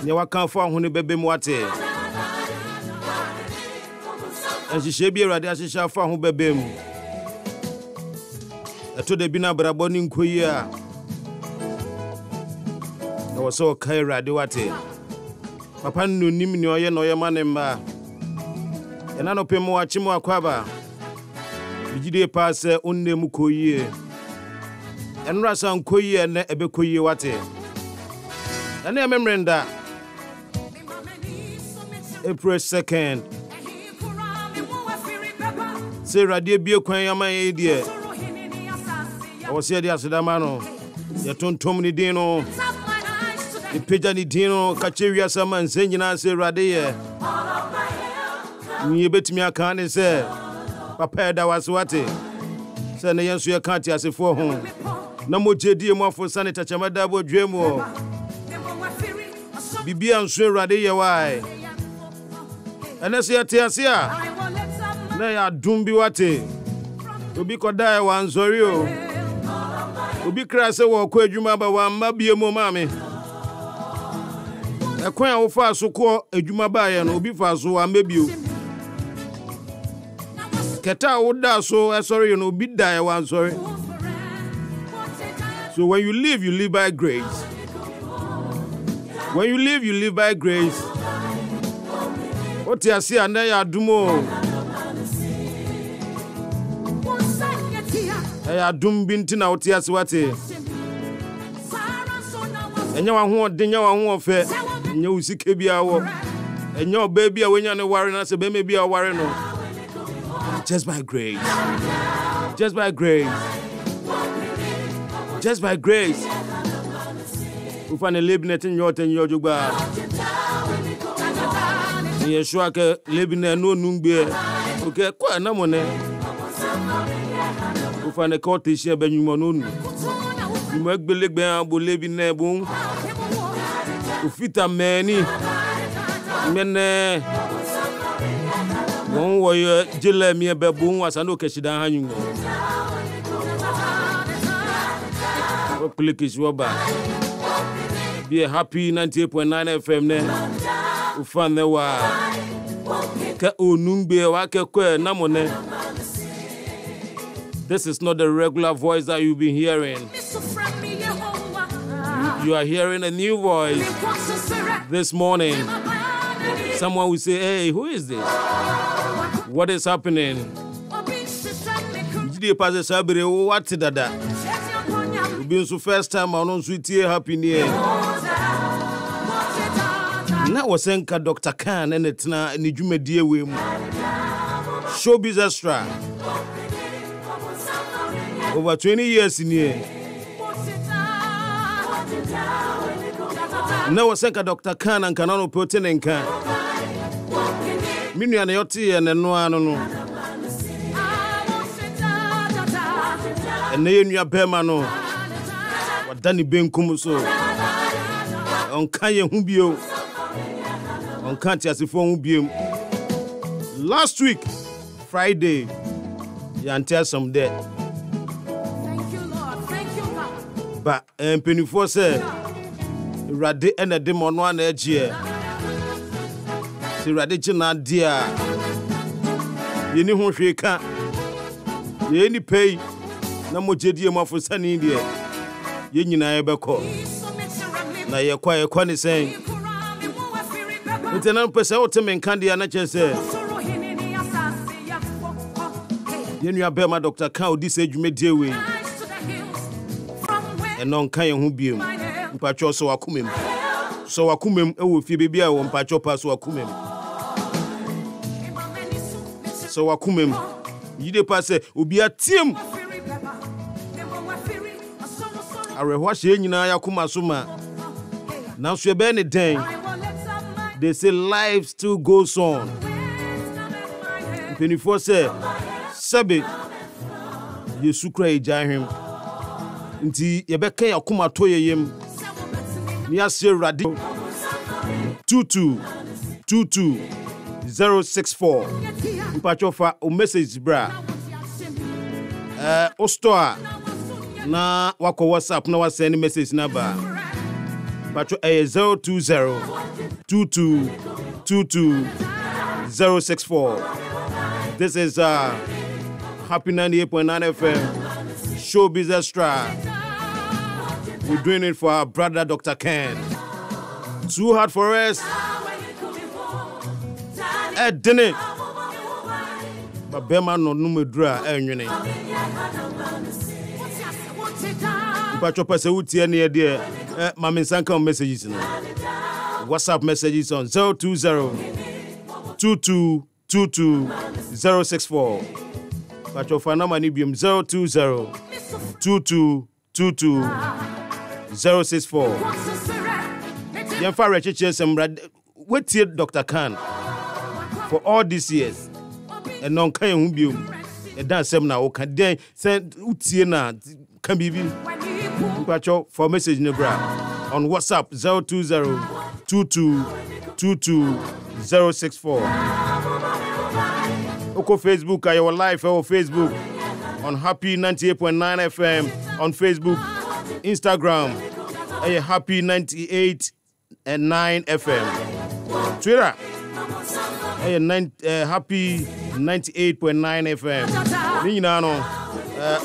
ne waka fa ho ne bebe mu ate ehihye bi Awurade ahihye fa ho bebe mu eto de bi na brabo ni nkoyi a na woso kai Awurade wate papa no nim ni oye no ye manemba ena no pemu achimo akwaba bigide paase onne mu koyie enra san koyie na ebe koyie wate ena ememrenda April 2nd se radio bie kwan yama ye die o se dia sedama no ye tontom ni din no e peja ni din no ka chewia sama nsenyina se radio ye ni betimi aka ne se papa da waswate se ne yenso ye kan ti asefo ho na mojedi mu afo sane tachama bo dwemu bibia nso radio ye wai ene se yete asia na ya dumbi wate obi kodae wa nzori o obi kra se wo kwa adwuma ba wa mabie mo mame ekwan wo fa so ko adwuma ba ye no obi fa so wa mabio keta wo da so sorry no obi dae wa nzori. So when you live by grace. When you live by grace. Oti asi ande ya dumo. Ya dum binti na oti asi wate. Enya wa ho odinya wa ho ofe. Enya usike bia wo. Enya oba bia wenya ne ware na se be me bia ware no. Just by grace. Just by grace. Just by grace. Ufane lebinet nyote nyojugba. Yeshua ke lebine no nungbe. Okay, kwa na mone. Ufane kote she benyumo nonu. Mo egbelegbe abo lebine bon. Ufita meni. Mene. Won wo ye jele mi ebe bon wasano keshida hanyu. Click is rubber. Be a happy 98.9 FM ne. Ufan ne wa. Ke onungbe wa ke kwe namone. This is not the regular voice that you've been hearing. You are hearing a new voice this morning. Someone will say, hey, who is this? What is happening? What did that? Been so first time I don't sweet happy near. Now was enka Doctar Cann and it's na ni jume die we mu. Showbiz Extra. Over 20 years in here. Now was enka Doctar Cann and kanano protein enka. Minu ane yoti ene no ano no. Ene ye nua bema no. Dani benkum so on kan ye hu bio on kan ti asifo hu biem. Last week Friday you tell some there. Thank you Lord, thank you God. But penifo say Rade ene de mono ana egie si Rade china dia ye ni hu hwe ka ye ni pay na mojedi mu afosani die ye nyina ebeko na ye kwa ni sen ntena mpese oteme nkande na chese ye nua bema Doctar Cann odi se dwume die we eno nkan ye hu biem mpacho so wakumem ewo fie bebia wo mpacho pa so wakumem yide pa se obi atiem arehwa hye nyina yakoma soma now so be any day they say life still goes on 24 say sabe yesu kra ejahwem nti ye beka yakoma to yeyem ni ase Awurade 2222064 mpachofa o message bra o store na wako WhatsApp na wa send message number Pacho 020 22 22 064. This is Happy 98.9 FM Showbiz Extra. We're doing it for our brother Doctar Cann. Too hard for us. Didn't. But Bema no numedra enyene. Pacho pese utie ne de mama sanka messages no. WhatsApp messages on 020 22 22 064. Pacho fana mani biom 020 22 22 064. Yemfa recheche semra wetie Doctar Cann for all these years. And non kan hu biom. E dan sem na wo kan den se utie na kan bibi. Pacho for message no bra on WhatsApp 020 22 22 064. Oko Facebook your live on Facebook on Happy 98.9 FM on Facebook, Instagram Happy 98.9 FM, Twitter Happy 98.9 FM. Ni na no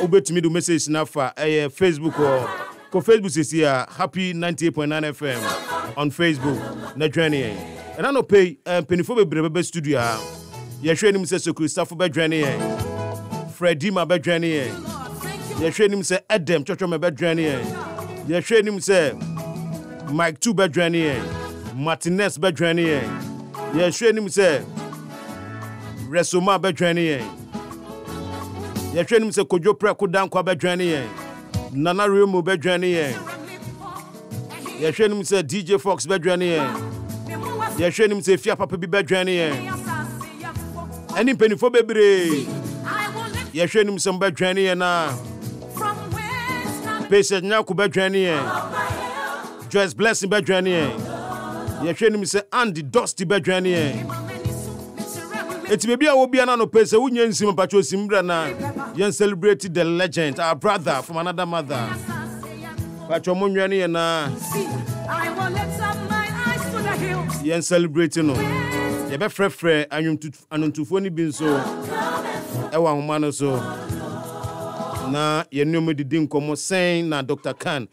obetumi do message na fa Facebook or ko Facebook is here Happy 98.9 FM on Facebook na journey. And I no pay penifo bebrebe studio ha. Ye hwe nim se Christopher be journey. Freddy ma be journey. Ye hwe nim se Adam chocho me be journey. Ye hwe nim se Mike 2 be journey. Martinez be journey. Ye hwe nim se Resoma be journey. Ye hwe nim se Kojo Preku Dan kwa be journey. Nana Remo be journey. Ye hwe nim se DJ Fox be journey. Ye hwe nim se Fia Papa be journey. Any penny for baby. Ye hwe nim se be journey na. Patient nya ku be journey. Joyce Blessing be journey. Ye hwe nim se Andy Dusty be journey. Eti baby a wo bia na no pese wunya nsim pacho simbra na yen celebrate the legend, our brother from another mother. Pacho monwani ye na yen celebrate no. Ye be frefre anwuntufo ni bi nso e wa homa no so. Na ye nnomo didi nkomo sen na Doctar Cann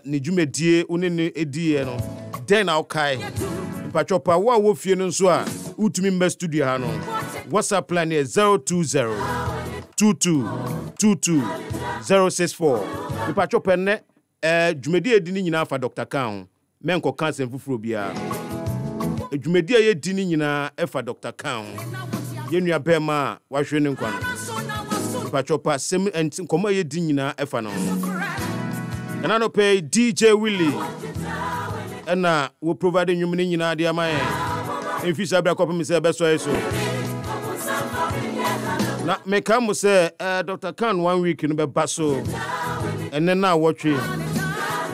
ni dwumedie one ne edie no. Den na okai. Pacho pa wo fie no nso a utumi mba studio ha no. WhatsApp plan is 020 22 22 064. Pacho penne dwumedie edi ni nyina fa Doctar Cann menko cancer fufuro bia. Dwumedie ye di ni nyina efa Doctar Cann. Ye nua bema wa hwe ne nkwa no. Pacho pa sem nkomo ye di nyina efa no. And I no pay DJ Willie. And we provide you money in idea my if you say copy me say best way so. Na me come say Doctar Cann 1 week in be baso. And then now watch it.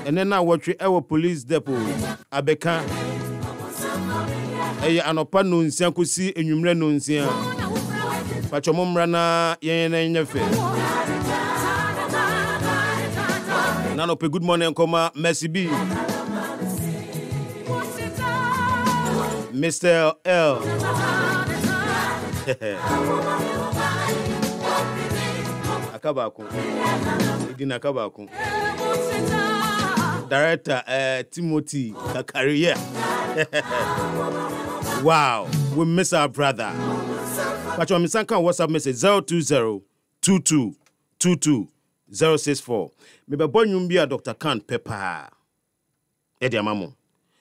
And then now watch it our police depot. Abeka. Anopa no nsia kosi enwumre no nsia. Pacho momra na yen na nyefe. Na no pe good morning koma Mercy B. Mr. L. Akabaku. Idina Akabaku. Director Timothy Career. Wow, we miss our brother. But your misanka WhatsApp message 020 22 22 064. Maybe born you be a Doctar Cann Pepper. Eddie Mamo.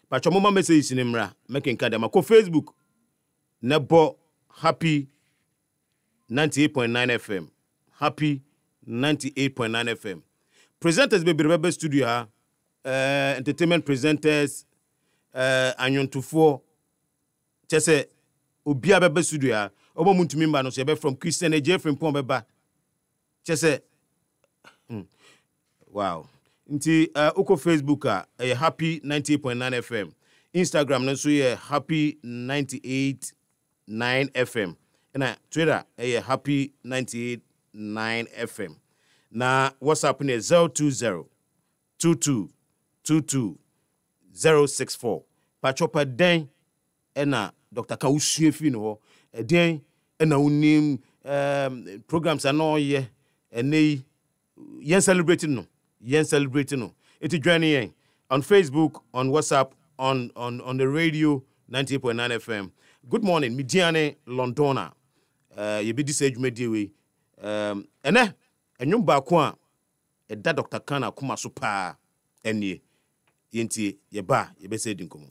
But your mama message in Imra, making Kadama ko Facebook. Nebo Happy 98.9 FM. Happy 98.9 FM. Presenters baby Rebel Studio, entertainment presenters, Anyon Tufo. Chese Obia Bebe Studio, Obo Muntumimba no sebe from Christian Ej from Pombeba. Chese wow. Nti uko Facebook Happy 98.9 FM. Instagram no so Happy 98.9 FM. And Twitter Happy 98.9 FM. Na WhatsApp is 020 22 22 064 pachopa den ena Doctar Cann usue fi no ho den ena unim programs anoye ene yen celebrating no it joining yen on Facebook, on WhatsApp, on the radio 98.9 FM. Good morning, Midiane Londona. You be this age mediwe. Ene enyum ba ko a eda Doctar Cann akoma so pa enie yenti ye ba ye be say dinkomo.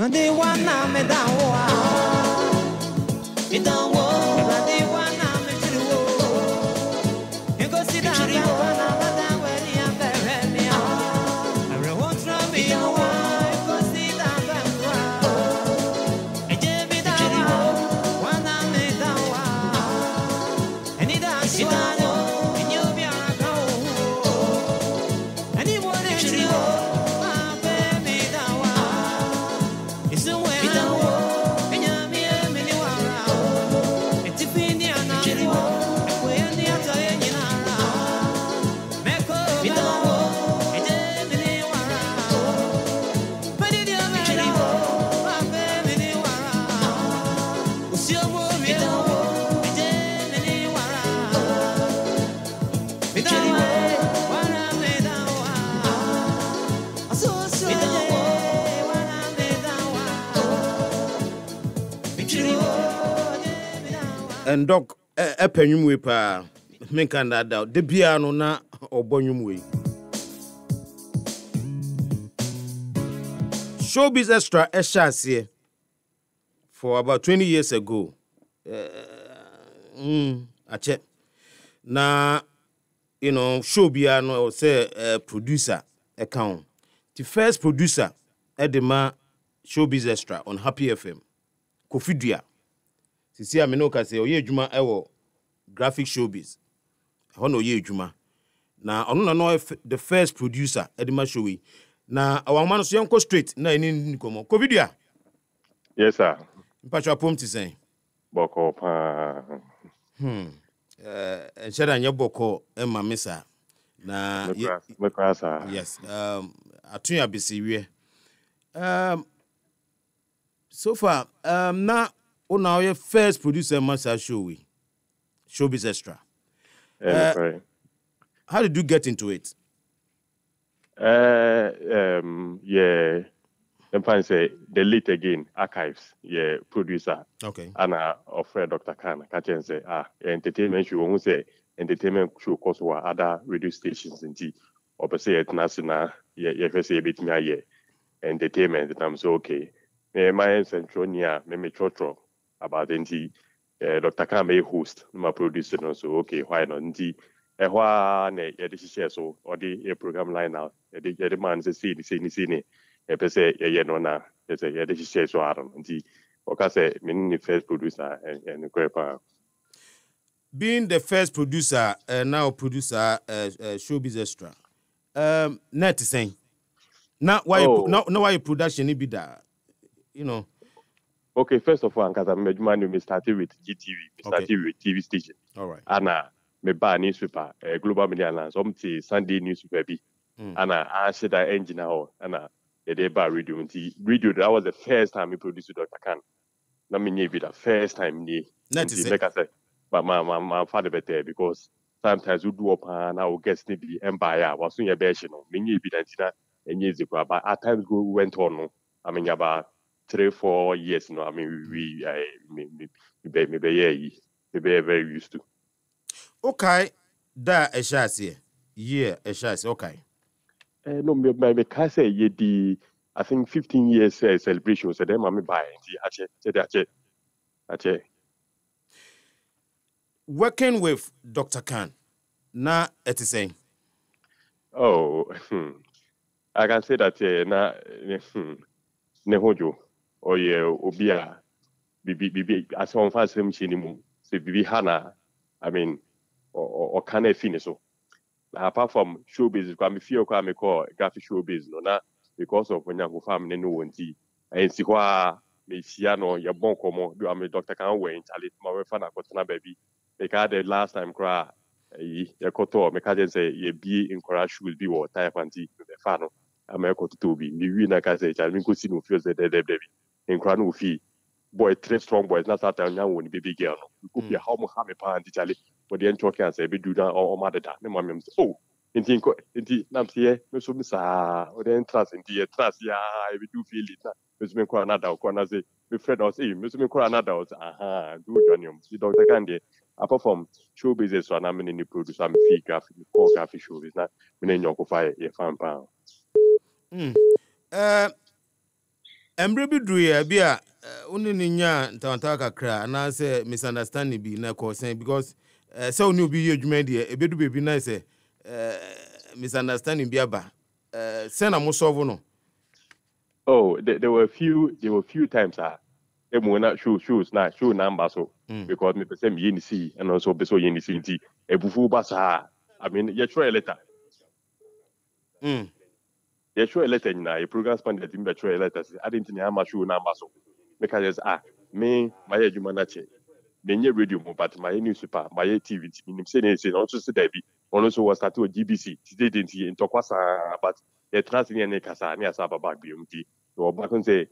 They wanna me down, me down, they wanna me to the wall. You go sit down, I when you have the me. I won't try me, go sit down, and Jimmy down, wanna me down, and it does, and you'll be a go. Anyone in you. It's a And Doc, a penum we pa, make that doubt. The piano na or bonum way. Showbiz Extra a chassis for about 20 years ago. I check. Now, you know, showbiz say producer account. The first producer at the man Showbiz Extra on Happy FM. Kofidia. Sisi amenoka say oye adwuma ewo graphic showbiz. Hono oye adwuma. Na ono na no the first producer at the ma show we. Na awama no so yanko straight na eni nikomo. Kofidia. Yes, sir. Mpacho apom ti sen. Boko pa. Enshada nya boko emma mesa. Na Mekrasa. yes. Atunya besiwie. So far na now your first producer masa show we. Showbiz Extra. How did you get into it? Yeah. I'm say the late again archives. Yeah, producer. Okay. And offer Doctor Cann. Catch say entertainment show. Who say entertainment show cause other radio stations in T. Or per se national. Yeah, say a bit me yeah. Entertainment. I'm so okay. My central near me trotro about NT. Doctor Cann may host my producer. So okay, why not NT? Why ne share so or the program line out. The man say see. Say no na say this share so hard nti oka say me first producer and grepa Being the first producer now producer Showbiz Extra net saying now why you production be that you know. Okay, first of all cuz I'm me started with GTV started with TV station. All right. Ana me ba newspaper Global Media Alliance Sunday newspaper bi ana I said that engine now ana they bar radio. That was the first time we produced Doctor Cann. Na me be the first time ni. Like I said, but my father better because sometimes we do up and I will guess maybe empire was soon your version. Me be that and years ago, but at times we went on. I mean about 3-4 years. No, I mean we very used to. Okay, that a chassis. Yeah, a chassis. Okay. No, me can say ye I think 15 years celebration. So then, mommy buy ache. Working with Doctor Cann, na it is saying. Oh, I can say that na nehojo or ye obia bibi as one fast him chinimu say bibi hana. I mean, or can I finish so? Apart from showbiz, I feel I call graphic showbiz no na because of when you family no one tea. And see why me no your bon como do I Doctor Cann way in Charlie my fan na baby. Because the last time cry your koto me can say ye be encourage shoes be what type anti the fan no America to be me we na can say Charlie go see no feel say baby encourage no fee boy three strong boys not that young one baby girl no could be how much have a parent Charlie but the entry can say be do that or mother that me mama say oh inti nam say me so misa o the entrance inti trust ya I do feel it na me so me kwa another kwa na say me friend us me so me kwa another do join see Doctor Cann dey apart from showbiz so na me ni producer me fee graphic for graphic showbiz na me na nyoko fa ye fan pa Emre bi dru ya bia uni ni nya ntawanta kakra na say misunderstanding bi na ko say because say oni obi ye adwuma de e bedu bebi na say misunderstanding bi aba say na mo solve no. Oh, there were few times emu na show number so because me person me see and also be so see nti ebufu ba sa I mean you try a letter you try a letter na a program spend the try a letter I didn't know how much show number so because me my adwuma na che me nye radio mo but my newspaper my TV me say also say there be also was start with GBC today didn't ntokwasa but the trans in kasa ni asa baba bi umti so back on say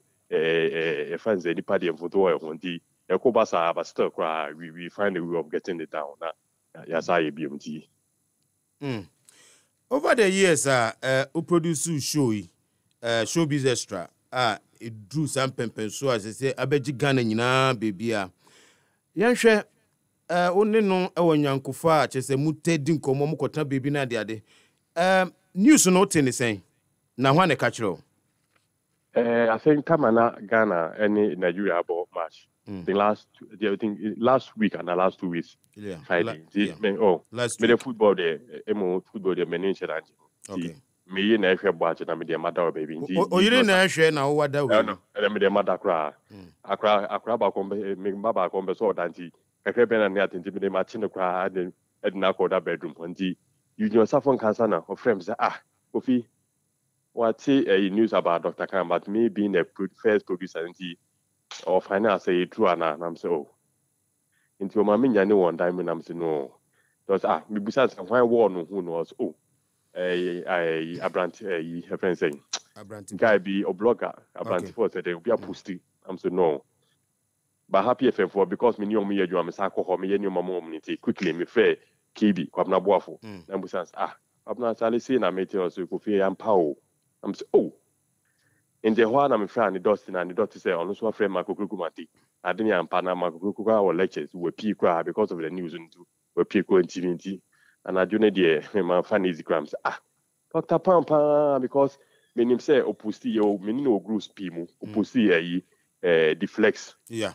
fans any party and photo or hunti ekobasa but still we find a way of getting it down na ya say bi umti Over the years, we produce show, Showbiz Extra. It drew some pen so as I say, I bet you Ghana, baby. Yanshe, only no, our young kufa, just a mutating comomocota baby na the other. News no anything. Now, one a catch roll. I think Kamana Ghana any Nigeria about match. The last week and the last 2 weeks. Yeah. Friday. Last week. week. Football there, football there, many Okay. Me na ehwe bo ache na me de mother baby nti o yire na ehwe na wo wada we no me de mother kra akra ba ko me baba ko be so danti kakra be na ne atenti me de ma chi ne kra na ko da bedroom nti you yourself on cancer na of friends say Kofi what a news about Doctar Cann but me being a first producer nti or finance say true na am say nti o ma me nya ne one time na am say no because me busa say why war no who knows a brand a friend saying guy be a blogger a brand for said they will be a posty I'm so no but happy FM4 because me knew me you am say ko me knew my mom quickly me fair KB kwabna boafo na busa abna sale say na me tell so ko fe am pawo I'm so in the one I'm friend the dustin and the doctor say on so friend makokrukumati I didn't am pana makokrukuka or lectures we peak because of the news into we peak on TV and I do need my fan easy grams. Doctor Pampa because meaning say opusti yo meaning no groups pimu opusti deflex. Yeah.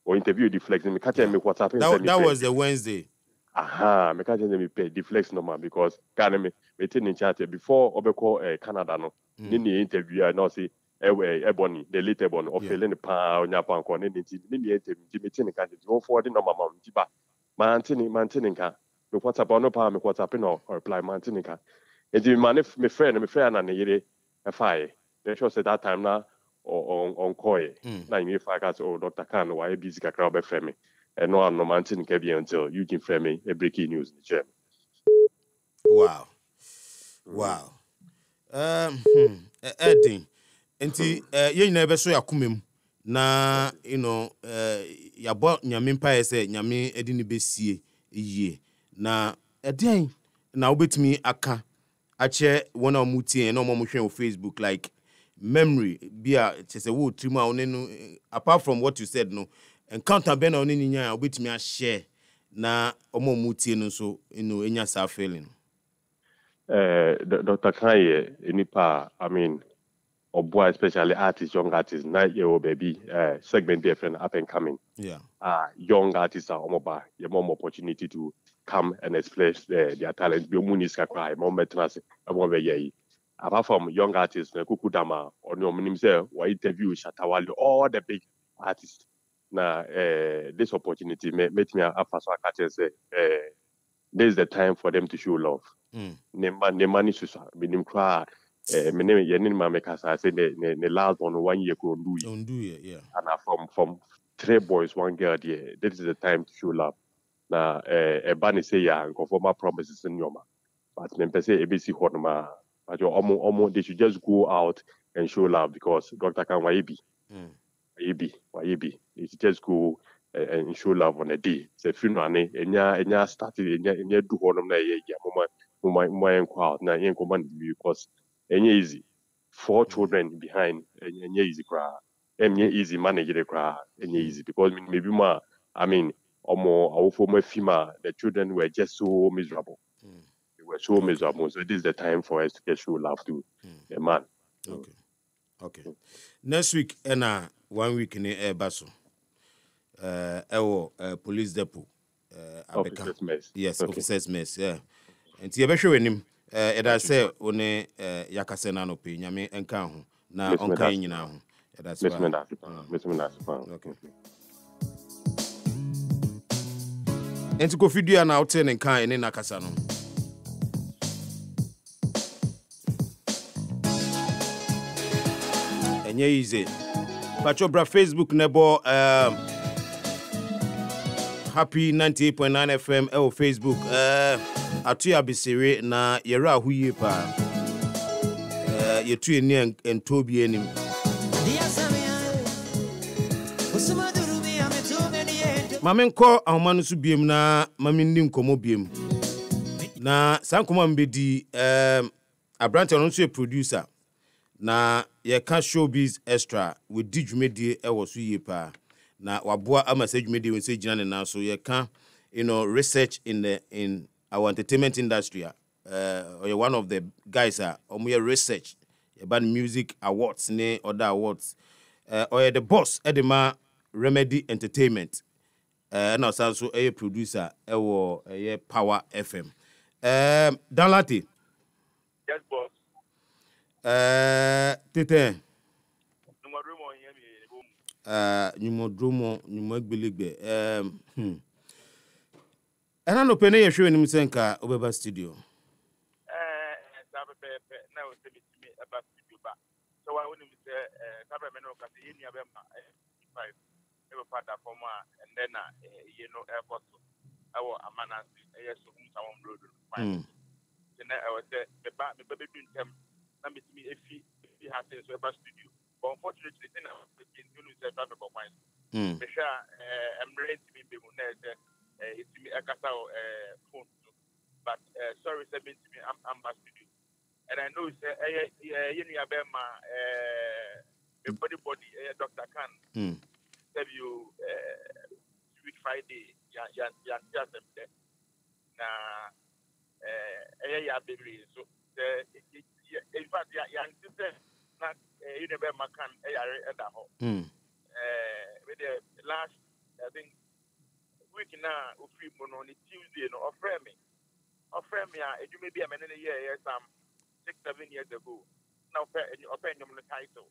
Or interview deflex me catch me WhatsApp. That was the Wednesday. Me catch me pay deflex normal because can me take in chat before obeko Canada no. Ni interview I know say Ebony the late Ebony of feeling pa onya pa nko ni interview me take in catch go forward normal mam tiba. Man ka me WhatsApp no pa me WhatsApp no reply man tinika e man if me friend na ne yire e fire they sure say that time na on call na me fa ka so Doctar Cann why busy kakra be frame me e no man tinika be until you can frame me a breaking news in the wow Edding enti ye nyina be so yakomem na ya bo nyame mpa say nyame edi ne besie yie na eden na obetimi aka ache one of mutie na omo hwe on Facebook like memory bia chese wo trimu a onenu apart from what you said no encounter be na oneni nya obetimi a share na omo mutie no so enya sa feeling Doctar Cann enipa I mean boy especially artists young artists 9-year-old baby segment different up and coming young artists are omoba you more opportunity to come and express their talent be muniska cry more maintenance apart from young artists na kukudama or no minim say we interview Shatawale all the big artists na this opportunity make me after so catch say this is the time for them to show love ne mani susa minim cry me name yenin ma make us say the last one 1 year ko ndu yeah and from 3 boys 1 girl there this is the time to show love na bani say ya go for my promises in yoma but them say ABC honma but your omo they should just go out and show love because Doctar Cann why they should just go and show love on a day say funeral ne enya started enya do honum na ye ya mama enquire na yen command because easy 4 children behind easy cry easy manage the cry easy because maybe I mean our former FEMA the children were just so miserable they were so miserable so this is the time for us to get show love to the man okay next week 1 week in Basso police depot officers mess yes officers mess yeah and you be sure him I say one yakase na no pe nyame enka ho na onka nyina ho that's why okay enti ko video na out en kan ene nakasa no enye easy pacho bra Facebook nebo happy 98.9 FM Facebook atu abisire na yera ahuye pa yetu eni entobi enim mamenko ahoma no so biem na mamenni nkomo biem na sankoma mbedi abrante no nso producer na ye ka showbiz extra with di dwumedie e wo so yie pa na waboa ama sa dwumedie we se gina ne na so ye ka research in our entertainment industry or one of the guys omo research about music awards ne other awards or the boss edema Remedy Entertainment na also a producer ewo Power FM Danlati yes boss tete numodromo nyumo egbelegbe ana no pene ye hwe nim senka obeba studio sabe na o se bitimi eba studio ba so wa woni mi se sabe me no ka se yeni abema 5 ever father for ma and then airport awo amana yes so some road fine then I was there the baby doing them na bitimi efi ha se so eba studio but unfortunately then I was in say travel for mine me sha I'm ready to be na it's me akasa phone but sorry say me I'm back studio and I know say yeni abema body Doctar Cann tell you week Friday ya them there na ya baby so in fact ya insist na you never can at the home with the last I think week now free mono on Tuesday no offer me you may be a man in a year some 6-7 years ago now open your title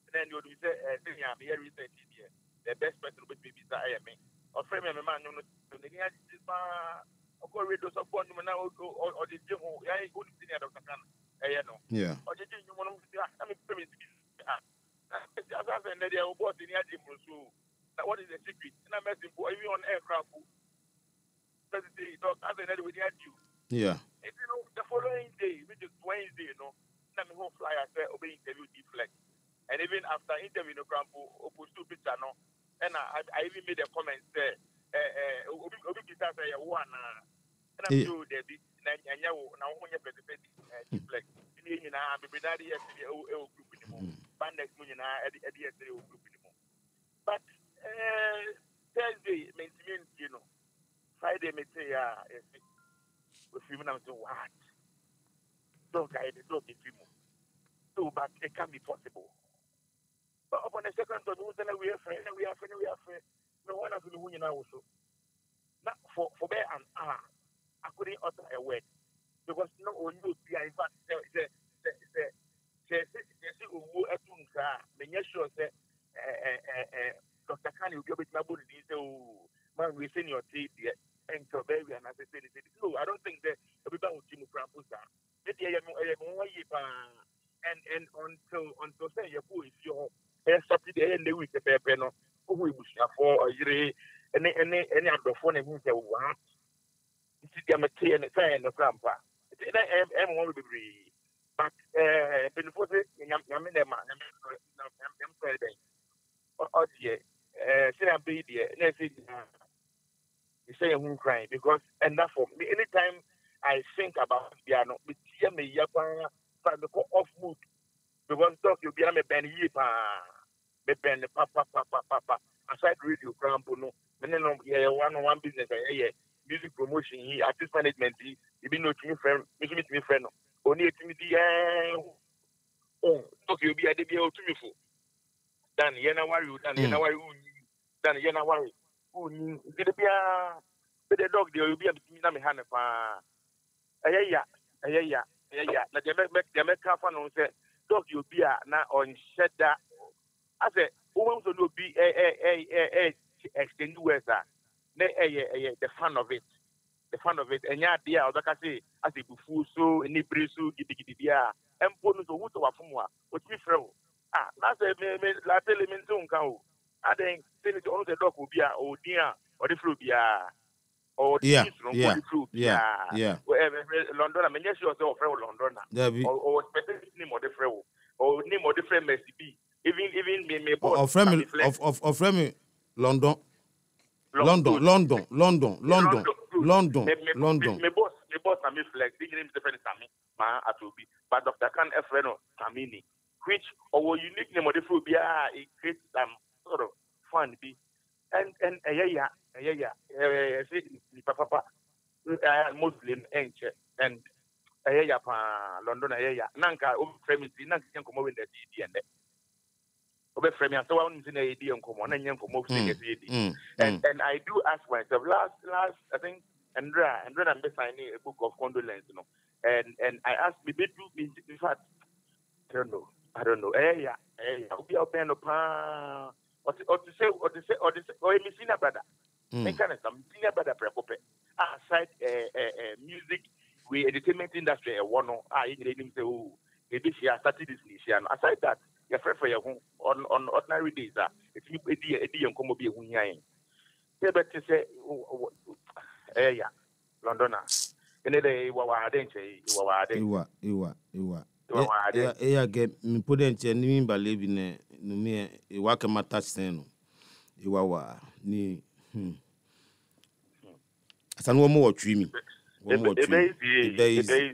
and then you will say I'm here research here the best person would be I am offer me a man no radio support now or the gym I would see Doctar Cann no or the gym you want to I mean what is the secret? And I'm asking for you on aircraft. Yeah. If you know the following day, which is Wednesday, let me go fly at obey interview deflect. And even after interview no crampo, opposed to picture no. And I even made a comment there. Obi kita say one and I'm sure there be and now when you deflect. You know, I'm be daddy yesterday group anymore. Bandex Munina at the yesterday group anymore. But Thursday means Friday may say with women I'm so what don't guide it don't be people so but it can be possible but upon the second thought we are friends no one has been winning also not for bear and I couldn't utter a word because no one knows in fact the Doctar Cann will be able to say, oh, man, we send your tape yet. And so, baby, and as I said, no, I don't think that everybody will see Muframpusa. And until say, you put your hair Saturday and the week, the paper, no, who we wish for a year, any of the phone and say, what? It's a tea and a fan of Rampa. I'm one of the but before the Yamin, I'm oh dear, say I'm baby, let's say you say I'm crying because and that for me anytime I think about piano, me tear me yapa from the off mood because talk you be a ben yipa me ben papa aside radio crampo no me no one business music promotion here artist management you be no to me friend me friend no only to me oh talk you be a dey to me for dan yena worry who did be the dog there will be a na me hand pa yeah na the make fan on say dog you be na on shed that I say who wants to be extend words the fun of it and yeah dear I say as a bufu so any bresu gidi dia empo no so wuto wafumwa o ti frɛ last me la tell me nto nka o I think say the dog will be o dia or the fruit bia or yeah London I mean yes you also friend London or specific name of the friend or name of the friend must be even me boss of friend London me boss boss Sami flex, the name is different Sami, ma atobi. But Doctor Cann Efreno Samini, which our unique name of the food it creates sort of fun be. And yeah, say papa Muslim and London Nanka premise Nanka come over in the DD and over frame so one in AD and come on and young for most things and I do ask myself last I think Andrea I'm signing a book of condolence, and I asked me in fact I don't know we are pen or to say me senior brother kind of some senior brother precope aside music we entertainment industry one I didn't say oh maybe she has started this year aside that your friend for your home on ordinary days it's you a day and come be who yain but to say Londona ene de wa den che wa den Eya get me put in ni believe in no me e wa ka match sen no e wa ni asan wo mo watwi mi wo mo watwi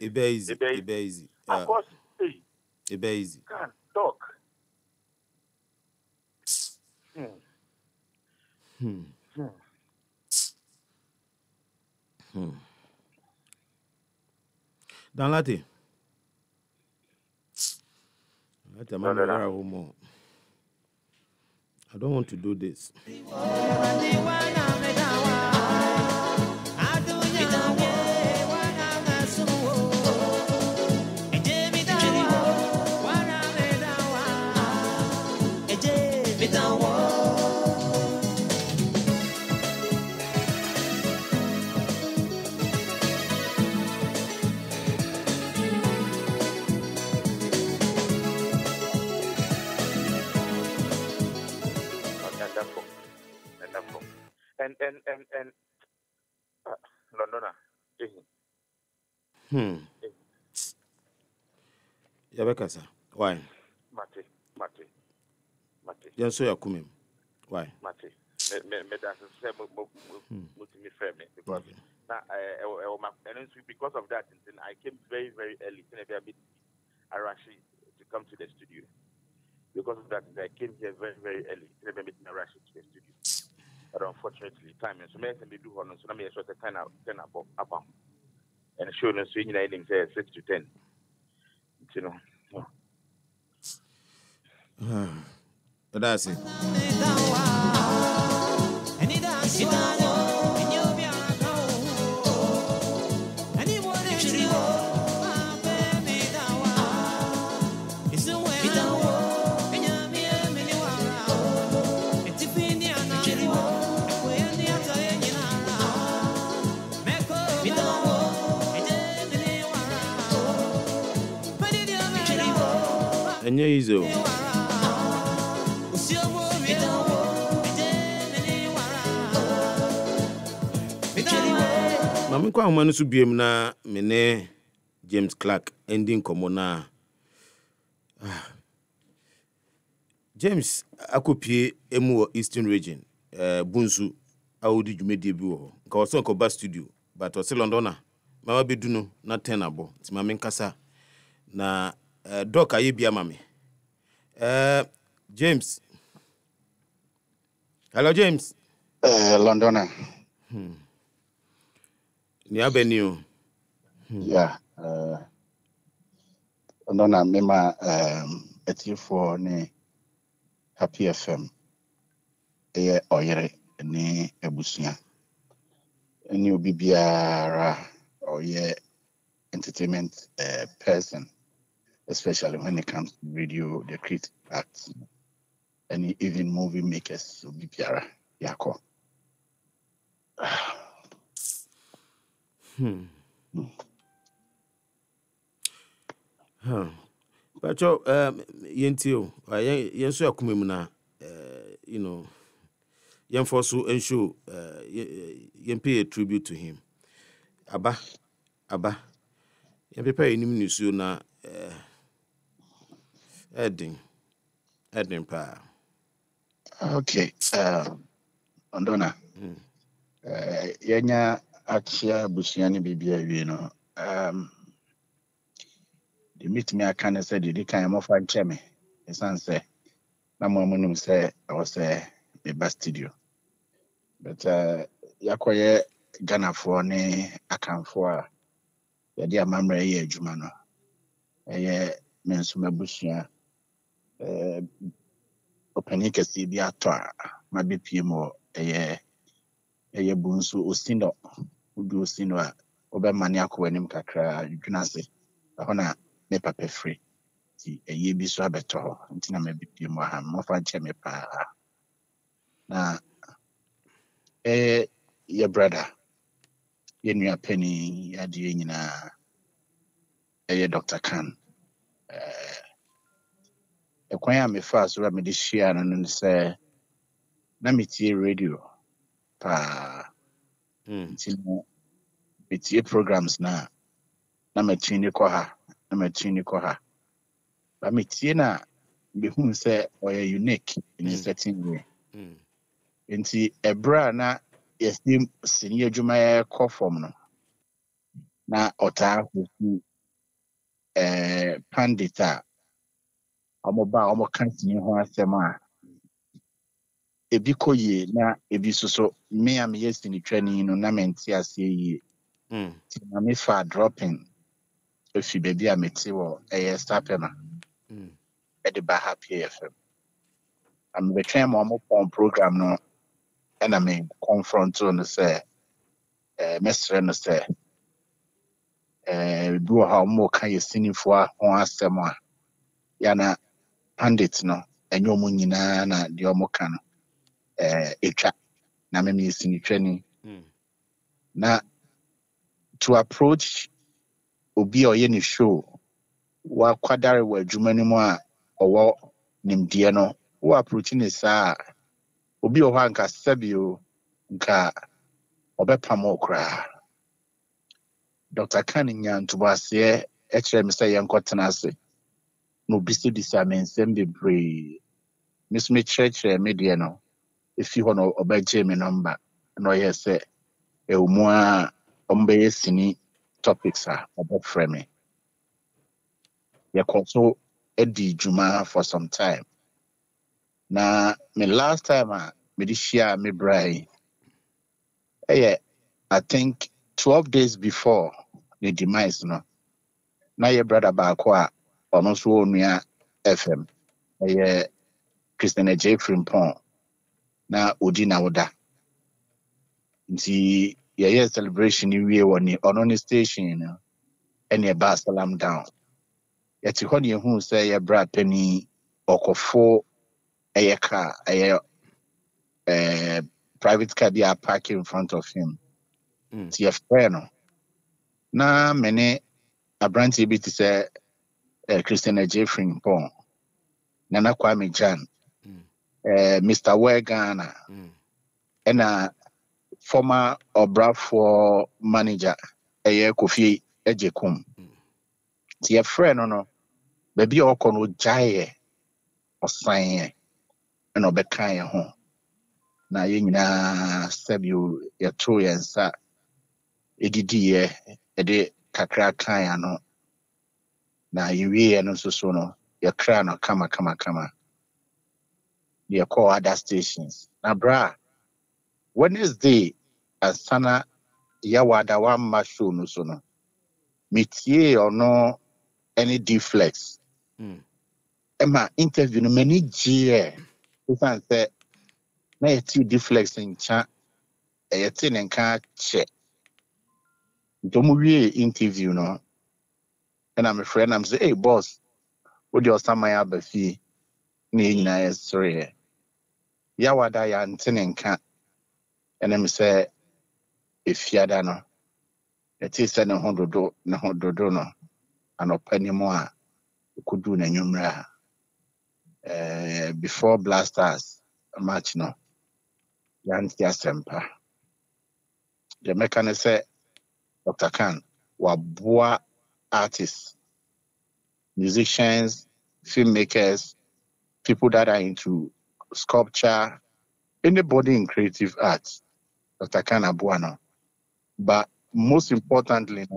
e easy of course e easy can talk Dan lati I don't want to do this. and Londona Yabekasa. Why? Mate. Yan so yakumem. Why? Mate. Me that say me fair me because because of that I came very very early I actually to come to the studio. Because of that I came here very very early I rush to the studio. But unfortunately time so me do on so me so 10 up and show no so you know 6 to 10. You know. But that's it. Enye izo. Mami kwa humanu su biem na mene James Clark ending komo na James akopie emu Eastern region bunsu awodi dwumedie bi wo nka oso ko ba studio but o se Londona mama bedu no na 10 abo ti mami nkasa na doc aye bia mami James. Hello James. Londona. Ni abenio. Yeah. Londona mema for ne Happy FM. Oyere ni ebusia. Ni obi biara oye entertainment person, especially when it comes to video, the creative arts, and even movie makers obi biara yako. Pacho yentio yenso akumem na you know yen for so and show yen pay a tribute to him. Aba yen prepare enim nusu na Edding pa. Okay. Andona. Yenya achia busiani bibia wi no the meet me I kind of said the kind of fan cheme. The son say, "Na mo munum say I was a best studio." But yakoye Ghana for ne akanfo a yɛde amammerɛ yɛ adwuma no ɛyɛ me nso mabusua ɔpanin kɛseɛ bi atɔ a mabɛpie mu ɛyɛ bu nso osino wodu osino a wobɛma ne akɔ w'anim kakra dwena ase ɛhɔ na me papa firi nti ɛyɛ bi so abɛtɔ hɔ nti na mabɛpie mu aha mmɔfa nkyɛ me paa na yɛ brother yɛ nua panin adeɛ nyinaa ɛyɛ Doctar Cann ɛkwan a mefaa so a mede hyia no no sɛ na metie radio paa nti no metie programs na matuni kɔ ha na matuni kɔ ha ba metie na mehu sɛ ɔyɛ unique in a certain way nti ɛberɛ a na yɛsi sini adwuma yɛkɔ fam no na ɔtaa hosu pandit a ɔmo ka sini ho asɛm a ebi kɔ yie na ebi so me a meyɛ sini twani no na mente aseɛ yie nti na mefa dropping efi baabi a mete wɔ ɛyɛ Sapema ɛde ba Happy FM am betwɛn ma ɔmo pɔn program no ɛna me confront no sɛ mesrɛ no sɛ bi wɔ ha ɔmo ka yɛ sinifoɔ ho asɛm a yana pandit no ɛnyɛ ɔmo nyinaa na deɛ ɔmo ka no etwa na me yɛ sini twani na to approach obi a ɔyɛ ne show wakwadare wɔ adwuma no mu a ɔwɔ nimdeɛ no wo approach ne saa obi wɔ hɔ anka sɛbio nka ɔbɛpam okra Doctar Cann nya ntobaseɛ ɛkyerɛ me sɛ yɛnkɔtena ase no bisa me nsɛm bebree meso mekyerɛkyerɛ me deɛ no efi hɔ no ɔbɛgye me number na ɔyɛ sɛ ɛwɔ a ɔmbɛyɛ sini topics a ɔbɛfrɛ me yɛkɔ so adi dwuma for some time na me last time a mede hyia me brai I think 12 days before the demise no na your brother baako a ɔno nso wɔ Nua FM ɛyɛ Christian J. Frimpong na odi na woda nti yɛyɛ celebration ni wie wɔ ne ɔno ne station no ɛne ɛba salam down yɛte hɔ ne yɛhu sɛ yɛ bra pani ɔkɔfo ɛyɛ car ɛyɛ private car bi a park in front of him nti yɛfrɛ no na mene abranteɛ bi te sɛ Christian J. Frimpong Nana Kwame Jan Mr. Wegana ɛna former Obrafo manager Kofi Ejekum ti yɛfrɛ no baabi a ɔkɔ no gyaeɛ ɔsan ɛna ɔbɛka yɛn ho na yɛn nyinaa sɛbio yɛtoo yɛn nsa ɛdidiiɛ ɛde kakra kan ano na yɛwieɛ no nso so no yɛkra no kama yɛkɔɔ other stations na bra Wednesday asana yɛwada wamma show no so no metie ɔno any deflex ɛma interview no mani gyeɛ ɛsan sɛ na yɛte deflex nkyɛ yɛte ne nka kyɛ ntomu wie interview no ɛna me friend am say hey boss what your saman aba fie na yɛnyina yɛsɔre yɛwada yɛante ne nka ɛna me sɛ efiada no yɛte sɛ ne ho dodo no anɔpa ni mu a kudu na nwumra before Blasters match no yɛante asɛmpa the mechanic say Doctar Cann waboa artists, musicians, filmmakers, people that are into sculpture, anybody in creative arts, Doctar Cann abuano. But most importantly,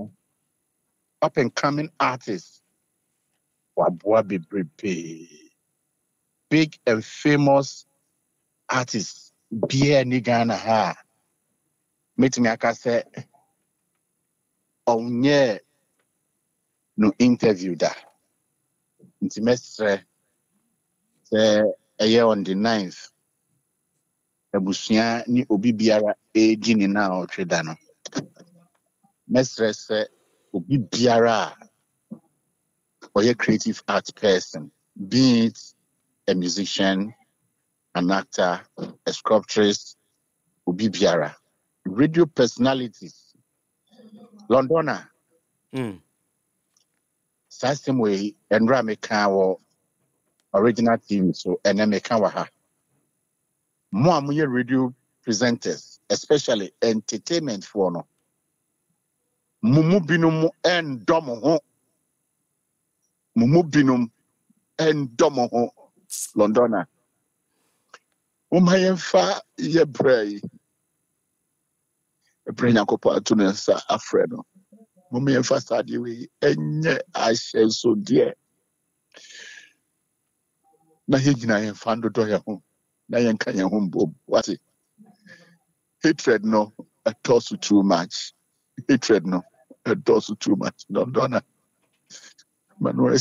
up and coming artists. Wabua Bebrebe. Big and famous artists. Bia Nigana ha. Meet me aka say onye no interview da. Nti mesre say a year on the 9th. Abusua ni obi biara eji ni na otweda no. Mesre say obi biara or a creative arts person, be it a musician, an actor, a sculptress, obi biara. Radio personalities. Londona. Same way, and Rameka or original team, so and Emeka Waha. More radio presenters, especially entertainment for no. Mumu binum and domo. Mumu binum and domo. Londona. Umayemfa ye pray. Bring a couple of tunes, Alfredo. Mummy and fast we enye I shall so dear. Na higina and found the door home. Na yankanya home, what it? Hatred no, a toss too much. Hatred no, a toss too much. No, Donna. Manuel.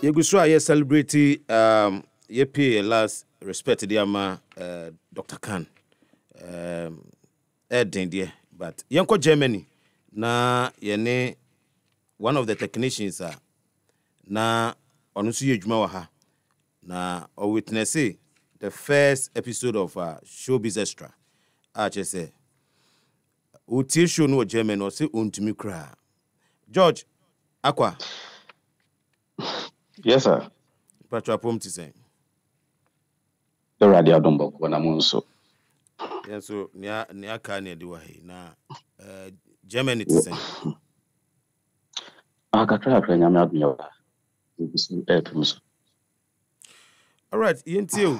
Yegusua ye celebrate ye pay last respect the ama Doctor Cann. Dear, but yanko Germany na yene one of the technicians na onu so yedwuma wa ha na o witness the first episode of Showbiz Extra. Just say utie show no German or say untumi kra. George Aqua. Yes, sir. Patwa pom ti say. The radio don't work when I'm on so. Yeah, so nia ka na de wa he na Germany ti say. Aka try to nyame adunyo. All right, yentio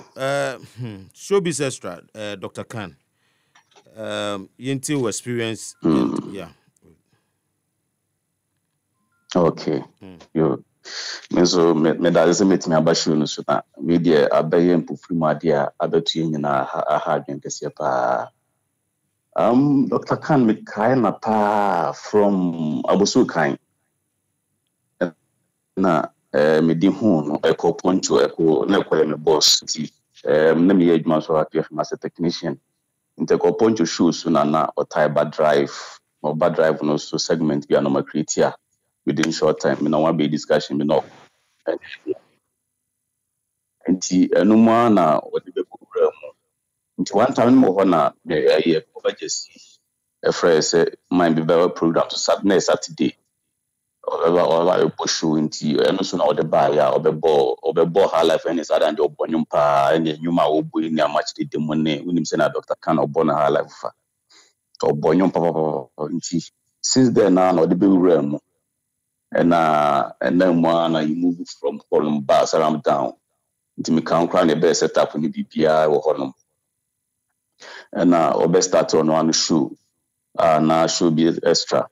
Showbiz Extra Doctor Cann. Yentio experience and yeah. Okay. You so me da se metimi abahwe no so na we dey abaye mpofuru mu ade a abetu nyina aha adwen kese pa. Dr. Cann me kai na pa from Abosu kan na me di hu no eko poncho eko na eko me boss ti na me adwuma so apia as a technician inteko poncho shoes na otaiba drive or bad drive no so segment bi anoma create here within short time me na one be discussion me no nti enuma na wodi be kura mu nti one time mo ho na ye overjesi a phrase mind be very program to Saturday or pushu nti eno so na wodi ba ya obebo ha life any sada ndi obonyum pa any nyuma obu ni amachide demone unim se na Doctor Cann obona ha life fa obonyum pa nti since then na wodi be wura mu and then na you move from column bars around down nti me kan kwa na be set up ni bibia wo honom and obe start on one show na Showbiz Extra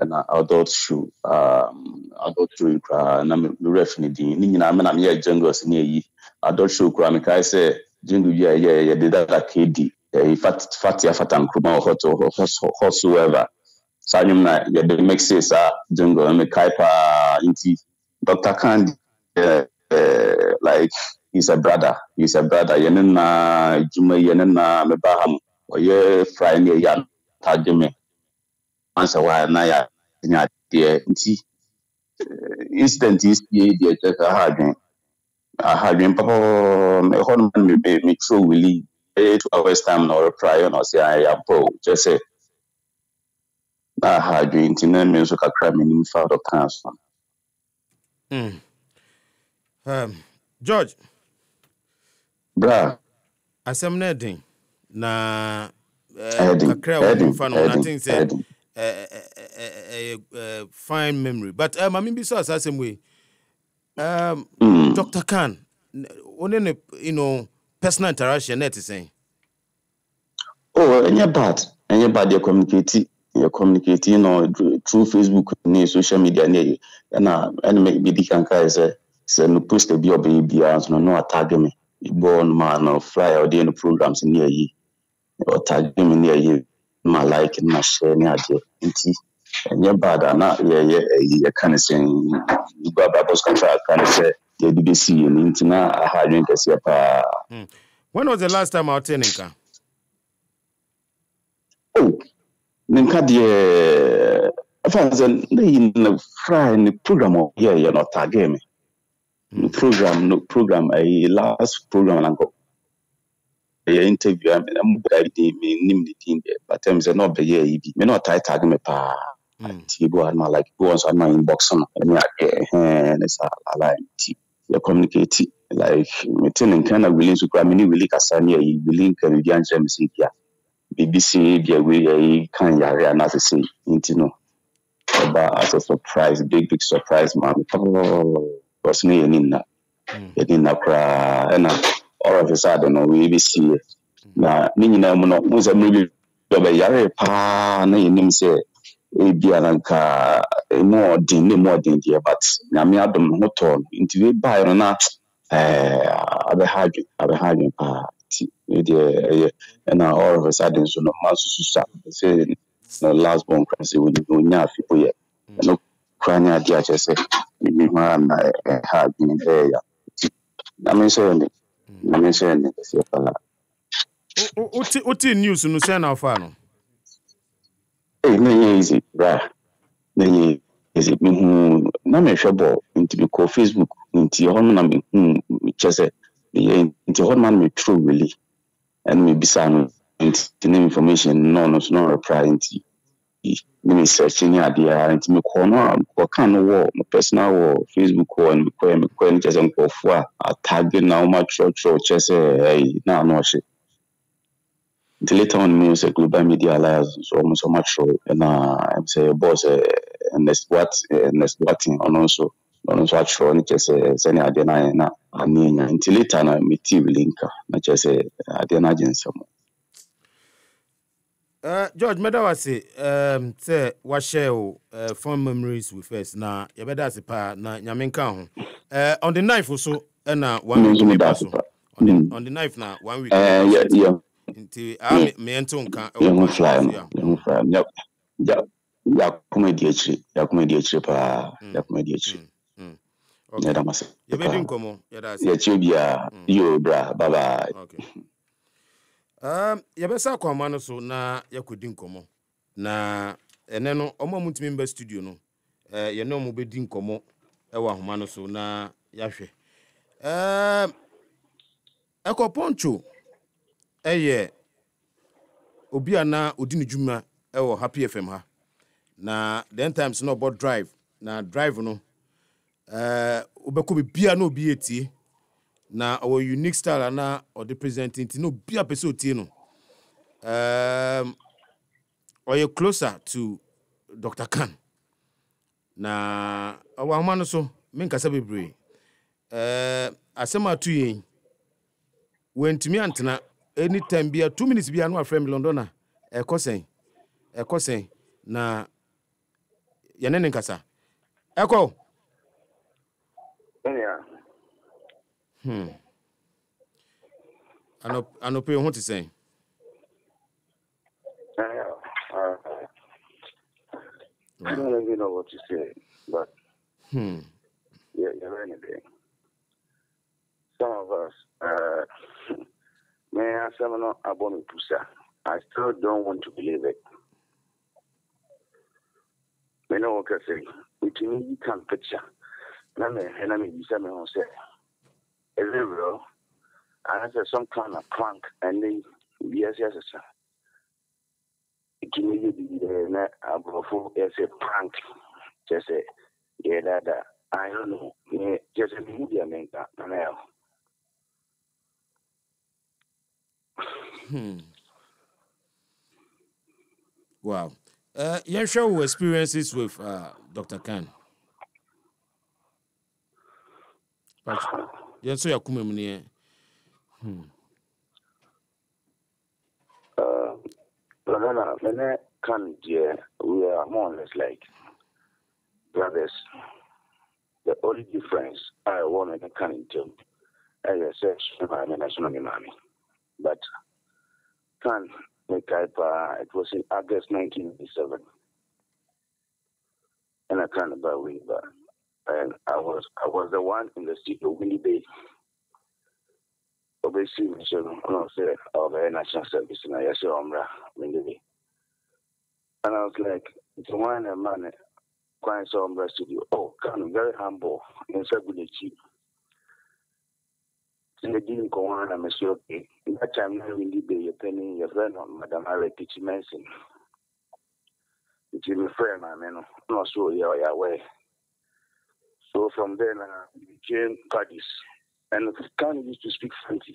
and adult show adult show na me ref ni din ni nyina me na me jingles ni yi adult show kra me kai say jingle ye did that KD fatia fatan kuma whatsoever sanyum na ye the mixes jingle me kai pa inti Dr. Cann like he's a brother yenna juma yenna me baham oye friday ya tajeme answer why na ya nya de nti instant is ye de just hadwen papa me hon me be me throw willy 8 hours time or prior no say I am pro just say na hadwen nti na me so kakra me nim fa do cancer George bra asem na den na kakra wo fa no na think say fine memory but mami bi so asem we Doctor Cann one you know personal interaction net is saying any bad you communicate you know through Facebook ni social media ni na me bi kan kai say no post bi obi no tag me born man or fly or the programs ni yi or tag me ni yi ma like na share ni ade nti any bad na ye kan say you go about boss contract kan say the BBC ni nti na ha dwen kase pa. When was the last time out in Nka? Nka de afanze na fry ni program here not tag me. No program a last program and go interview I'm me nim the team but them say no be here me not tag me pa go and like go on my inbox and it's a like you communicate like me tin kind of willing to me really kasanya you willing can be answer me see here BBC be we can yare and as say intino about as a surprise big surprise man was me in kra and all of a sudden we be see na ni nyina mu no mo se mo bi do be yare pa na yenim se e bia nanka mo din dia but na me adom ho to nti we buy no na abe haju pa ti dia and all of a sudden so no masusu say no last born crazy we no nya people here no kranya dia say and I had been there. I mentioned Uti news no say na ofa no. hey, no easy, right? No easy. Me who na me hwebo into me call Facebook into your home na me just say into home man me true really and me bisa no into name information no reply into me searching idea into me call no can no my personal Facebook and me call just on for tag now my church just say hey na no shit. Until later on, me was a global media alliance, so almost so much so, and I'm say boss, next what thing, and also what show, and just send idea na until later na me TV link, na just idea na agency. George Medawa say what share fond memories with us na you better say pa na nyamenka ho on the knife also na 1 week ne pass on the knife na 1 week ne pass Yeah. Nti me ento nka You fly, ya comedy pa, ya comedy okay. Yeah, that must You be din komo, ya da yeah, chibia, yo, bra, bye bye. Okay. Ya be sa kwama no so na ya kodi nkomo. Na ene no omo mutimi mba studio no. Ye no mo be di nkomo e wa homa no so na ya hwe. Eko poncho eye obi ana odi ne dwuma e wo Happy FM ha. Na then times no about drive. Na drive no obeko be bia na obi etie. Na our unique style na or the presenting no bia person tie no. Or you closer to Doctor Cann. Na our man so men kasa bebre. Asema tu yin. When to me antena anytime bia 2 minutes bia no afrem Londona. Ekosen na yanene kasa. Eko. Yeah. Ano pe ho te sen. I don't even know what to say, but yeah, you're anything. Some of us, may I say, I still don't want to believe it. You know what I say? It me can picture. And I mean, you say, is it real? And I said some kind of prank, and then yes, sir. It can be a prank. Just say, yeah, that. I don't know. Yeah, just a media make that. Wow. You share experiences with Dr. Cann. Yeah, so you come in. When I come here, we are more or less like brothers. The only difference I want to come into, as I said, but Cann, it was in August 1987, and I can't about Winnie, and I was the one in the studio, Winnie Bay. Obviously, I said, of the national service, and I said, Winnie Bay. And I was like, it's one man, quite so studio. Oh, Cann, very humble, and so good cheap. I didn't go on, I'm sure. That time, I really be a penny, your friend, Madam Harry Teaching Manson. It's my friend, I mean, not so, yeah, way. So from then, we became buddies. And Cann used to speak French.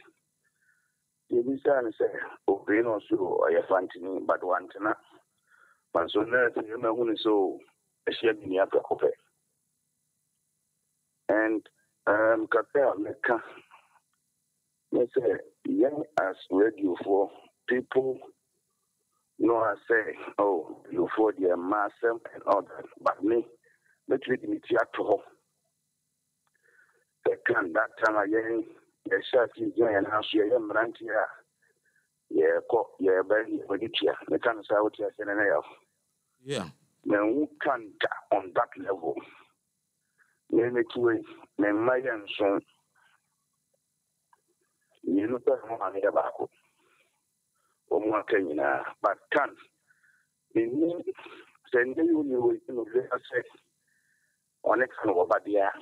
They be saying, oh, you know, so I have French, but one to but so now, you know, when so, I share me up a copy. And, Capel, let's say, young as radio for people, you know, I say, oh, you for the massive and all that, but me, let's read me theater. They can that time again, they shot you and house, you're ranting here. Yeah, very, the kind of out here, Yeah. Then who can on that level? Me make way, me my and son. You know, I'm here back. One can, but can't. Send you say on next one over there.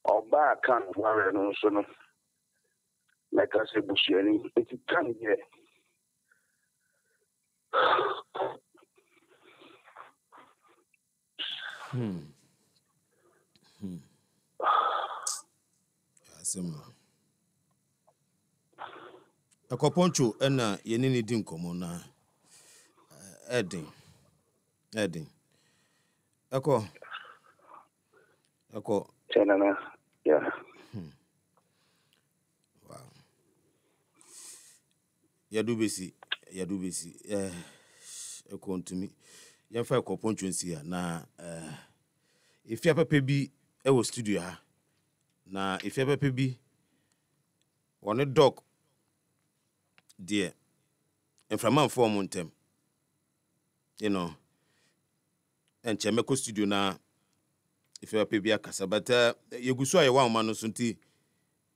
Or back can't worry no son. Like I said, Bushiani, it can't get. Asema. Akoponcho ena yeni ni di nkomo na Edin. Ako. Chenana, yeah. Wow. Yadu besi. Eko ntumi. Yemfa akoponcho nsi ya na if ya papa bi e wo studio ha. Na if ya papa bi one dog dear. Enframan form ntem. You know. And Chemeko studio na if you pay akasa but you go so aye one man no so nti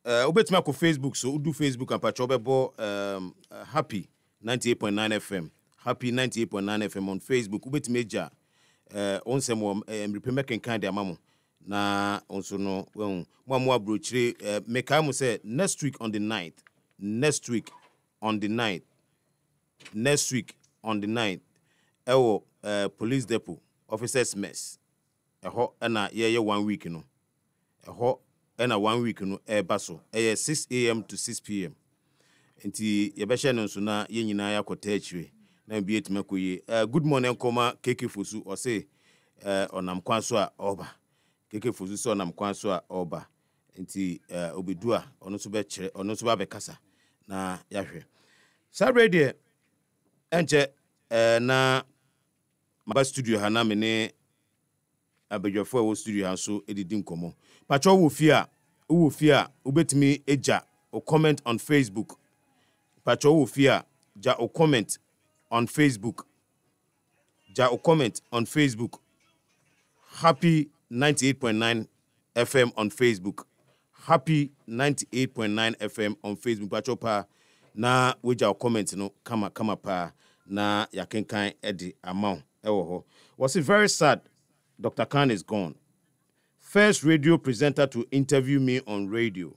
obetima ko Facebook so do Facebook and patch obebo happy 98.9 FM happy 98.9 FM on Facebook obetima eja onsem repreme kan de amamo na onso no mo abrochire meka mo say next week on the 9th ewo police depot officers mess eho na ye 1 week no eho na 1 week no baso 6 a.m. to 6 p.m. Nti ye be hye no so na ye nyina ya kwota akire na bi etima koye good morning koma keke fosu o say onam kwanso a oba keke fosu so onam kwanso a oba nti obedu a ono so be kire ono so ba be kasa na ya hwe sabrede enche na maba studio ha na me ne abadwafo wo studio ha so edidi nkomo pacho wo fi a ubetimi eja o comment on Facebook pacho wo fi a ja o comment on Facebook happy 98.9 FM on Facebook happy 98.9 FM on Facebook pacho pa na weja o comment no kama pa na yakenkan edi amount ewo ho was it very sad. Doctor Cann is gone. First radio presenter to interview me on radio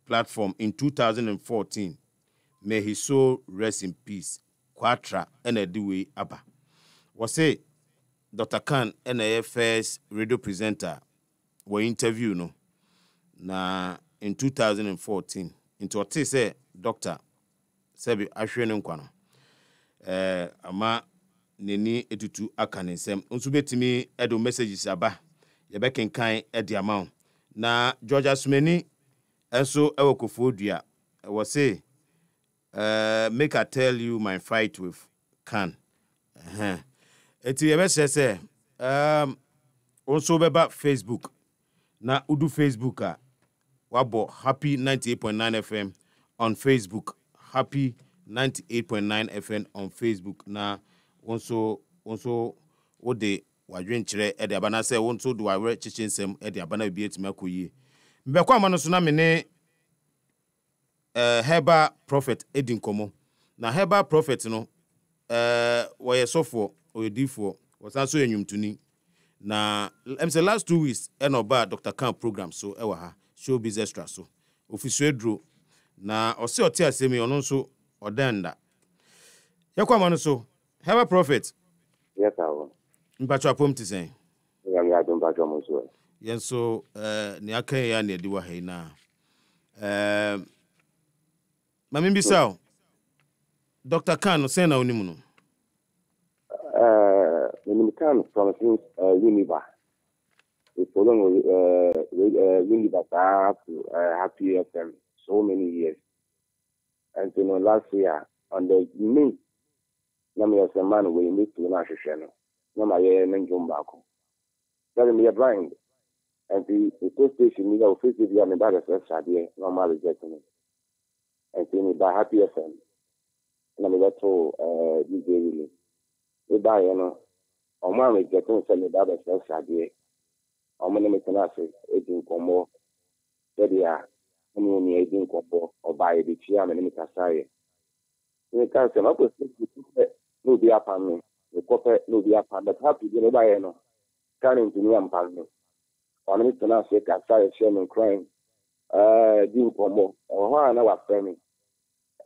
platform in 2014. May his soul rest in peace. Quatra Enediwe Abba. Was say Doctor Cann and first radio presenter were interview no. Na in 2014. Into what they say Doctor Sebi Ashwene Nkwano. Ama neni etutu akanesem nso betimi edo messages aba ye bekenkan edi amount na Georgia Sumeni enso ewokofo dua we say make I tell you my fight with Cann eti ye be say also beba Facebook na udu Facebook a wabo happy 98.9 FM on Facebook happy 98.9 FM on Facebook na onso wode wadwen kire e de abana se wonso do wawe chichinsem e de abana bi etima koyi mbekwa amano so na me ne Herbal Prophet edinkomo na Herbal Prophet no woye sofo oyedifo wasanso enwumtuni na say last 2 weeks e no ba Doctor Cann program so e wa ha show business extra so office edro na ose ote asemi ono nso odanda yakwa amano so Herbal Prophet. Yes, I will. Mpacho apom ti sen. Yeah, don't back on so. Yes, so ni akan ya na ediwa he na. Mami bisao. Doctor Cann say na onimu no. When Cann from Univa. We follow Univa back to Happy FM so many years. And you know last year on the May na me as a man we meet to na hwehwe no na ma ye njom baako that me blind and the station me go face the me ba the first idea normal reject me and me ba Happy FM na me to DJ really we ba ye no o ma me get to say me ba the first idea ọmọ na mekana ase edi nkɔmmɔ sɛdeɛ a ɛne ne edi nkɔmmɔ ɔbaa yɛ de tia me ne me kasa yɛ ne ka sɛ ma kɔ sɛ na obi apam me mekɔpɛ na obi apam but happy bi ne bayɛ no ka ne ntumi ampam me ɔne me tena ase kasa yɛ hyɛ me nkran di nkɔmmɔ ɛwɔ hɔ a na wafrɛ me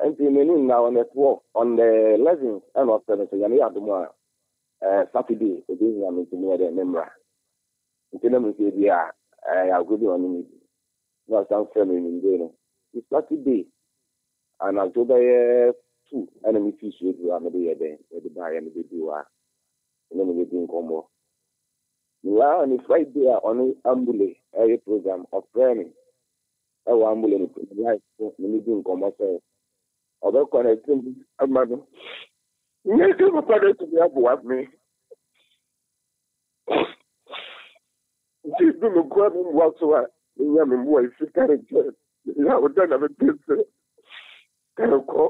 nti menim na on the 12 on the 11th ɛna ɔfrɛ me sɛ nyame yɛ adom a Saturday obi hia me ntumi yɛ dɛ ne mmra nti na mese bi a agro bi ɔne me bi na ɔsan frɛ me nimdee no it's Saturday and October 2 ɛna me fi suo bi a mede yɛ dɛn mede baayɛ no bɛdi hɔ a ɛna mebɛdi nkɔmmɔ mewa ne Friday a ɔne ambule ɛyɛ program ɔfrɛ me ɛwɔ ambule no live so ne medi nkɔmmɔ sɛ ɔbɛkɔ no atim ama no nyɛ sɛ papa no atumi aboa me nti du me koa me mmoa so a menya me mmoa ɛfi ka ne kyɛ yɛ woda na mete sɛ ka ne kɔ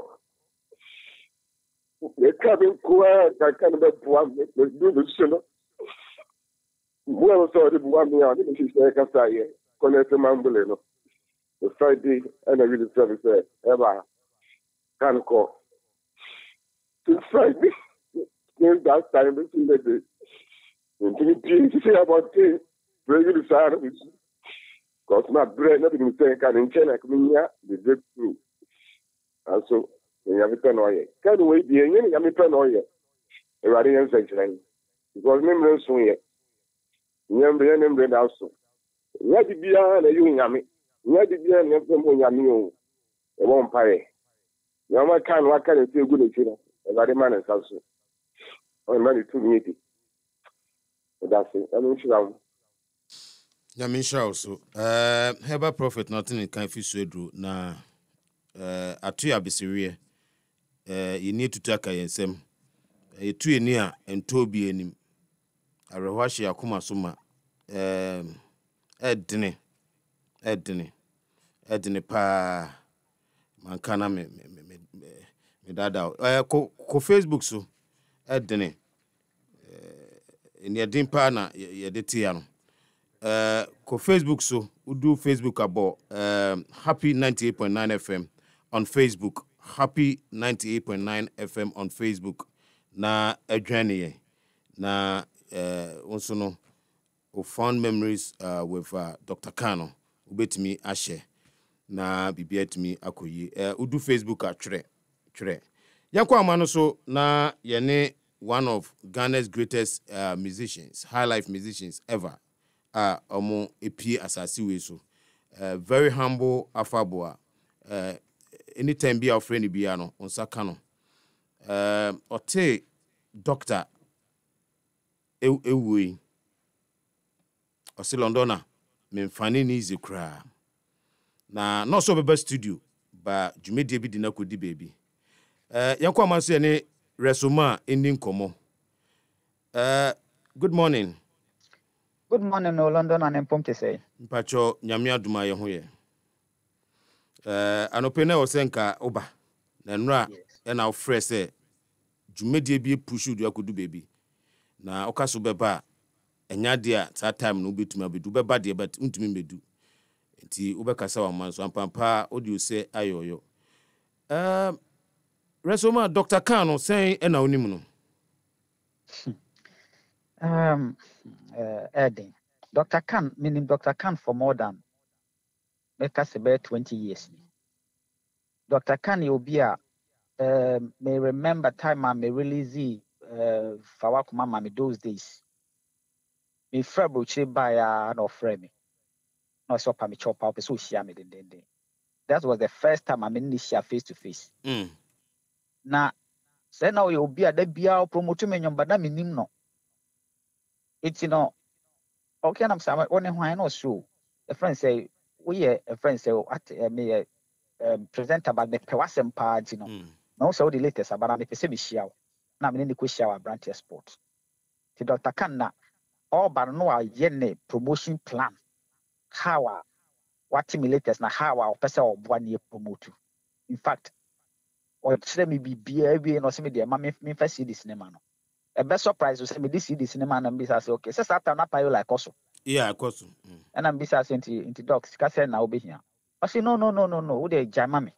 yɛka me nkoa kaka no bɛboa me du me so no mmoa no sɛ ɔde boa me a ɔde mehyehyɛ kasayɛ kɔ no ɛsɛm ambule no the Friday ɛna really sɛ me sɛ ɛba ka ne kɔ to Friday since that time this is the day ntumi pii sisi abɔnten brɛ really saa no mesu because my brɛ na binim sɛ ka ne nkyɛn na kmenya the breakthrough aso nyame pɛ na ɔyɛ ka ne wei bie nyɛ ne nyame pɛ na ɔyɛ awurade yɛ nsɛnkyerɛnne because ne mmerɛ nso yɛ nyɛ mmerɛ ne mmerɛ da so nyɛ de biara na ɛyɛ onyame nyɛ de biara na ɛfɛ mu onyame o ɛwɔ mpaeɛ nyɛ ɔma ka no waka ne sɛ egu n'akyi no awurade ma ne nsa so ɔma ne tumi edi that's it ɛno nhyira wo nyame nhyira wo so herbal prophet nothing in kan fi so aduro na ato yɛ abɛsɛreɛ yɛni atutu aka yɛn nsɛm yɛtu yɛni a ɛntɔ bi anim awerɛhɔ ahye akoma so ma ɛdene paa manka na me dada ko Facebook so ɛdene ɛni ɛden paa na yɛde tia no ko Facebook so udu Facebook abo happy 98.9 FM on Facebook happy 98.9 FM on Facebook na adwane na also no fond memories with Doctar Cann ubetimi ahye na bibia timi akoyi udu Facebook atwere yakwa amano so na yene one of Ghana's greatest musicians, high life musicians ever. Omo epie asasi we so. Very humble afabo. Anytime be our friend be no on sakano. Ote doctor ewe. Osi Londona memfani ni easy kra. Na not so bebe studio but jumedie bi dina kodi baby. Yanko amanso ye ne resoma ending komo. Good morning. Good morning, no London and Empom to say. Mpacho nyame aduma ye ho ye. Anope na osenka oba. Na nra e na ofre se dwumedie bi pushu du akodu baby. Na okaso beba enya de a that time no betumi abedu beba de but untumi medu. Nti ubekasa wa manso ampampa odi se ayoyo. Resoma Doctar Cann say e na onim no. Edding. Doctar Cann, meaning Doctar Cann for more than make us about 20 years. Doctar Cann will be may remember time I may release Fawakuma Mami those days. Me February by no frame. No so pa me chop up so share me den. That was the first time I mean share face to face. Na say now you be a debia promote me nyomba na minim no. It's okay, I'm saying only why no show. A friend say we a friend say at me present about the pewasem part, No, so the latest about the Pacific show. Now I'm in the question branch sport. The Doctar Cann na all but no yene promotion plan. How what me latest na how our person or 1 year promote. In fact, or say me be no see me there, me first see this cinema no. A best surprise to say me this see the cinema and be say okay, so start na pay like also. Yeah, of course. And I'm busy into docs. Kase na obi here. I say no. Who dey jama me?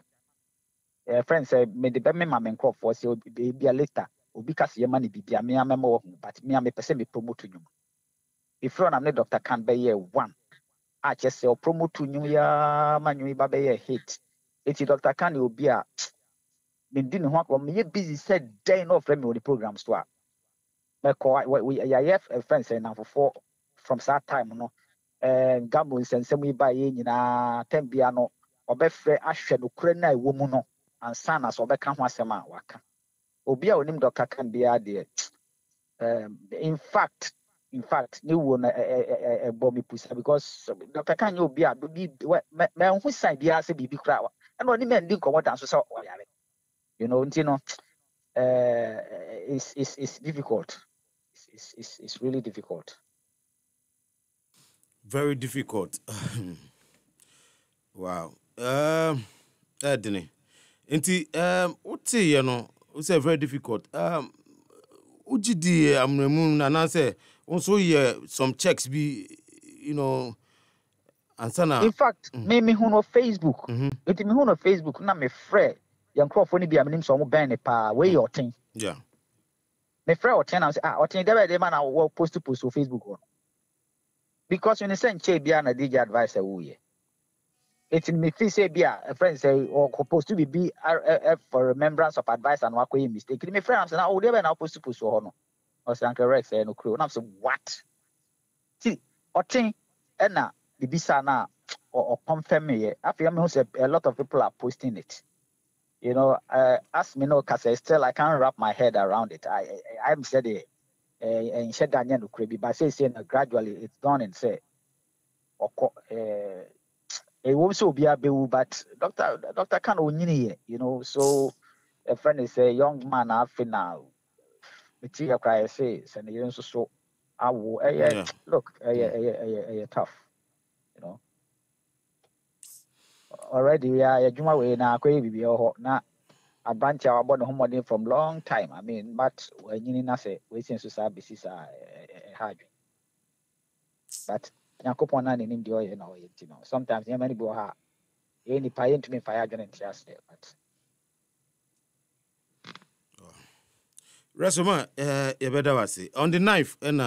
Friend say me the me ma me for say be later. Obi kase ye mani bibia me amemo but me am person me promote you. If you am the Doctor Cann be ye one. I just say promote to you ya manu ba be ye hit. It's Doctor Cann obi a me di ne ho akọ me busy said day no frame me on the programs to a. Me call we ya friend say na for from that time no. Gamble nsɛnsɛm yi ba yɛ nyinaa tɛm bia no ɔbɛfrɛ ahwɛ no kura na ɛwɔ mu no ansa na so ɔbɛka ho asɛm a waka obi a onim Doctor Cann bia deɛ in fact ne wo na ɛbɔ me pusa because Doctor Cann yɛ obi a bi mɛnho sign bia sɛ biribi kora wa ɛna ɔne mɛ ndi nkɔmmɔ da nso sɛ ɔyare you know nti no it's difficult it's really difficult. Very difficult. Wow. Edney. Inti what say you know? It's very difficult. Ujidi amremu na say also some checks be you know ansana. In fact, me who no Facebook. It me who no Facebook na me frɛ yan crofo ni bi am nim so mo ben ne pa we your thing. Yeah. Me frɛ o thing na say o thing dey be man na wo post on Facebook on. Because when you send che bia na DJ advisor wo ye. It me feel say bia a friend say or supposed to be RF for remembrance of advice and what we mistake. Me friend am say na o dey be na post ho no. O say Uncle Rex say no crew. Na say what? See, o thing e na the bisa na or confirm me. I feel me who say a lot of people are posting it. You know, as me know cause still I can't wrap my head around it. I'm said it and shed Daniel no creepy, but say gradually it's done and say it won't so be a bill, but Doctor Cann onyini, you know, so a friend is a young man after now. It's here cry says and you so I will look tough, you know. Already we are a juma way now, crazy na a bunch of about home from long time. I mean, but when you need say waiting to service is hard. But Yakopon and in India, you know, sometimes you many go hard. Any paying to me fire just there, but Resoma, you better was say on the 9th, and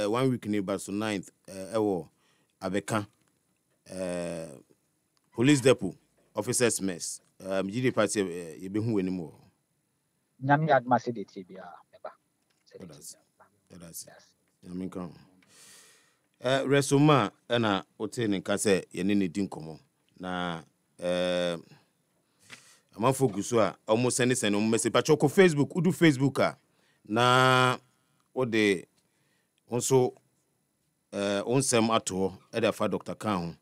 1 week neighbor, so 9th, Abeka, police depot, officers mess. You party, you be who anymore. Nyami admasi de tibia, That's come. Resoma, and hotel in Case, Yanini Dinkomo. Na, I'm focus almost any send on message, but choko Facebook, who do Facebook, na what they also on some at all, either for Doctor Cann,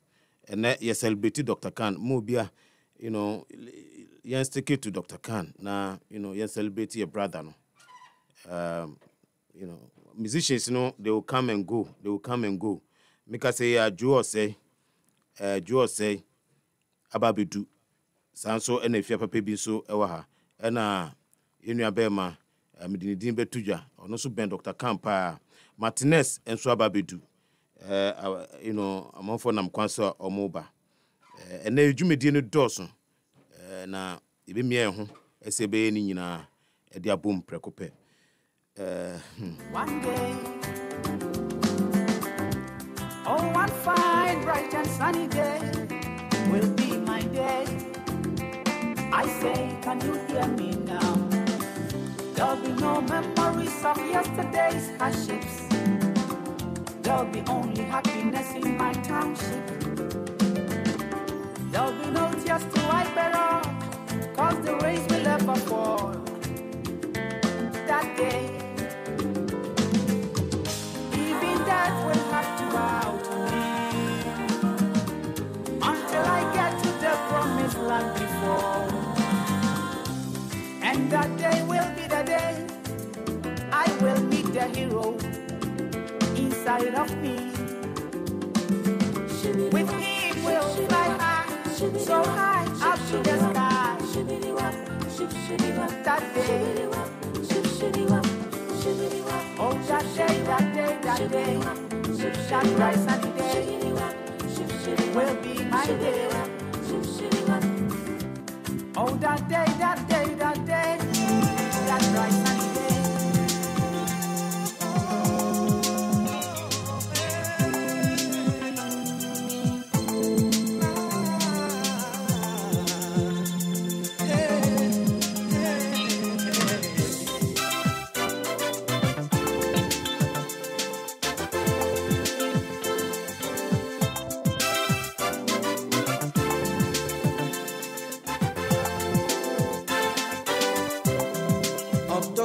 and that you celebrate Doctor Cann, Mobia, you know, you stick it to Doctor Cann, na, you know, you celebrate your brother, no. You know, musicians, you know, they will come and go. Make us say, Joe say, Ababidu, Sanso, and if your papa be so, ewaha, and in your bema, Medin Betuja, or no so ben Doctor Cann, Martinez, and so Ababidu, you know, among for them, Quansa or Moba, and then you made dinner Dawson, na, even me, a sebe in a dear boom precope. One day, one fine, bright and sunny day will be my day. I say, can you hear me now? There'll be no memories of yesterday's hardships. There'll be only happiness in my township. There'll be no tears to wipe it off, 'cause the rains will never fall. That day, that will have to bow to me until I get to the promised land before. And that day will be the day I will meet the hero inside of me. With him we'll fly high, so high up to the sky. That day, oh that day, That bright sunny day will be my day. Oh, that day, that day, that day, that bright sunny day.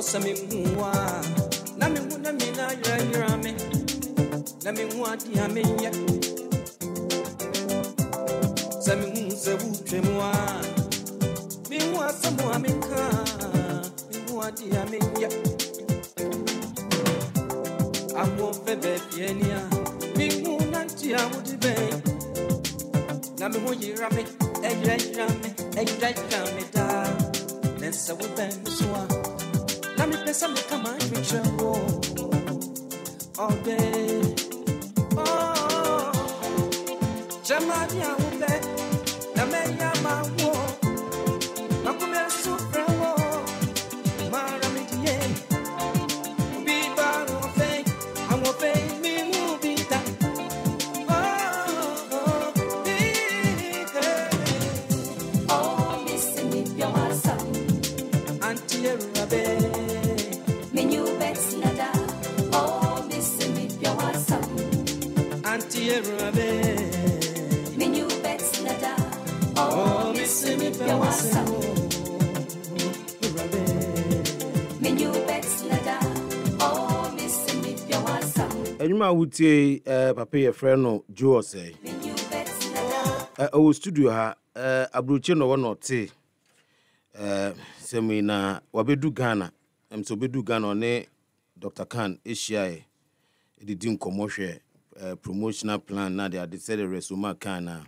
Sami mwa na mi na yira me na mi mwa di amenya sami se bu twemwa mi mwa samu ameka mi mwa di amenya amo bebe pienia mi mwa nti amudi be na mi yira me yira me da nessa we ben so let me play some come on with trouble all day. Oh, Jamadia will bet the man Yama war. Nakume Supra war. Maramidi, be bad or fake. I will pay me movie that. Oh, listen, if you're awesome, Auntie Rabe. Enyuma wutie papa ye frɛ no Joe say o studio ha abroche no wono te semina wabedu Ghana emso bedu Ghana ne Doctar Cann Asia didi nkomo hwe promotional plan na they said the resuma Cann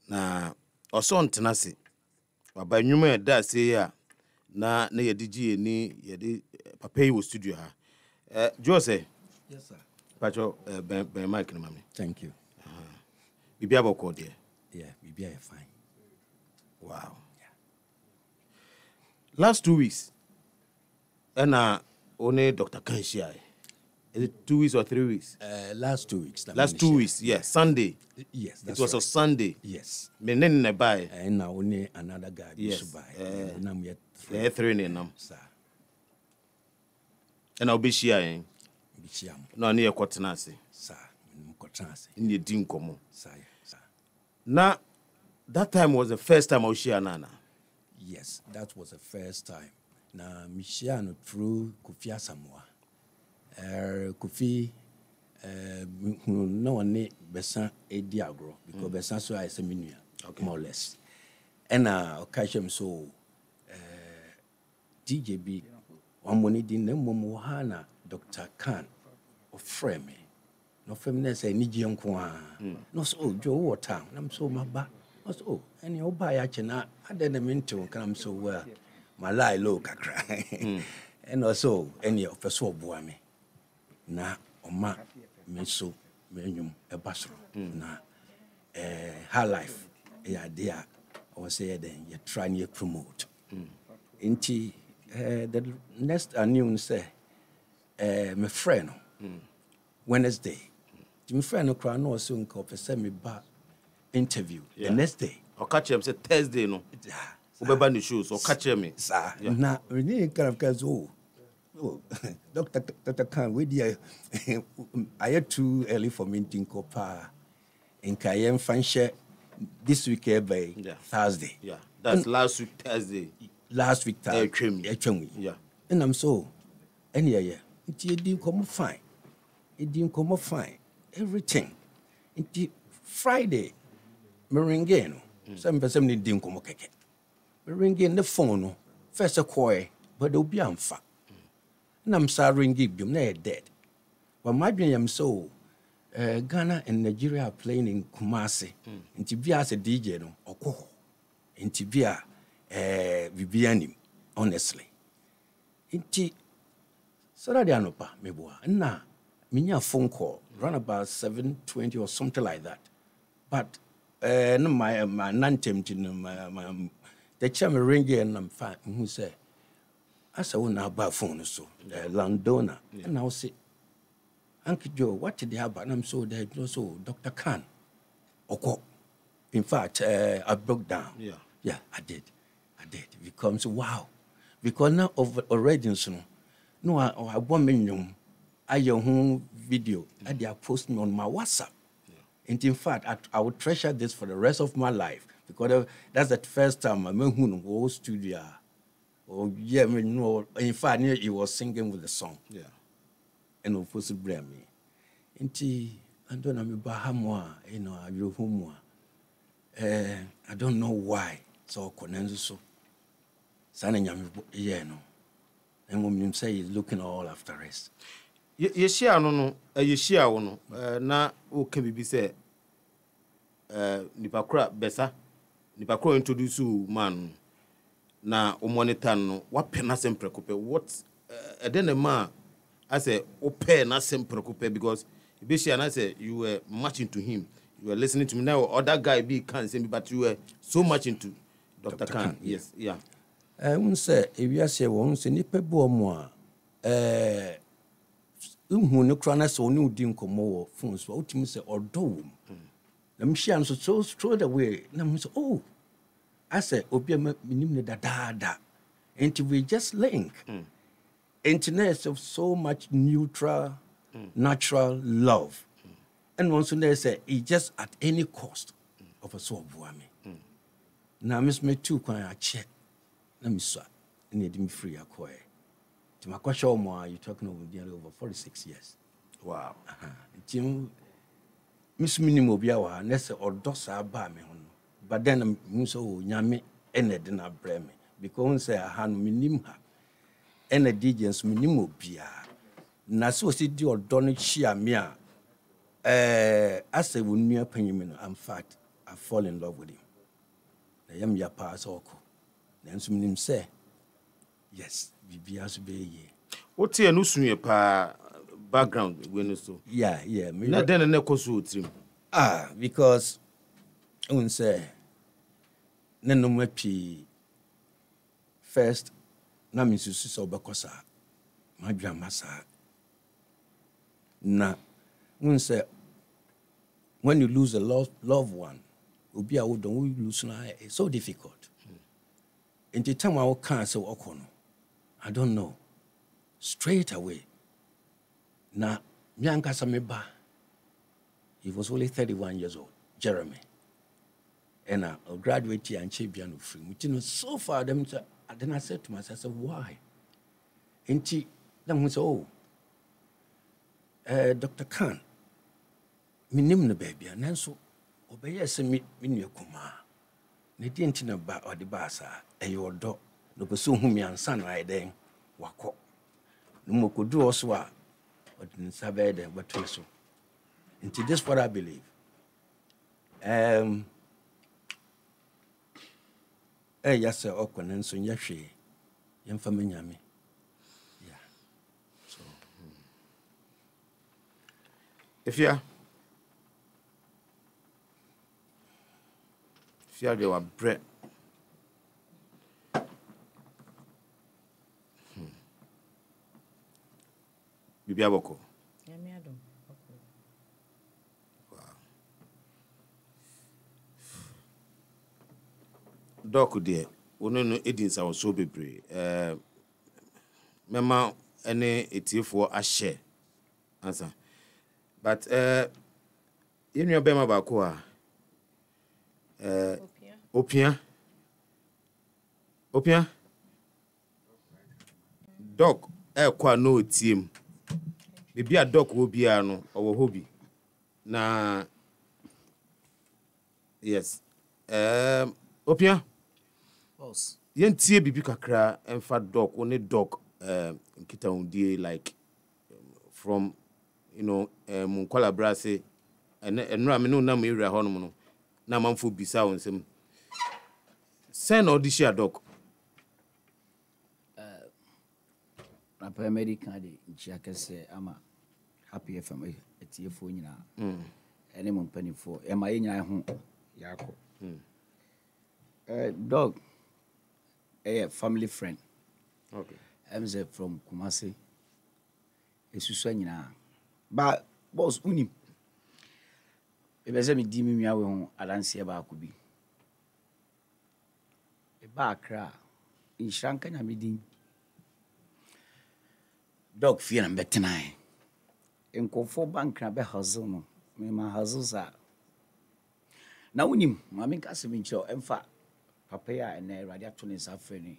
na oso ntenase waba nwuma da say ya na yedigi ni yedi papa yi wo studio ha Joe say yes sir. Pacho ben mic no mami. Thank you. Bibia boko there. Yeah, Bibia fine. Wow. Yeah. Last 2 weeks. And only Doctar Cann share. Is it 2 weeks or 3 weeks? Last 2 weeks. Last 2 weeks, yes. Sunday. Yes, that's it was right. A Sunday. Yes. Menen na buy. And now only another guy yes. buy. Nam yet three nam. Sir. And I'll be sharing. No near Cotanasi. Sir, Cotanasi. In your dim como. Sir. Now, that time was the first time I was share Nana. Yes, that was the first time. Na Michiano through Kufia Samoa. Kufi no one besan a diagro because besan so I say minuya more or less. And occasion so DJB one money din them momohana Doctar Cann of frame. No feminist say Niji Unqua. No so Joe water. I'm so my back. No so any old buy achena. I didn't mean to come so well. My lie low cry. And also any of the so boy na oma me so menum e basro na high life ya dia I was say then you try and you promote inti the next new say my friend Wednesday my friend no cry no so nko pese me ba interview the next day o catch him say Thursday no obeba ni shows o catch me sir na really kind of cause oh, Doctor Cann, I had too early for me to go in Cayenne Fanshare this week by Thursday. Yeah, that's last week Thursday. Last week Thursday. Yeah. And I'm so, and yeah, it didn't come fine. It didn't come fine. Everything. It Friday, Meringano. Some person didn't come okay. Meringano the phone, first a coy, but they'll be unfat. And I'm sorry, give them they're dead. But my dream so Ghana and Nigeria are playing in Kumasi. In Tibia as a DJ no or in Tibia Viviani, honestly. In T so that they are no pa meboa. Na minya phone call run about 7:20 or something like that. But no, my non-tempting, the chairman ring and I'm fine. Who say, I saw one about phone so landowner, and I'll say, Uncle Joe, what did they have? And I'm so there, also Doctor Cann. In fact, I broke down. Yeah, I did. It becomes wow. Because now already, no, I want me I your home video and they are posting on my WhatsApp. And in fact, I will treasure this for the rest of my life because that's the first time I met him in the studio. Oh, yeah, in fact, he was singing with the song. Yeah. And of course, it brought me. And I don't know, I will home. I don't know why. So, so. Yeah, no. And when you say he's looking all after us. You share no, you share one. Na o can be say, Nipakura Bessa, Nipakura introduce you man. Na o monitor no, what pen as preoccupy. What then the man, I say, o pen as preoccupy because Bishia and I say you were much into him. You were listening to me now. Other guy be can't say me, but you were so much into Doctor Cann. Yes, yeah. Say if you say one say nipa bo mo a hu no kra na so ne udi nkomo wo phone so utimi say odo wo na mhia nso so straight away na me say oh I say obi minim ne dada and we just link internet of so much neutral natural love and once they say it just at any cost of a so boame na miss me too kwan a check let me say, need me free a quiet. To my question, you're talking over 46 years. Wow. Tim Miss Minimo Biawa, Nessa or Dossa Bami. But then I'm so yammy and a dinner breme because I had minimum and a diligence minimo bia. Naso city or donny shia mea. I say, when me opinion, in fact, I fall in love with him. I am your pass oko. Then some say, yes, Bibias be ye. What's your no sooner pa background when so? Yeah. Not then a neco suit him. Because I won't say, Nano Mepi first, Namisus or Bacosa, my grandmassa. Na, won't say, when you lose a loved one, will be a wood, don't we lose it's so difficult. In the time I will cancel Okono, I don't know. Straight away. Now, Nyanka Sameba, he was only 31 years old, Jeremy. And I graduated here and Chibiano free. Which you know, so far, then I said to myself, why? And she, then we said, oh, Doctor Cann, me name the baby, and then so, obey us and meet me your kuma. Ne didn't know about or the bassa, and your dog, no pursue whom you and son right then, wako. No more could do also, or didn't survey them, but so. And to this, what I believe. Yes, sir, Okon and Son Yashi, young family. Yeah. So, if you they were bread. Bibi aboko. Wow. Doc dear, we no edins our so bebre. Mema any etifo a share. Answer. But you know bema bako Opia. Doc, kwa no team. Bibi a doc will be no or hobby. Na yes. Opia. Boss. Yen tie bibi kakra en fa doc only doc kita undie like from Munkwala Brase and Ramino na me area hono no. Na manfo bisa wonsem. Send all this year doc. Paramedic card, Jacka say, I'm a happy FM. atiefoɔ nyinaa ɛne mo mpanimfoɔ ɛma yɛ nyinaa ho yɛakɔ dog ɛyɛ family friend ɛm sɛ from Kumasi ɛsusua nyinaa ba boss wonim ɛbɛ sɛ medi me nua wɔ ho adanseɛ baako bi ɛba Accra a nhyira nka nyame din dog fie na mbɛtenae nkɔfoɔ ba nkra bɛ hustle no mema hustle saa na wonim ma menka sɛ menkyerɛ ɛmfa papa yi a ɛnɛ Awurade ato ne nsa frɛ no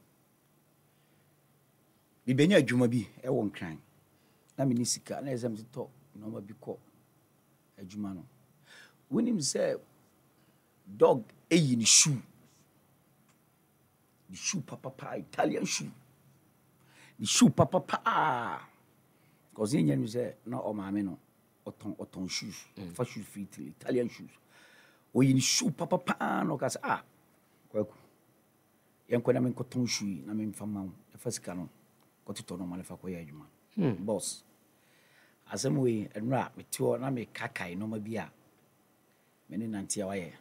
bibɛnya adwuma bi ɛwɔ nkran na mene sika na ɛsɛ metotɔ nɔɔma bi kɔ adwuma no wonim sɛ dog ɛyi ne shoe papa Italian shoe the shoe papa because yɛnya no sɛ na ɔmaame no ɔtɔn shoes fa shoes free Italian shoes ɔyi ne shoe papa na ɔka sɛ kwaku yɛnkɔ na menkɔtɔn shoe yi na memfa ma wo ɛfa sika no kɔtotɔ no ma no fa kɔyɛ adwuma boss asɛm wei ɛnora mete hɔ na mekakae nɔma bi a mene nante a wayɛ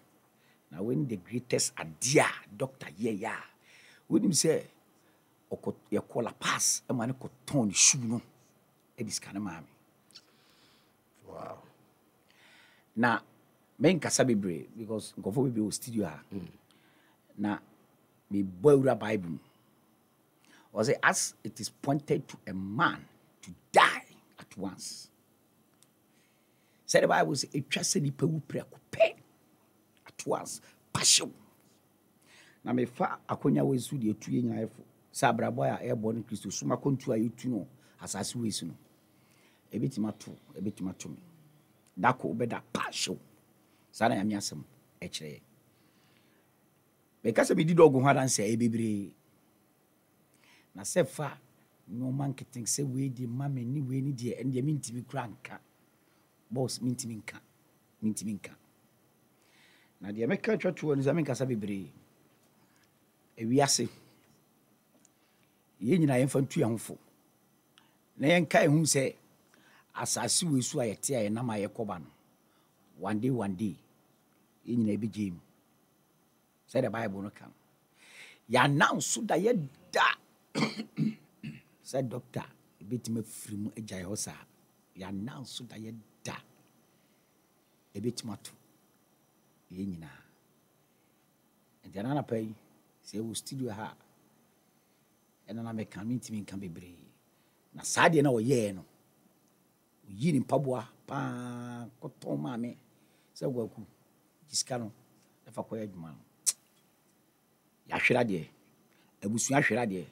na when the greatest idea doctor yɛyɛ a wonim sɛ yɛkɔ La Paz ɛma ne kɔtɔn ne shoe no ɛde sika no maa me wow na menkasa bebree because nkɔfoɔ bebree wɔ studio ha na mebɔ awura Bible mu ɔsɛ as it is pointed to a man to die at once sɛ the Bible sɛ ɛtwa sɛ nipa wu prɛko pɛ at once passion na mefa akonya wɔ nsu de ɛtu yɛ nyinaa ɛfo sɛ abrabɔ a ɛbɔ no Kristo soma kɔntu a yɛtu no asase wɔ esi no ɛbɛtumi ato me dako wobɛda passion saa na nyame asɛm ɛkyerɛ yɛ meka sɛ medi dɔgo ho adanse a ɛbebree na sɛ fa nneɔma nketen sɛ wei de ma me ne wei ne deɛ ɛne deɛ mentimi kora nka boss mentimi nka na deɛ mɛka twa toɔ no sɛ menkasa bebree ewiase yɛn nyinaa yɛmfa ntu yɛn ho fo na yɛnka ɛhu sɛ asase wɔ su a yɛte a yɛnam a yɛkɔba no one day yɛn nyinaa ɛbɛgye mu sɛ the Bible no ka no yɛananso da yɛda sɛ doctor ɛbɛtumi afiri mu agyae hɔ saa yɛananso da yɛda ɛbɛtumi ato yɛn nyinaa nti ana anapa yi sɛ ɛwɔ studio ha ɛna na meka mentimi nka bebree na saa deɛ na ɔyɛɛ no ɔyi ne mpaboa paa kɔtɔn maa me sɛ waku sika no ɛfa kɔyɛ adwuma no yɛahwere adeɛ abusua ahwere adeɛ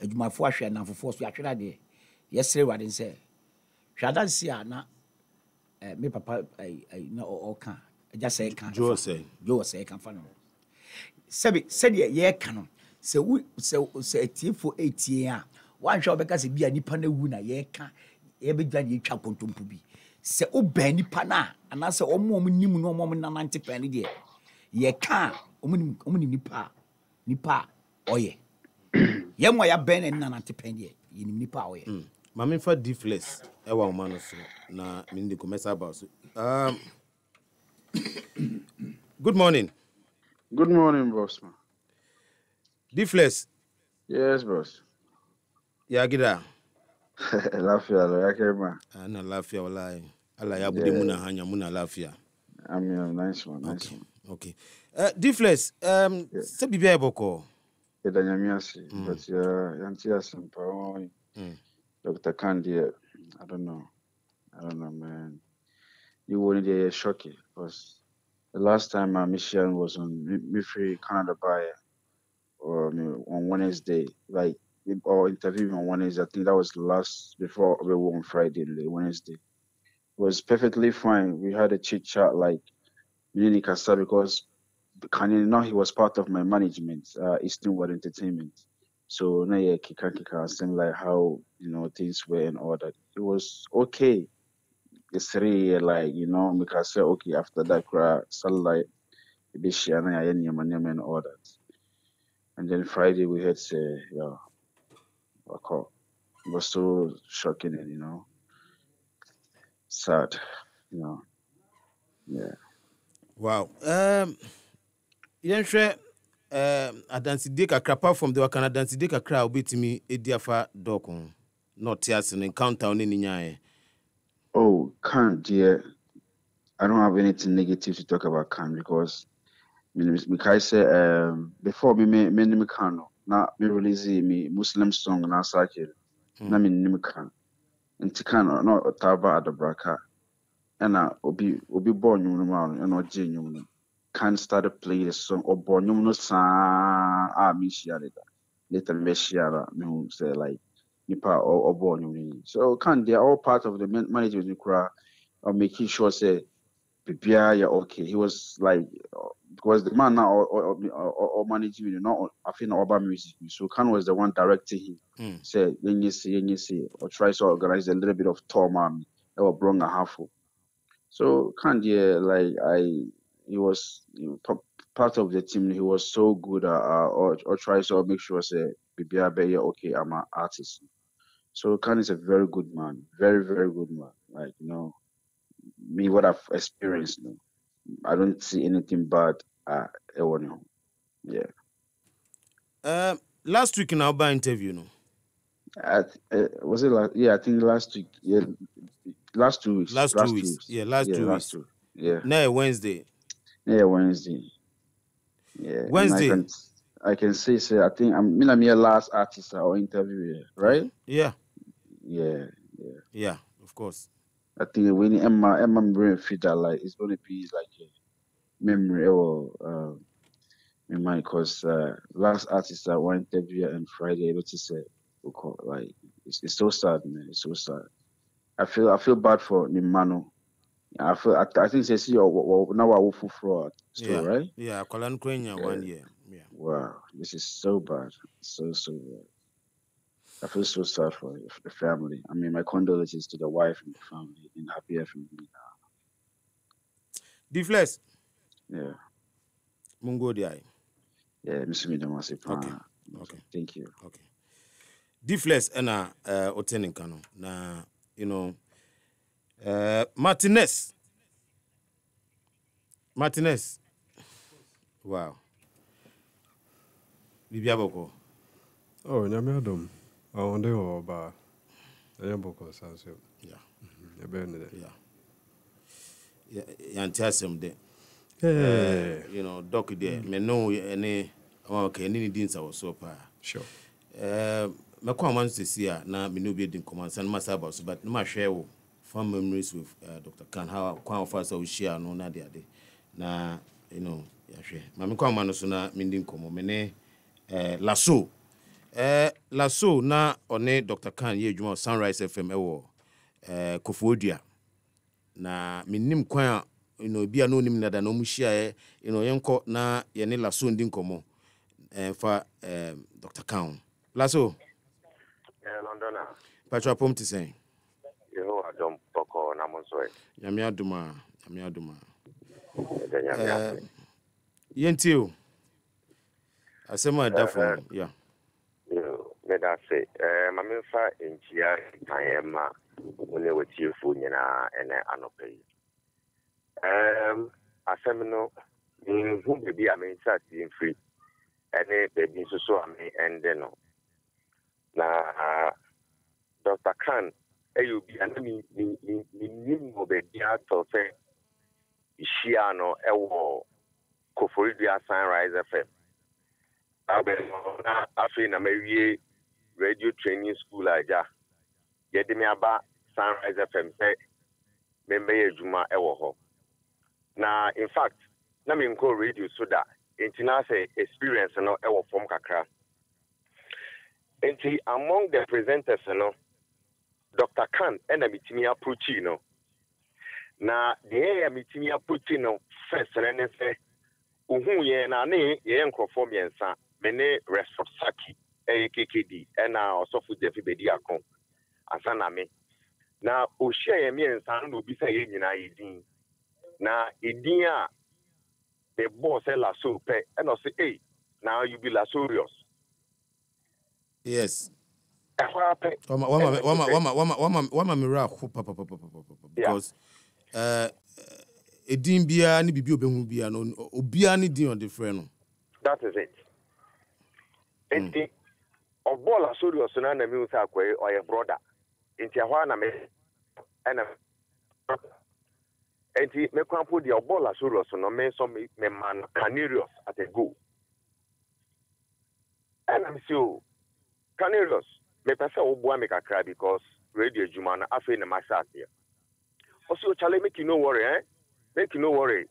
adwumafoɔ ahwere namfofoɔ so ahwere adeɛ yɛsrɛ Awurade sɛ hwɛ adanse a na me papa na ɔka agya sɛ ɛka jo sɛ ɛka fa no sɛdeɛ yɛka no sɛ atiefo ɛtie a woanhwɛ wobɛka sɛ bia nipa no awu na yɛka yɛbɛgya ne yɛtwa nkontompo bi sɛ wobaa nipa no a anaasɛ ɔmo nim no ɔmo nanante pɛ no deɛ yɛka a ɔmo nim nipa a ɔyɛ yɛmɔ yɛabɛn na ne nanante pɛ deɛ yɛnim nipa a ɔyɛ ma memfa deflex ɛwɔ woma no so na mende kɔmɛsa about so good morning boss man. deflex Yes, boss. yagida Lafia lo yake ma. na lafia wallahi ala ya bude muna hanya muna lafia Nice one. Okay deflex se bibia eboko Edanyamiasi but yantia simple. Doctor Cann dear, I don't know man. You won't be shocking because the last time my mission was on Mifree Canada by on Wednesday, like or interview on Wednesday. I think that was last before we were on Friday, Wednesday. It was perfectly fine. We had a chit chat like really Kasa because he was part of my management, Eastern World Entertainment. So now yeah, kika same like how things were and all that. It was okay. It's really like because I said okay after that sunlight and all that. And then Friday we had say a call. It was so shocking and sad. you know. Yeah. Wow. Yenhwe adansidie kakra apart from the wakana adansidie kakra obetimi ediafa dokon not as an encounter on any nyae. Oh, Khan, dear. I don't have anything negative to talk about Khan because I say before me Khan na me release me Muslim song na sake na me nim Khan. Nti Khan no otaba adabraka. And obi born you no and oje nyum no. Khan started playing the song or born you no sa me share it. Later me share me who say like nipa or born you. So Khan they are all part of the management of making sure say prepare yeah okay. He was like because the man now or managing you know I think urban music. So Khan was the one directing him. Say you see or try to organize a little bit of tour man or bring a half. So Khan yeah like he was part of the team. He was so good or try to make sure say prepare yeah okay I'm an artist. So Khan is a very good man, very very good man. Like me what I've experienced. I don't see anything bad. Yeah. Last week in our interview, no. Was it last? Yeah, I think last week. Yeah, last 2 weeks. Last 2 weeks. Yeah, last 2 weeks. Yeah. Now Wednesday. Yeah, Wednesday. Yeah. Wednesday. And I can say I think I'm your last artist or interview here, right? Yeah. Yeah, of course. I think when Emma brain fit that like it's gonna be like a memory or because last artist I went interview on Friday, able to say like it's so sad, man. It's so sad. I feel bad for Nimano. I think they see now I full fraud still, right? Yeah, Kolan Krenya 1 year. Yeah. Wow, this is so bad. So bad. I feel so sad for the family. I mean, my condolences to the wife and the family and happy family. Deflex. Yeah. Mungo di ai. Yeah, Mr. Midamasi. Okay. Thank you. Okay. Deflex ena otenin kano na Martinez. Wow. Bibiaboko. Oh, nyame adom. Onde ho ba. Ayaboko sanso. Yeah. Yeah. Yeah, yantiasem de. Doc there. Me know any okay, any dins our so pa. Sure. Me kwa man see na me no be din command san masa about so but no ma share wo fun memories with Dr. Cann how kwa first we share no na there na ya hwe. Ma me kwa man so na me din komo me ne Lasso na one Dr. Cann ye adwuma Sunrise FM ewo Kofodia na menim kwan bia no nim nada no mu hia yenko na ye ne Lasso ndin komo fa Dr. Cann Lasso Londona Patrick Pom ti sen yo adom poko na monsoe nyame aduma yentio asema dafo yeah me da say mamemfa enchia kanyema one wetiefu nyina ene anopai asem no hu bebi amensa ti free ene bebi so ame ende no na Dr. Cann ayubi anami ni mo bebi ato fe ishia no ewo Koforidua Sunrise FM na afi na mewie radio training school aja yedimi aba Sunrise FM say membe ejuma ewo ho na in fact na me nko radio so da entina say experience no ewo form kakra enti among the presenters no Dr. Cann and mitimi approach na the mitimi approach first and say uhu ye na ne ye nkrofo miensa mene Resford Saki AKKD na osofu Jeff Bedi akon asana me na o share ye miensa no bi say ye nyina yedin na edin a the boss Lasso pe and o say hey now you be Lassorious yes wama mira papa because edin biara ni bibi obehu biara no obiara ni din on the friend no. That is it. Enti of ball asori osona na mi usa akwe or your brother. Enti ahwa na me ena enti me kwampo di of ball asori osona me so me man Canarius at a go. And I'm so Canarius me pesa obo me kakra because radio juma na afi na mashat here. Also chale make you no worry make you no worry.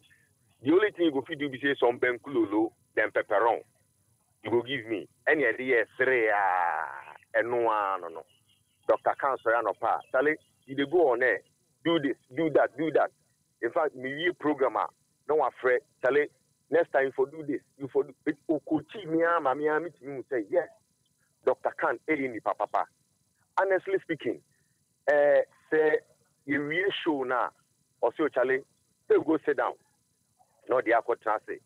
The only thing you go fit do be say some ben kulolo then pepperon. You go give me any idea 3 no. Doctor Cann no pa. Chale, you dey go on there, do this, do that, do that. In fact, me programmer, no afraid. Chale, next time for do this, you for do it. Okuchi me meet me say yes. Doctor Cann, ni papa. Honestly speaking, say you really show now. Also, Chale, they go sit down. No, they are translate.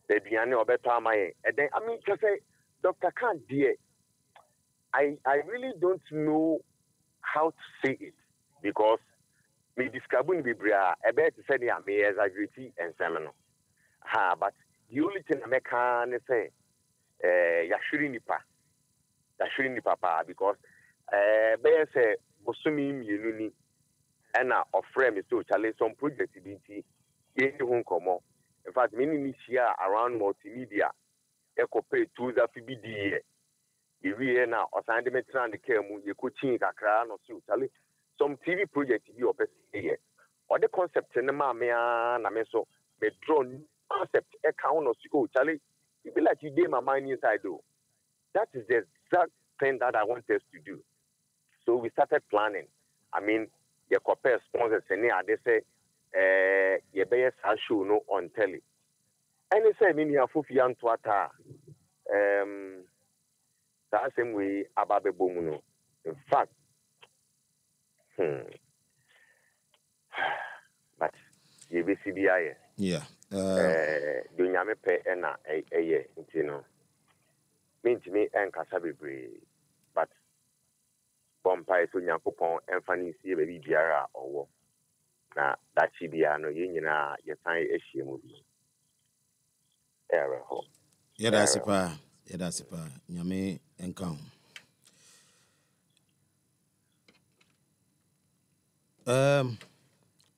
The Diane or better my and then I mean to say Dr. Cann dear I really don't know how to say it because me discarbon bibria a bet to say me exaggerate and seminal. But the only thing I can say yashuri nipa because bear say bosumi yeluni and of frame is to challenge some project binti ye hon komo. In fact, many here around multimedia, echo pay tools that be the year now, or scientific and the care, you could change a crown or so. Some TV project you are here. Or the concept in the mamma, Nameso, may draw concept account or so. Charlie, you be like you gave my mind inside, though. That is the exact thing that I want us to do. So we started planning. I mean, your compare sponsors and they say, your best show no on telly. And they say, "Mini afufi antwata." That same way about the bomuno. In fact, but you be CBI. Yeah. Do you me pay ena a year? You know, mean to me and Kasabi, but Bompire so Yankopon and Fanny see baby Biara or na that Chibiano union, your time issue movie. Error. Yeah, that's a pa. Yeah, that's a pa. Nyame encounter.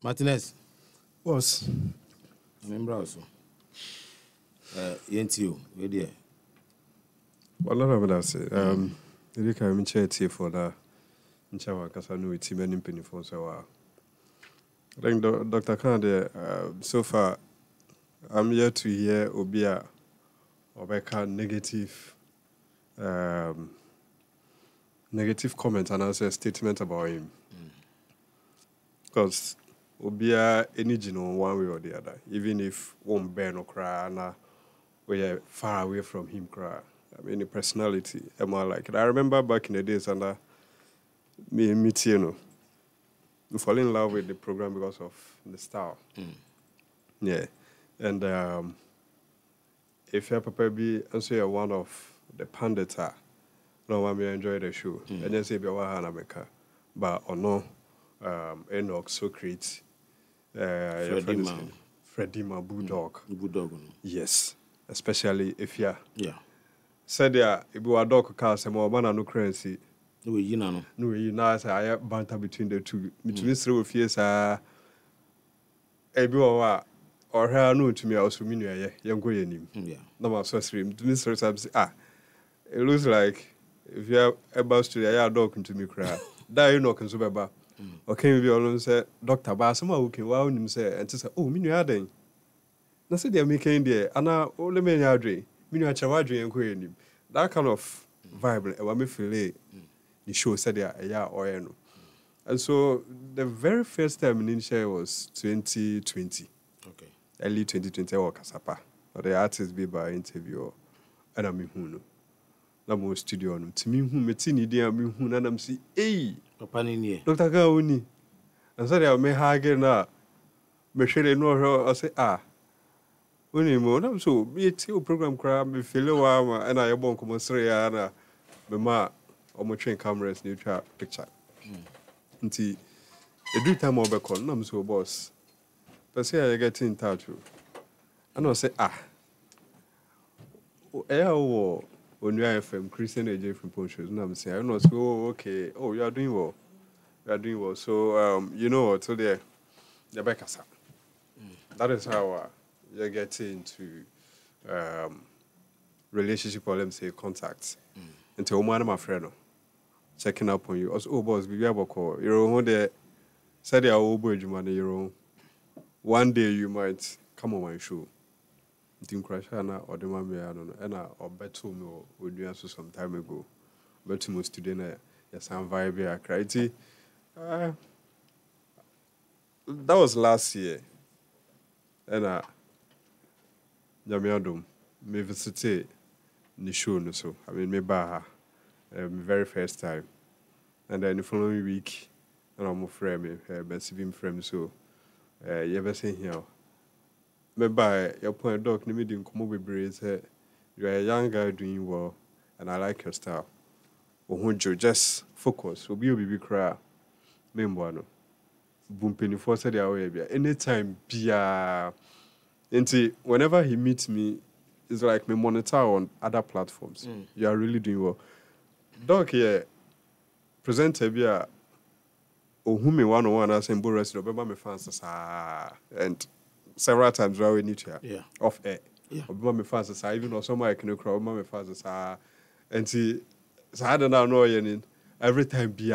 Martinez. Was. Remember also. Yentio, where there? Well, not of that. You can check for that. In Chawa, because I know it's even in penny for so. I think Dr. Cann, so far, I'm here to hear Obia Obeka negative comments and also a statement about him. Because Obia any one way or the other, even if one bear no cry and we are far away from him cry. I mean, the personality, am I like it? I remember back in the days and me too, we fall in love with the program because of the style. Yeah. And if you're prepared to be also you're one of the pundits, no one may enjoy the show. And then say, but or no, Enoch, Socrates, Freddie Ma, Bulldog. Yes. Especially if you're. Yeah. Said if you are dog cast and more man no currency. No, you know. No, you know, I have banter between the two. Between through fears, or her no to me, I also mean, young going. Yeah. No more stream. To Mr. It looks like if you are about to a dog into me cry. That you know, can so baba. Okay, we all say, Doctor Bassama, who can wow him say, and to say, oh, me, are they? I said, they're making there, and now all the men are dream. Me, are chawadri and queen. That kind of vibe, and me feel the show said, yeah, or no. And so the very first time in India was 2020. Okay. Early 2020, or Kasapa. Or the artist be by interview, and I'm in Namo studio. To me, who met in India, me who and I'm see, hey, Doctor Cann, and so they may hag now. Michelle know her, I say, when you know, so be a program crab, me feel and I won't come on Sriana, Mama, or my train cameras, new picture. Every time I call, no, I'm so boss. But say I get in touch with. And I say, when you are from Christian AJ from Ponchos, and I'm saying, I know, so okay. Oh, you are doing well. You are doing well. So, you know what? So there, the back that is how you get into relationship or let me say contacts. Until one of my friend checking up on you. Also, oh boss, be able to call. You're on there. Said your old boy, you one day you might come on my show. Think crash or the mammy, I don't know. And or bet to me or do answer some time ago. Bet to most today, yes, I'm vibe. I cried. That was last year. And Jamiadum, me visited the show, no so. I mean, me baha, very first time. And then the following week, and I'm a friend, best friend, so, you ever seen here? Me by your point, doc, you didn't come over brace. You are a young guy doing well, and I like your style. Just focus. Obi obi cry. Me mbano. Bumpini for said the anytime bia. Whenever he meets me, it's like me monitor on other platforms. You are really doing well. Doc here, presenter bia. Who me 101 as in Boris, remember me fans and several times we need to off air. Obama me fans even or some I can crowd my fans and see so I don't know any every time be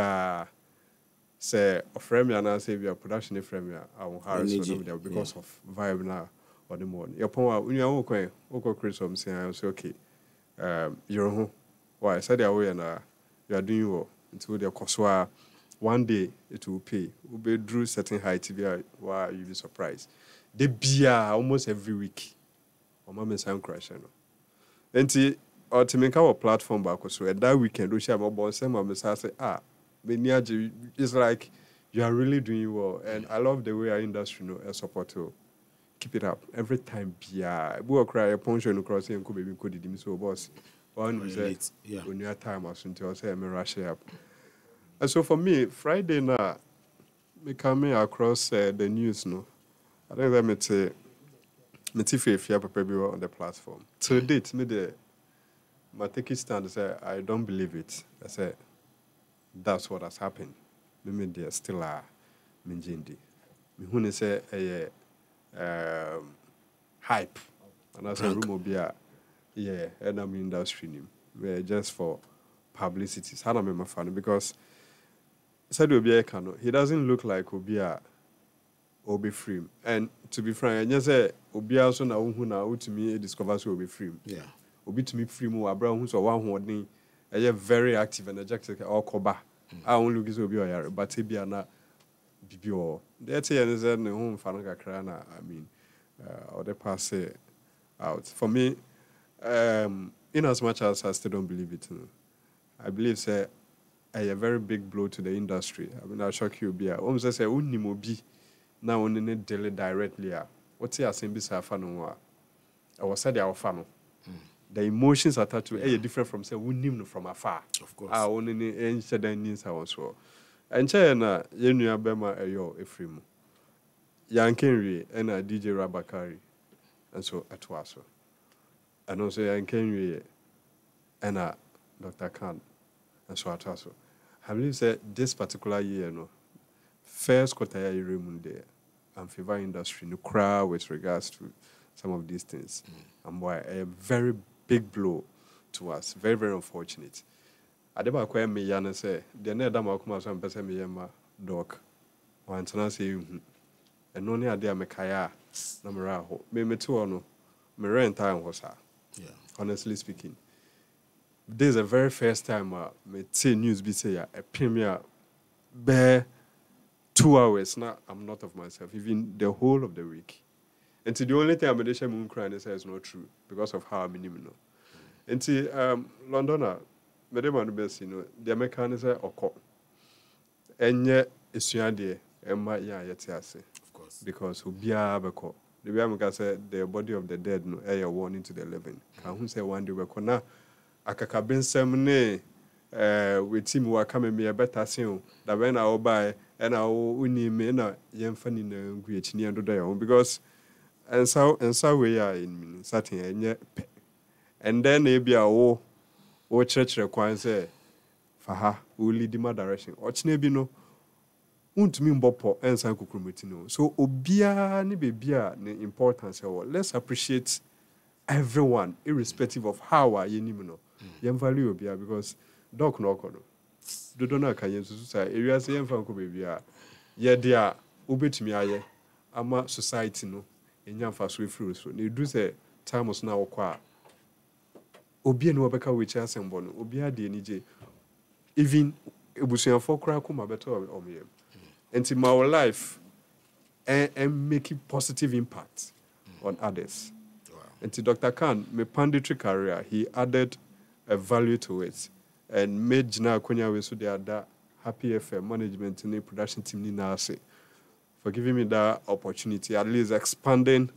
say a frame and I say we are production frame I will harass them because of vibe now or the morning. Your point when you are okay, Chris I'm saying I say okay. You're home. Why I said away and you are doing well until the course one day it will pay. We'll be drew certain height why you'll be surprised. They be almost every week. My mom is sound crash. And see, or to make our platform back so that weekend, we share my boss and my say, it's like you are really doing well. And I love the way our industry support you. Keep it up. Every time, we cry a punch across and could be good so boss. One was when you have time or something, I'll say, I'm rush up. And so for me, Friday now, me coming across the news, no. I think that me if you are on the platform. To date, my take it stand say I don't believe it. I say that's what has happened. Me there still are minjindi. Me who say hype. And I say rumor be and I'm industry name. Just for publicity. How am I my fan because said he doesn't look like Obia Obi free. And to be frank, I say Obia also na who na to me discover so Obi free. Yeah. Obi to me free mo Abraham who's one who are very active and energetic or koba. I only look is Obi or but he be na bibi or that's it and home fanaka krana. I mean or the pass out. For me, in as much as I still don't believe it, I believe say a very big blow to the industry. I mean, I'll shock you. Be almost say, "Unimobi now on the daily directly." What's the same bisa fanu? I was said our fanu. The emotions attached to it are different from say unim from afar. Of course. Only any certain needs also. And China, you know, Bema ayo Efrimu. Yankenri and DJ Rabakari, and so at Waso. And also Yankenri and Doctar Cann. And so also, I believe that this particular year, first quarter year Munde and favor industry, no crowd with regards to some of these things. And why a very big blow to us. Very, very unfortunate. I never acquire me yana say, the nether Malcolm some person me yama doc. Or Antona say, and only idea Mekaya, Namara, me too, no, me rent time was her. Yeah. Honestly speaking. This is the very first time me see news be say a premier bare 2 hours now I'm not of myself even the whole of the week. And the only thing I'm saying moon crying is not true because of how I'm in And Londoner me dem anu best the American say oko. Enye esuade emma ya yete ase. Of course. Because obia beko. The way I say the body of the dead no air warning to the living. Can who say one day beko na akakabensem ne we team wa kama me better sin that when I buy and I only mean a young funny great near to their own because and so we are in certain and then maybe a church requires say for her will lead in my direction or maybe no won't mean bopo and san kukrumutino so obia ni bebia the importance let's appreciate everyone irrespective of how are you know yam value obia because doc no kono do na kan yen so say area say yam fan ko bebia ye dia obetumi aye ama society no enyam fa so free so ne do say time was now kwa obia no obeka we cha sembo no obia de ni je even ebusuafo kra ko ma beto omyem into my life and making positive impact on others. Wow. And to Dr. Cann, my panditry career, he added a value to it and made Jina Konya Wesu the other Happy FM management and production team ni nase for giving me that opportunity, at least expanding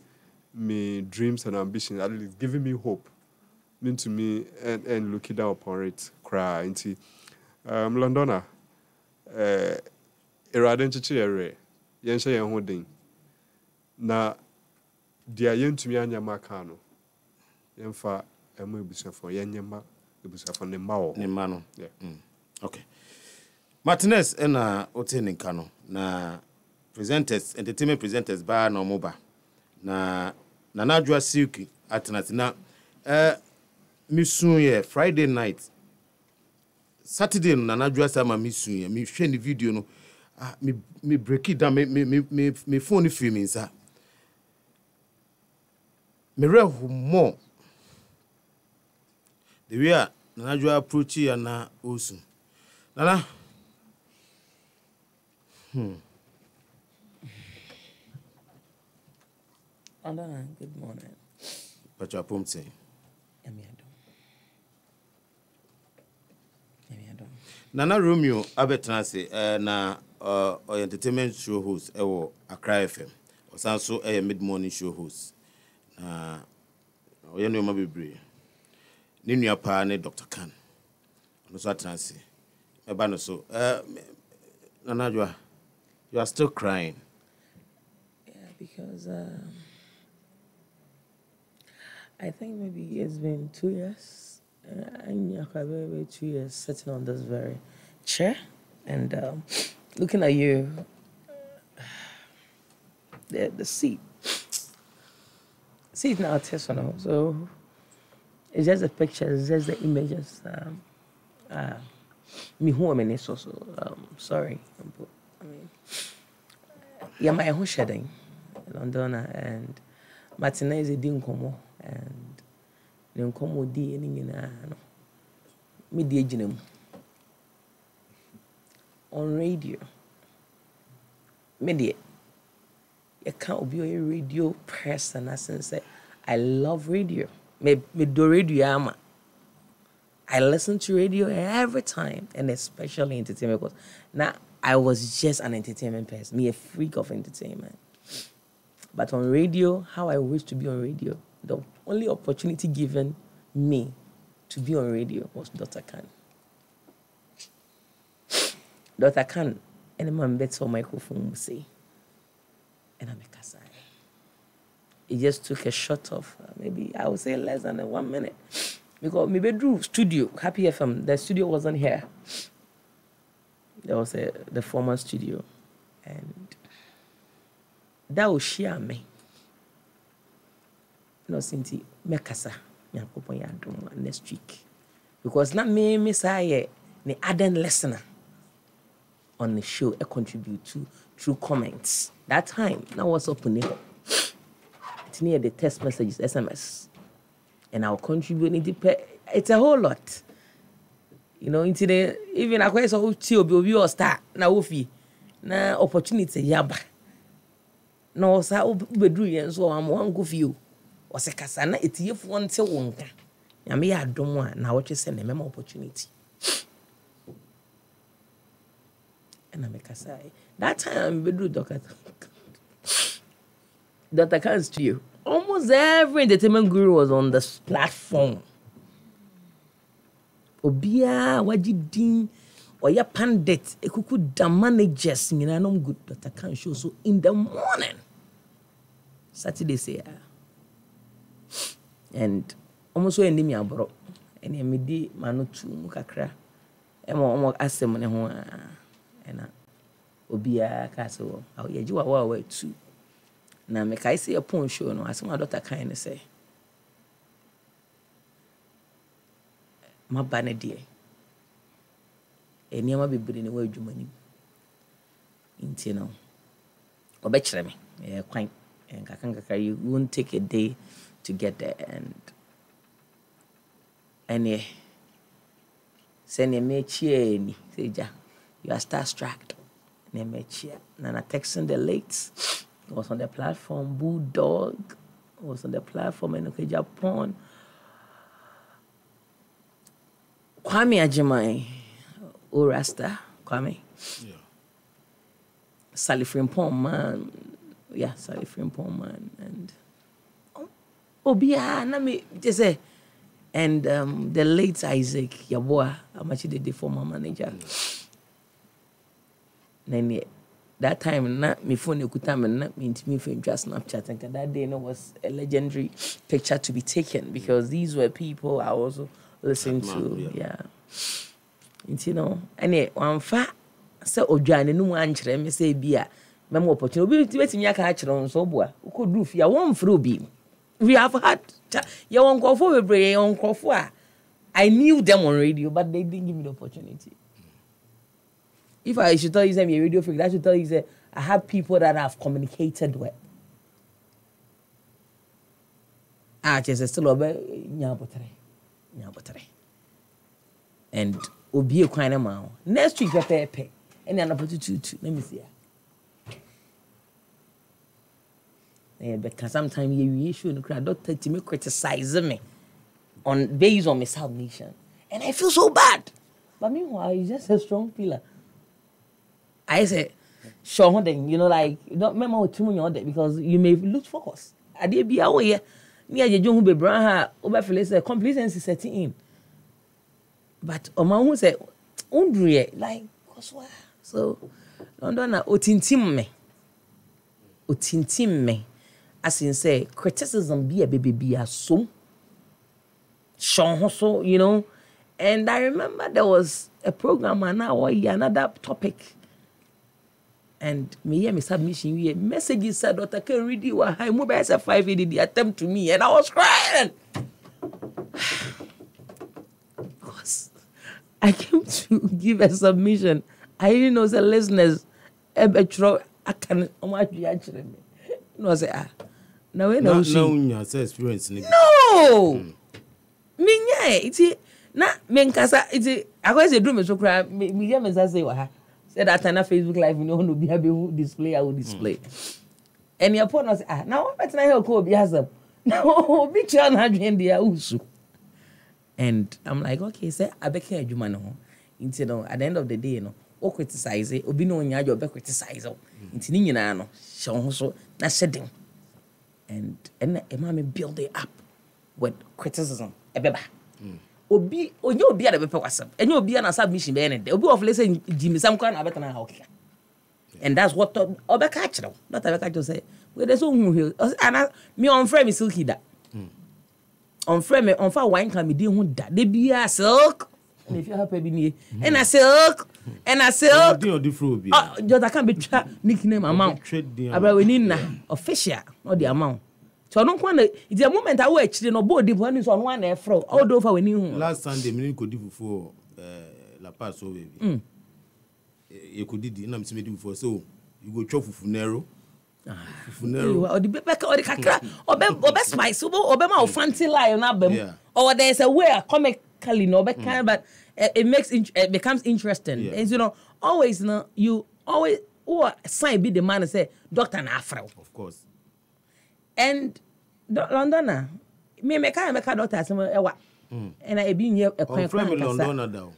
my dreams and ambitions, at least giving me hope, mean to me and looking down upon it. Cry into Londona. Erade nchichire yensha yen hodin na dia yentumi anya maka no yemfa emu ebusafo yenyema ebusafo ne mawo ne ma no yeah okay Martinez na oteni nka no na presenters entertainment presenters ba na omoba na najwa silky atnatina misunye Friday night Saturday no najwa sama misunye mi hwe ni video no me break it down me phone filming sir me real more the way na jo approach ya na osu nana Andana, good morning. But your pom say Nana Romeo abetrase na entertainment show host ewo Accra FM osanso mid morning show host na oye no ma bebre ni nua pa ne Doctar Cann no so atrase eba no so Nana Joa, you are still crying. Yeah, because I think maybe it's been 2 years. I knew 2 years sitting on this very chair and looking at you, the seat now artisanal, so it's just the pictures, it's just the images. Me who am I so sorry. I mean, yeah, my own shedding in London and Martinez didn't come and ne come di any nyina no me di agina on radio me di you can't be a radio person as in say I love radio me do radio ama I listen to radio every time and especially entertainment because now I was just an entertainment person, me a freak of entertainment. But on radio, how I wish to be on radio, the only opportunity given me to be on radio was Doctar Cann. Doctar Cann, any man better microphone will say, and I'm a casa. It just took a shot of maybe I would say less than 1 minute. Because my bedroom studio, Happy FM, the studio wasn't here. There was the former studio. And that was share me. You know, Sinti, me kasa, nyankopon ya dum next week. Because na me say the ardent listener on the show, I contribute to through comments. That time, now what's up in it? It's near the text messages, SMS. And I'll contribute. It's a whole lot. You know, into the even I quite so be or start na ofi na opportunity yaba. No sa obedru yen so am wan go fio. O se kasa na etief won te wonka. Ya me ya dom a na wo twese na mema opportunity. And I make a say that time bedru Doctar Cann studio. Almost every entertainment guru was on this platform. Obia, wajidin, or your pandit, a cuckoo the managers, you know, good Dr. Cann show so in the morning. Saturday say, and almost when me abro, and I made manu to mukakra, and more assembly and Obia Castle, oh, yeah, you are well too. Now, make I say a pawn show, no, as my Doctor Cann say. My banner dear. And you be putting away your money. Intino. Or betcha me, quite, and Kakanga, you won't take a day to get there, and yeah. Send a me cheer, say, you are starstruck. Name cheer. Nana texting the lates. Was on the platform, Bulldog was on the platform in Japan. Kwame Ajimai, Rasta, Kwame. Yeah. Sally Frimpong man. Yeah, Sally Frimpong man. And Obia, Nami, just say, and the late Isaac Yaboa, how much did the former manager? Then that time, not me phone, you could time and not me to me for just Snapchat. And that day, was a legendary picture to be taken because these were people I also listened to. Yeah. You know, and one fact, so Ojani, no one, me say, beer, memo opportunity, waiting your catcher on so boy, who could do fear one through beam. We have had your uncle for a bray, uncle for. I knew them on radio, but they didn't give me the opportunity. If I should tell you I'm a radio figure, I should tell you that I have people that I've communicated with. Just still over Nyabotre. And Obi a kind of man. Next week, you pay. And an opportunity. Let me see. Because sometimes you issue in the crowd, doctor to me criticize me based on my submission. And I feel so bad. But meanwhile, he's just a strong pillar. I say, sure, then, you know, like, you don't remember too many on that because you may lose focus. I did be away near the young baby, over Phyllis, complacency setting in. But Oma who said, Undre, like, so, London, Otintim me. As in, say, criticism be a baby, be a so. Sean, so, you know. And I remember there was a program, and now another topic. And me hear me submission, we messages said Dr. Cann read you a high mobile as a 580 attempt to me, and I was crying. Because I came to give a submission. I didn't know the listeners I can actually no say now experience no me it's na me nkasa it's I go say do me so cry me hear me say wa said that on Facebook live you know no be able display I will display and your point was now what better here ko be has no be chan hadwen dia usu and I'm like okay say abeka adwuma no into no at the end of the day you know o criticize obi no nya jo be criticize into ni nyina no she ho so na shedding and me build it up with criticism ebeba obi onye obi a de bepe kwasem enye obi na submission be ne obi of listen jimi sam kwa na betana ha okeka and that's what obeka kire not obeka just say we dey so hu and me on frame me silky da on frame me on fa wine can me dey hu da de bia silk and if you happy be ni and I silk dey odifro obi just can be nickname amount abra we need na official or the amount. So no kwana it's a moment I we actually no board people ni so no na efro all do over we ni hu last Sunday me ko di fufu La Paz so baby you could did na me di fufu so you go chop fufu nero or the pepper or the kakra or be spice or be ma fancy lie na bem or there's a way comically no be kind but it becomes interesting and you know always you always or sign be the man say doctor na afro of course. And Londona, me doctor as ewa. And I been here a quite Londona.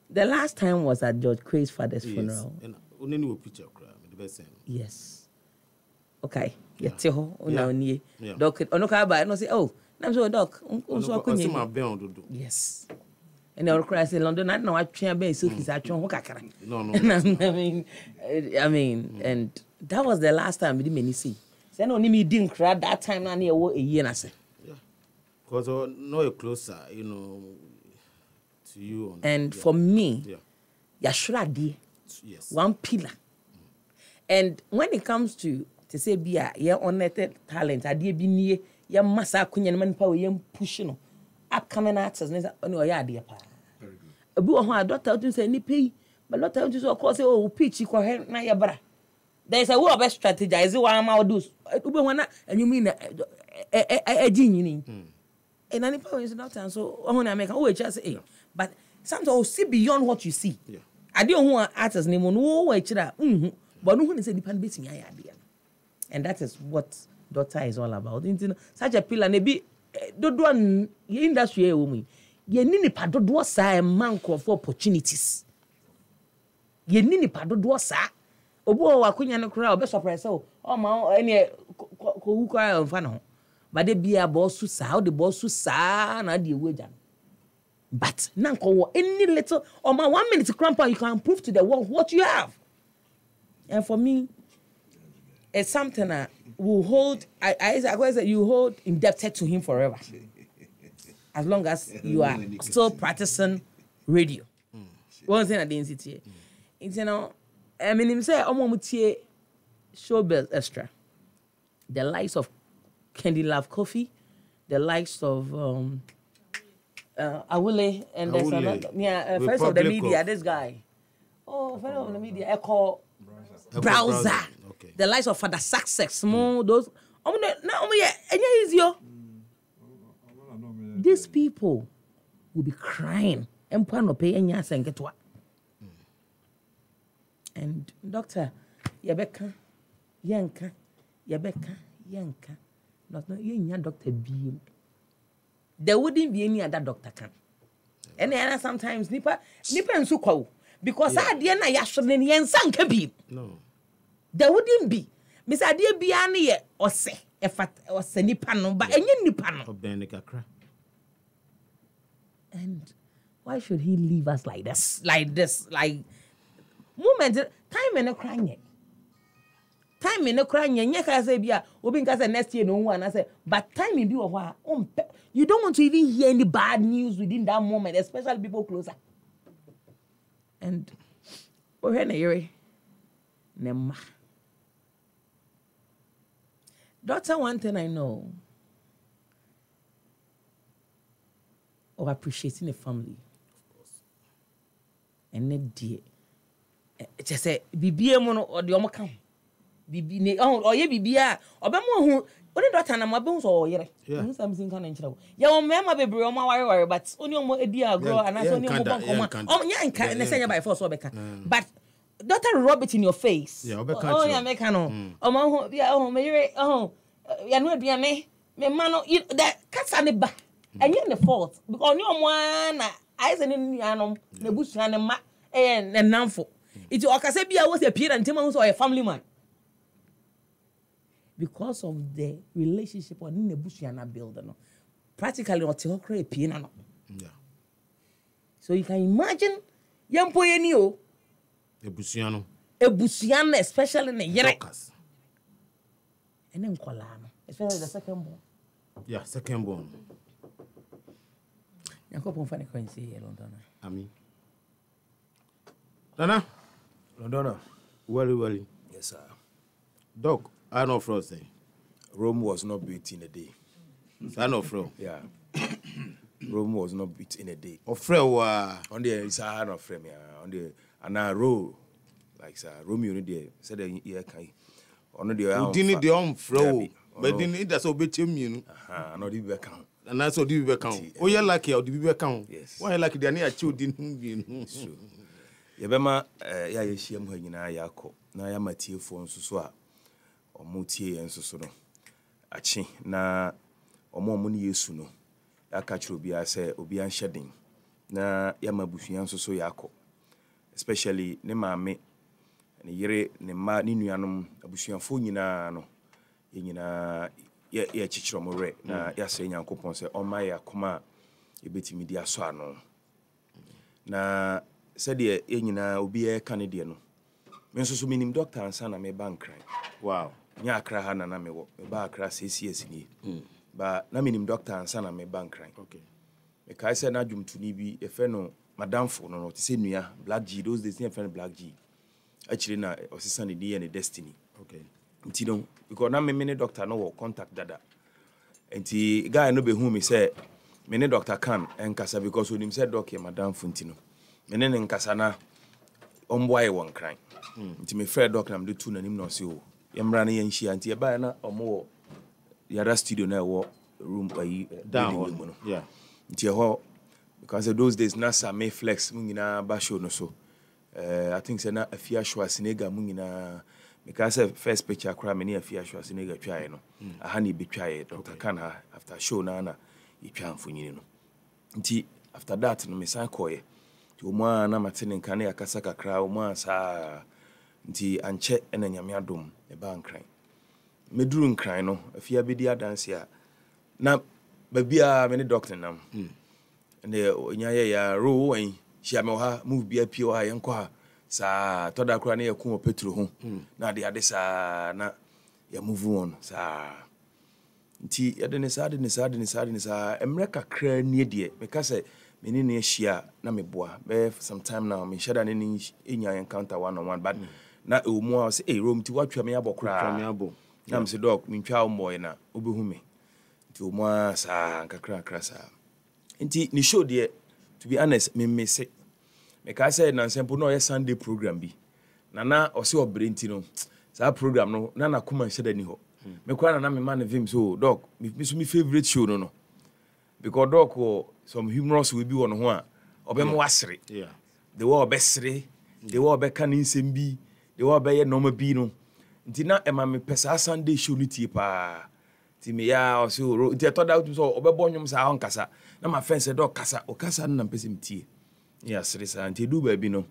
The last time was at George Cray's father's funeral. And only no picture the best. Yes. Okay. Yeteho una oni. Doc onoka ba no say oh, na so doc. Yes. And I cry say London, I know I train be so kiss at chon kakara. No. I mean, and that was the last time we did many see. Say no me didn't cry that time na near a year na say. Yeah. Because no you're closer, to you. And for me, yeah, Yashura yes, one pillar. And when it comes to say be a unnetted talent, I did be near your massa kunyan man power yam pushing upcoming artists on your idea. Very good. A book of doctor to say any pay, but not tell you of course oh pitchy kwa na ya bra. There's a way of strategize what I'm out do. And you mean a genie. And any power is not so I want to make a just say but sometimes see beyond what you see. Yeah. I don't want artists name on no way but no one is a depend basing idea. And that is what Doctor is all about. Such a pillar maybe do one industry woman. Ye nini pa do sa man for opportunities. Ye nini pa do sa obo wa kunya no kra obe surprise o ma any ko kra on no. But they be a boss su sa how the boss su sa na the wager. But nanko any little or my 1 minute crampa you can prove to the world what you have. And for me, it's something that will hold. I say you hold indebted to him forever, as long as you are still practicing radio. One thing I didn't see here, it's I mean, him say omomutie showbiz extra. The likes of Candy Love Coffee, the likes of Awule, and there's another first of the media. This guy, first of the media, Echo Browser. Okay. The likes of Father Success, those. These people will be crying and Doctor, Yabeka, Yanka, not Doctor B. There wouldn't be any other Doctor Cann. And then sometimes Nipper and Suko. Because I didn't Yashan and Sanka be. No. There wouldn't be. Miss Adia Biani or say, if I was a Nipano, but any Nipano. And why should he leave us like this? Like moment, time and a crying. Time in a crying, and yet say, Bia, Obin Casa next year, no one. I say, but time in do a while. You don't want to even hear any bad news within that moment, especially people closer. And we're in a year. Nema. Doctor, one thing I know of appreciating the family. Of course. And then dear. Just say, Bibi mono or the Omakam. Bibi, or ye Bibia, or Bemo who, only daughter and my bones or ye. Yeah, something can enter. Ya mamma baby, or my worry, but only a dear girl, and I only Yanka, and the same by force or but Doctor Robert in your face. Yeah, oh, yeah, mecano. Oh, you're not be a me, mano, that cats are the back. And you're the fault because no one, I said in the animal, the bush and Namfo. It's Okasebia was a peer and Timon or a family man. Because of the relationship on the bush and building, practically not to create piano. Yeah. So you can imagine young Poyenio. A Busiano, especially in the Yerekas. And then Colano, especially the second born. Yeah, second born. You can't find a currency here, London. Ami. Nana? London. Well. Yes, sir. Doc, I know Fro say. Rome was not built in a day. I know Fro. Yeah. Rome was not built in a day. Of Fro, on the side of frame, on the row, like sir, Romeo, there said the year kai. On the didn't the Fro, but didn't that's a bit you. Not even account. And that's what you account. Oh, you're lucky, or do you account? Yes. Why like the near children? Sure. Yabema, ya yeshim when you are yako. Na ya matie for so or motie and so no. Achi na omo money yesu no. Ya catch obi a say obi an shedding. Na ya mabufian so yako. Especially ne maame ne yere ne ma ne nuanom abusuafo nyina no. Ye nyina ye chichiro mo re na ya say nyankopon say o ma ya koma e betimi di aso ano. na said ye nyina obi e Canadian no me nso so minim doctor ansa na me bankran wow nya akra ha na me wo me ba akra CCS ni ba na minim doctor ansa na me bankran okay me kai say na dwumtuni bi e fe no madam fo no te say nua black G those days e fe no black G actually na osisa ne die ne destiny okay nti no because na me ne doctor no wo contact dada nti guy no be hu me say me ne Doctar Cann enkasa because onim say doc e madam fo nti no me ne nkasa na omboaye won kran nti me frɛ doc na me de tu nanim na ɔse o yɛmra na yɛnhyia nti ɛbaa na ɔmo wɔ yara studio na ɛwɔ room ayi down no yeah nti ɛhɔ because those days na sa me flex mu nyina ba show no so I think say na Afia Schwarzenegger mu nyina because first picture kra me ne Afia Schwarzenegger twae no aha ne betwae Doctar Cann ha after show na yɛtwa mfonyini no nti after that no me san kɔɛ nti omo na matene nka na yakasa kakra omo sa nti anche ena nyame adom e ba nkran meduru nkran no afia bedi adanse a na babia me ne doctor nam ne onyaye ya ro wan hia me ha move bia pio ha yenko ha sa toda kura na yakun petro ho na de ade sa na ya move on sa nti yade ne sa emre kakra nie de me ka se me ne hia na me boa be sometime now me shada ne enya encounter one on one but na omu a say eh rom ti watwa me abokra na me say doc me ntwa omoy na obehu me ti omu a sa kakra sa nti ni show de to be honest me say me ka say na sample no Sunday program bi na o say obrenti no sa program no na kuma shada ni ho me kwa na me man vim so doc me so me favorite show no because doc some humorous will be on ho a obem wasere yeah the wo obesere the wo obeka ni nsem bi the wo obeye normal bi no nti na ema me pesa Sunday show ni tie pa ti me ya o so nti to da so obebo nwom sa ho nkasa na ma fence doc kasa o kasa na mpese mtie ya sere sa nti du ba bi no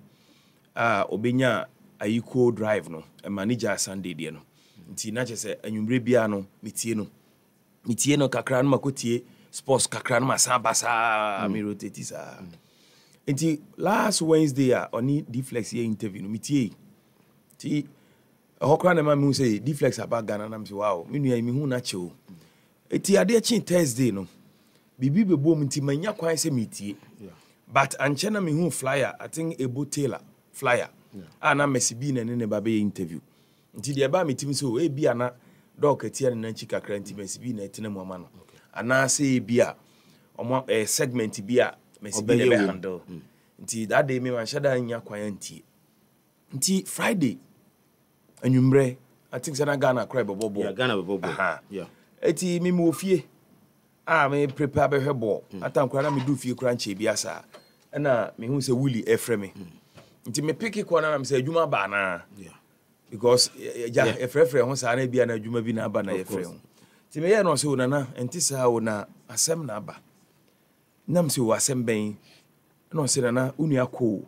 obenya ayiko drive no manager Sunday de no nti na chese anwumre bia no metie no kakra no makotie sports kakra no masabasa me rotate sa nti last Wednesday oni deflex here interview no metie ti hokra na ma me say deflex about Ghana na me say wow me nua me hu na chew eti ade chin Thursday no bibi bebo mu nti manya kwan say metie but anche na me hu flyer I think Ebo Taylor flyer na Messi bi na ne ba be interview nti de ba metim so e bia na doc etia na nchi kakra nti Messi bi na etina mu ama no ana say bia omo segment bia Messi bi be handle nti that day me man shada nya kwan nti Friday anwumre I think say na Ghana cry bobo yeah Ghana bobo yeah eti me mo fie me prepare be hwebo atankwa na me do fie kura nche bia sa na me hu say Willie efre me nti me pick ko na me say adwuma ba na yeah because efre ho sa na bia na adwuma bi na ba na efre ho nti me ye no so na enti sa wo na asem na ba nam se wo asem ben no se na unu akọ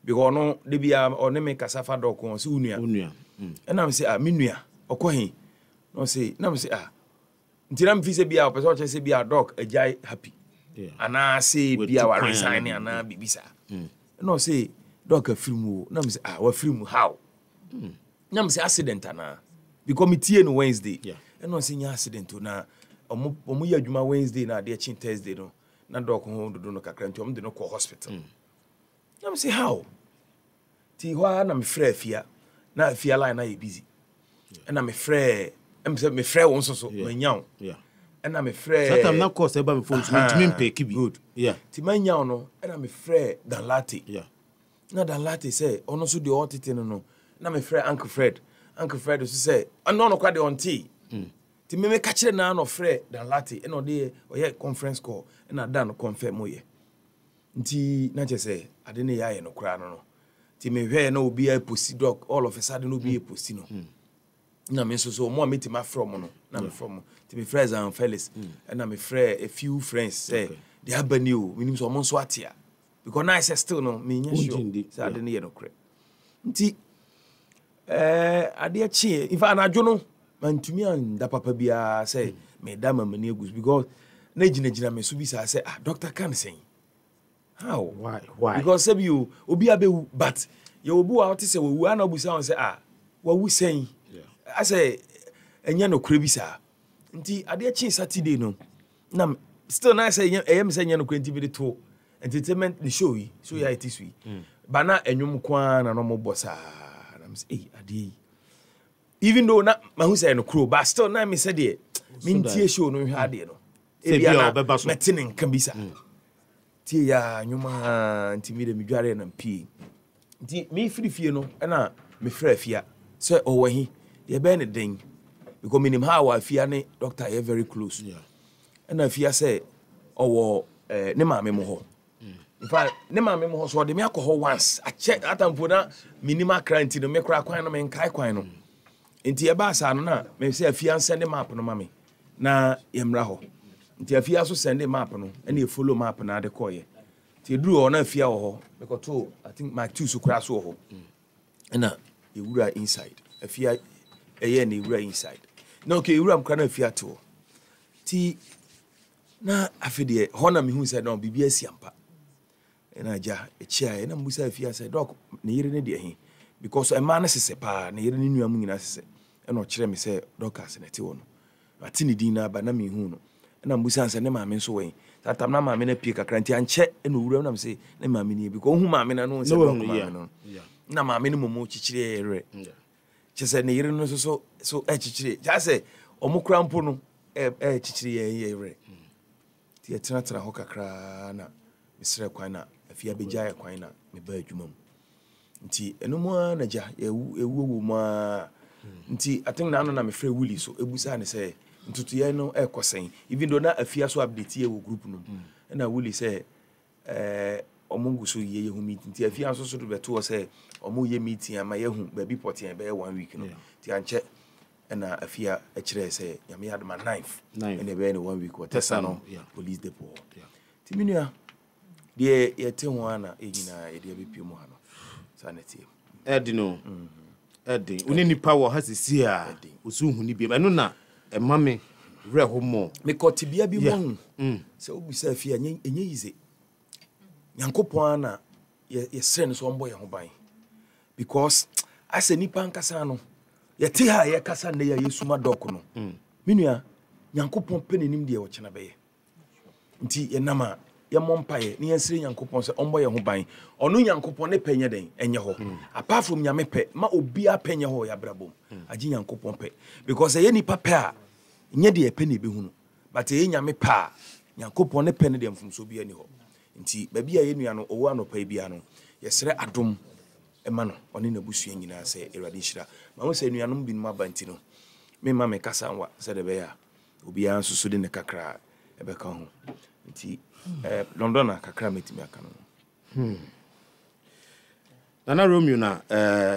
because no de bia one me kasafa doc on se unu na me say me nua okohin no se na me say nti na me fi se bia o person che se bia doc ajai happy ana se bia wa resign ana bibisa no se doc afirimu na me say wa firimu how na me say accident ana because me tie no Wednesday no se nya accident na omo ya adwuma Wednesday na de chin Thursday no na doc ho dodo no kakra nti omo de no ko hospital na me say how ti ho na me frɛ afia na afia line na ye busy na me frɛ me frɛ won so manyaw na me frɛ that time na course e ba me phone to me pick bi good yeah ti manyaw no na me frɛ Danlate na Danlate say ono so de otete no na me frɛ Uncle Fred so say no kwa de onti ti me ka kire na no frɛ Danlate na ode oye conference call na dan confirm oye nti na che say ade ne yaye no kra no ti me hwɛ na obi a post doc all of a sudden obi a post no na me so mo meet my from no na me from ti me friends and fellas na me frɛ a few friends say they have been you minim so mo so atia because now I say still no me nya sure say ade ne ye no kra nti ade achi in fact na adwo no mantumi anda papa bia say me da mama ne agus because na gina me so bi say Doctar Cann say How? Why? Because say you obi abewu, but you obu out say we ana obusa on say what we saying. I say enya no kure bi sa. Nti ade chi Saturday no. Na still na say em say enya no kure nti bi to entertainment the show yi. So ya it is we. But na enwum kwa na no mo bossa. Na say ade. Even though na mahu say no kuro, but still na me say de mintie show no hwa ade no. Say bia obeba so. Metene nka bi sa. Tie ya nyuma nti mi de mi dware na pie. Nti me fie no na me fra afia say owahi ye be ne den because minim how afia ne doctor ye very close. Na afia say owo ne maame mo ho. In fact ne maame mo ho so de me akọ once a check atampo na minim akra nti no me kra kwan no me nkai kwan no. Nti ye ba sa no na me say afia send map no mame na ye mra ho. Nti afia so send map no na ye follow map na de koye. Ti duru ho na afia ho because to I think my two so kra so ho. Na ye wura inside. Afia eye na wura inside. Na okay wura mkra na afia to. Ti na afide ho na me hu say no bibia siampa. Na ja echia na mbusa afia say doc ne yire ne de he because a man sese pa ne yire ne nuam nyina sese. Na o kire me say doctors na te wo no. Ati ne din na ba na me hu no. Na mbusa say ne maame so wen. Tatam na maame na pie kakra nti anche na wura na me say ne maame ni because hu maame na no say doc maame no. Na maame ne momo chichire ere. Chese ne yire no so chichire. Ja say omukura mpo no chichire ye ere. Ti etra ho kakra na mesre kwan na afia beja kwan na me ba adwuma mu. Nti eno mo na ja ewu mu a nti I think na no na me frɛ wuli so ebusa ne sɛ ntutu ye no ekosen even though na afia so update ye wo group no na wuli sɛ omungu so ye hu meeting nti afia so do beto sɛ omu ye meeting ama ye hu ba bi potin be 1 week no nti anche na afia akire sɛ nyame adama 9 and be 1 week what tesa no police depot nti minua de ye te ho ana enyina ye de be mu ha no sanity Edino Edin uni ni power has si a osu hu ni bi eno na ema me re ho mo me kotibia bi mo se obusa afia enye yize Nyankopon na ye sren so mbo ye ho ban because asa nipa nkasa no ye te ha ye kasa na ye Yesuma dok no menua Nyankopon penenim de ye wo chena be ye nti ye nama ye mompaye ne ye sre Nyankopon se ombo ye ho ban ono Nyankopon ne penye den enye ho apart from nyame pe ma obi apenye ho ya brabom agi Nyankopon pe because ye nipa pe a nye de ye pe ne be hu no but ye nyame pa Nyankopon ne pe ne de mfumso bi ani ho nti baby a ye nua no owo anopa bia no yesre adom ema no one na busua nyina se erade hira ma wo se nua no bi no abanti no me ma me kasa wa se de be ya obi an susu de ne kakra ebe ka ho nti London na kakra metimi aka no Nana Romeo na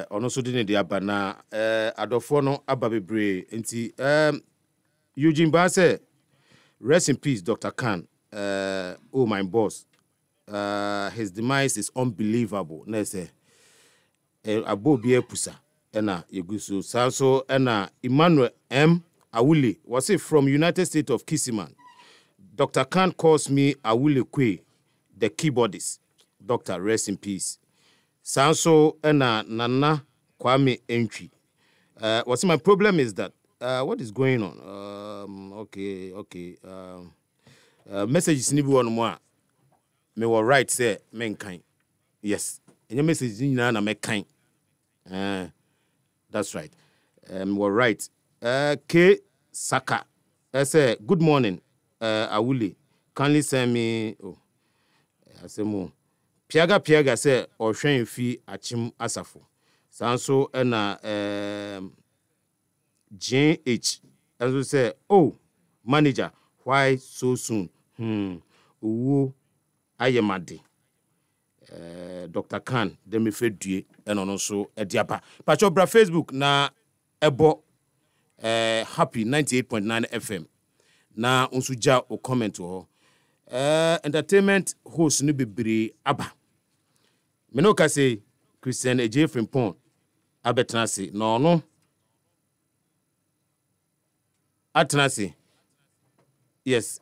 ono so de ne de aba na adofo no aba bebre nti Eugene Ba say rest in peace Doctor Cann oh my boss his demise is unbelievable na say abobia pusa na yeguso sanso na Emmanuel M Awule was it from United States of Kisiman. Dr. Cann calls me Awule Kwe, the keyboardist. Doctor, rest in peace. Sanso na Nana Kwame Entry. What's my problem is that what is going on? Okay. Messages ni bi won mo a me were right say men kind. Yes. Any message ni na me kind. That's right. We're right. K Saka. I say good morning. Awule. Kindly send me I say mo. Piaga say or hwen fi achim asafo. Sanso na JH. As we say, oh, manager, why so soon? Owo ayemade. Doctor Cann, dem me fe due and ono so ediaba. Pacho bra Facebook na ebo happy 98.9 FM. Na unsuja o comment ho. Entertainment host ni bebre aba. Me no ka say Christian Eje Frimpong abetena se no atena se yes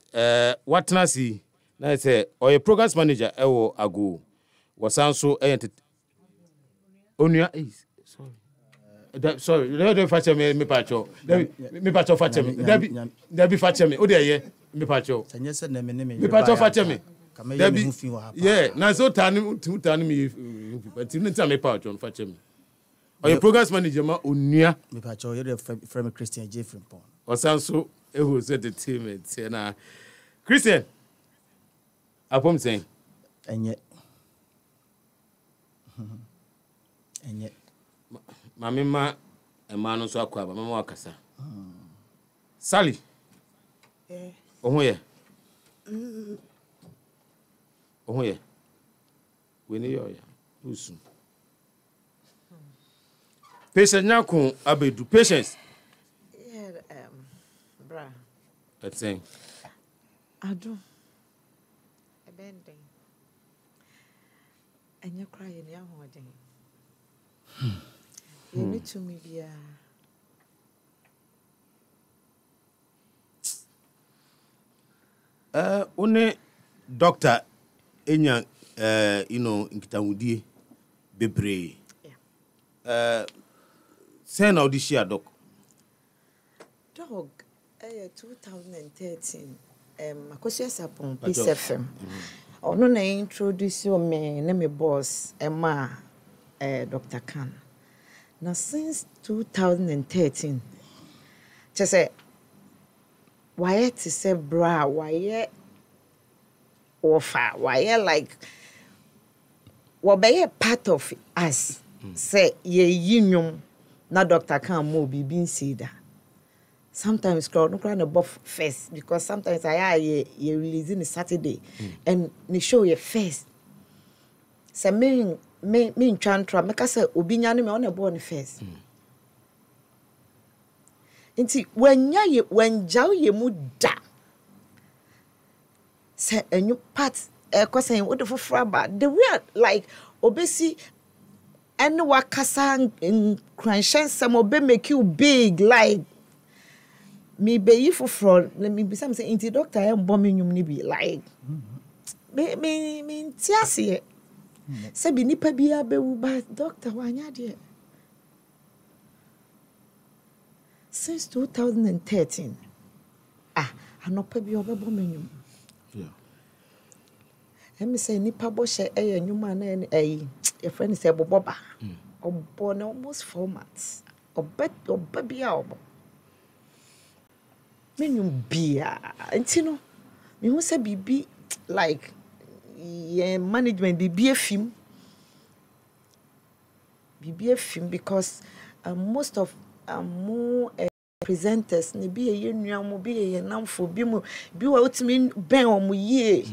watena se na say or programs manager ewo ago wasan so onua sorry don't fache me pacho me pacho fache me dabi fache me o de ye me pacho sanye se na me pacho fache me dabi yeah na so tani me but you need me pacho fache me or your programs manager ma onua me pacho you from Christian J Frimpon wasan so ewo entertainment na Christian apom saying enye mame ma ema no so akwa ba mama wakasa Sally ohun ye we ni yo ya usu patient nyako abedu patience bra let's say ado ebende enye kra ye ni ahoden ye ni tumi bia one doctor enya nkitahudie bebre say na odishia doc dog 2013 akosia sapon PSFM ono na introduce me na me boss Emma Doctar Cann. Now since 2013 just say why to say bra why offer why like what be part of us say ye yinyum na Doctar Cann mo be see that sometimes crowd no cry no buff first because sometimes I releasing a Saturday and the show you first say me chantra make say obi nya me on a born first nti when jaw ye mu da say enyu part cause what the for the real like obesi and wakasa cranshen some obe make you big like me be you for let me be some say inti doctor am bombing you ni be like me tiase say bi nipa bia be wu ba doctor wanya de since 2013 anopa bi obebo menyum me say nipa bo she nyuma na your friend say boboba obo na almost 4 months obabia obo menyum bia ntino me hu say bibi like management bibi afim because most of more presenters ne bi ye nua mo bi ye namfo bi mo bi wa utimi ben o mo yie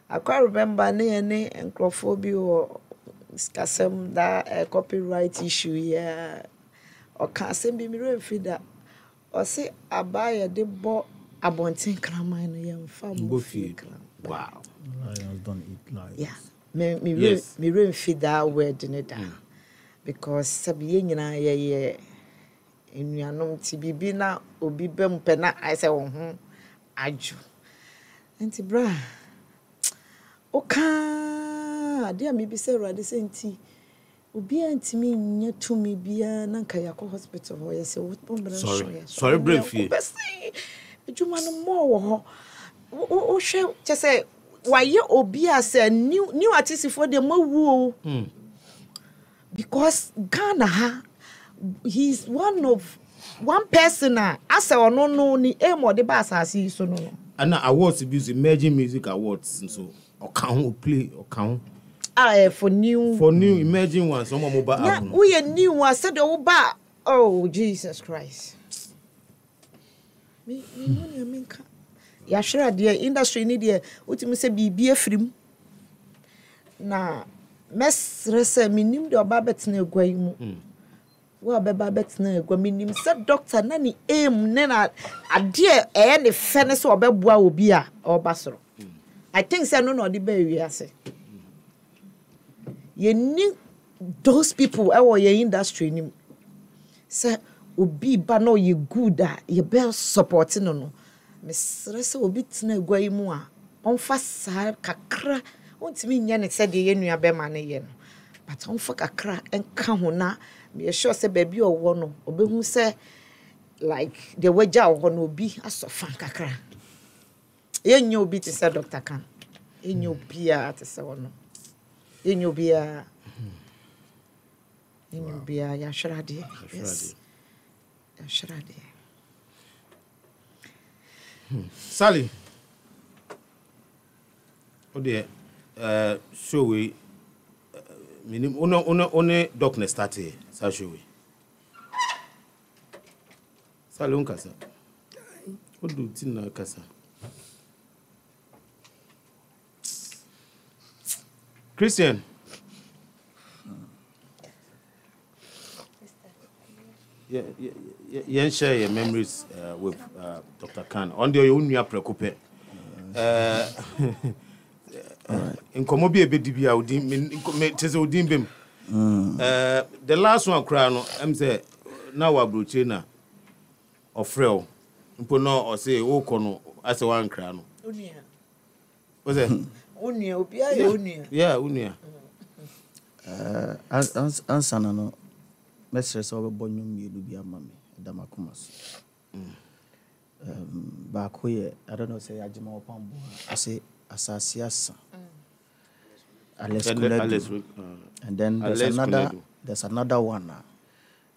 I can't remember any encrofo bi o skasem that copyright issue here or can say be me refida or say abaya de bo abontin kraman no yem fam wow lions don't eat lions yeah me refida word in it because sabi nyina ye enuanom ti bibi na obi bem pe na I say wo ho aju enti bra oka dia me bi say rade senti obi antimi nya tumi bia na nka yakọ hospital ho ye say wo sorry brief you ejuma no mo wo ho o hwe che say waye obi ase new artist for dem mawu because Ghana he's one person asa ono no ni emo de ba asasi so no and awards be emerging music awards so account play account for new emerging ones some mobile album we new one said oba oh Jesus Christ me no me nka ya hwere de industry ni de utimi se bibi afrim na mesre se minim de oba betena egwa yi mu wa beba betena egwa minim se doctor na ni aim na ade ne fe ne se obeboa obi a obasoro I think say no the be we ase you need those people our your industry ni say obi ba no you good you be supporting no me sere say obi tena egwa yi mu a ɔmfa saa kakra ɔntumi nyɛ ne sɛ deɛ yɛ nua bɛma no yɛ no but ɔmfa kakra ɛnka ho na meyɛ sure sɛ baabi ɔwɔ no ɔbɛhu sɛ like deɛ wagya wɔ hɔ no obi asɔfa kakra yɛnyɛ obi te sɛ Doctor Cann yɛnyɛ obiara te sɛ ɔno yɛnyɛ obiara yɛahwere adeɛ yes yɛahwere adeɛ Sally ode show we minim one doc start here sa show we Sally on kasa what do tin na kasa Christian yeah, share your memories with Doctor Cann. On the Unia Precope. In Comobi Bedibia, Tezo the last one, Crown, I'm say now a bruchina or frail. Impono or say, oh, Cono, as a one crown. Was it? Unia, yeah, Unia. Answer message so be bonum mielu bi amame damakumas back here I don't know say ajima opambo I say asasiasa Alex and then there's another one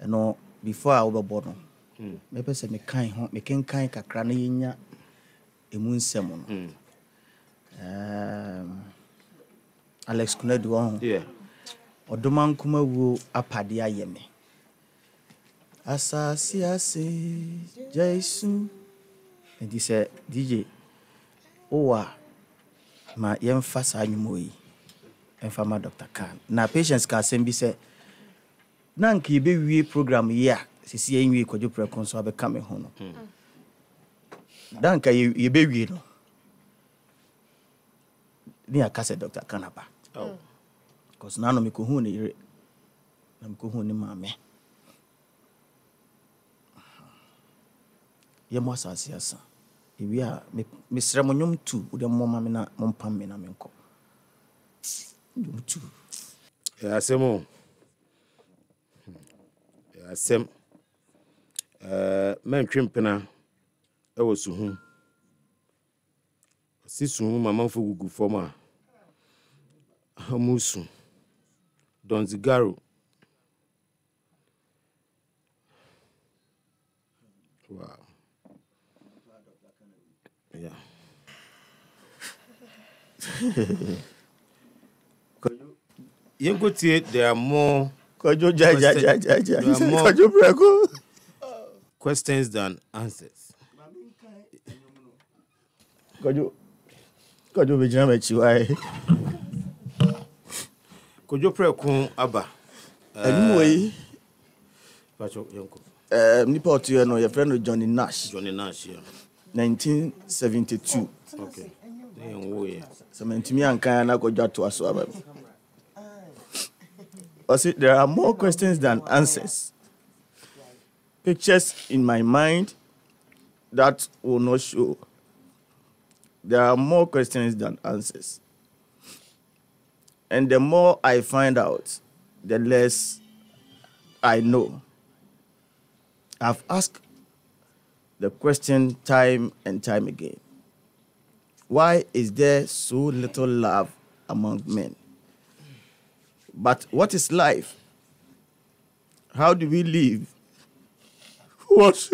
you know before I over born me pese me kan ho me ken kan kakra na yenya emu nsem no Alex Kunedu on yeah odoman kuma wo apade ayeme Asasiase Jesu and he said DJ Owa ma yemfasa anyumoyi emfama Doctor Cann na patients can send be say nanki be wie program here sisi yenwie kwadwo preko so abeka me ho no danka ye be wie no ni akase Doctor Cann aba because nano me ko hu ne yire na me ko hu ne maame yemo asasiasa ewi a mesrɛ mo nyom tu wo moma me na mompam me na menko nyom tu ya semo ya sem man twempena e wo suhu si suhu mama fo gugu foma hamusu Don Zigaro wow yeah there are more questions than answers. Kojo bejina mechi wai. Kojo preko aba. Anyway, Pacho yonko. Nipa otu no your friend Johnny Nash. Johnny Nash, yeah. 1972. Okay. Yeah. So mentimi ankan na kojo to aso aba. There are more questions than answers. Pictures in my mind that will not show. There are more questions than answers. And the more I find out, the less I know. I've asked the question time and time again. Why is there so little love among men? But what is life? How do we live? What?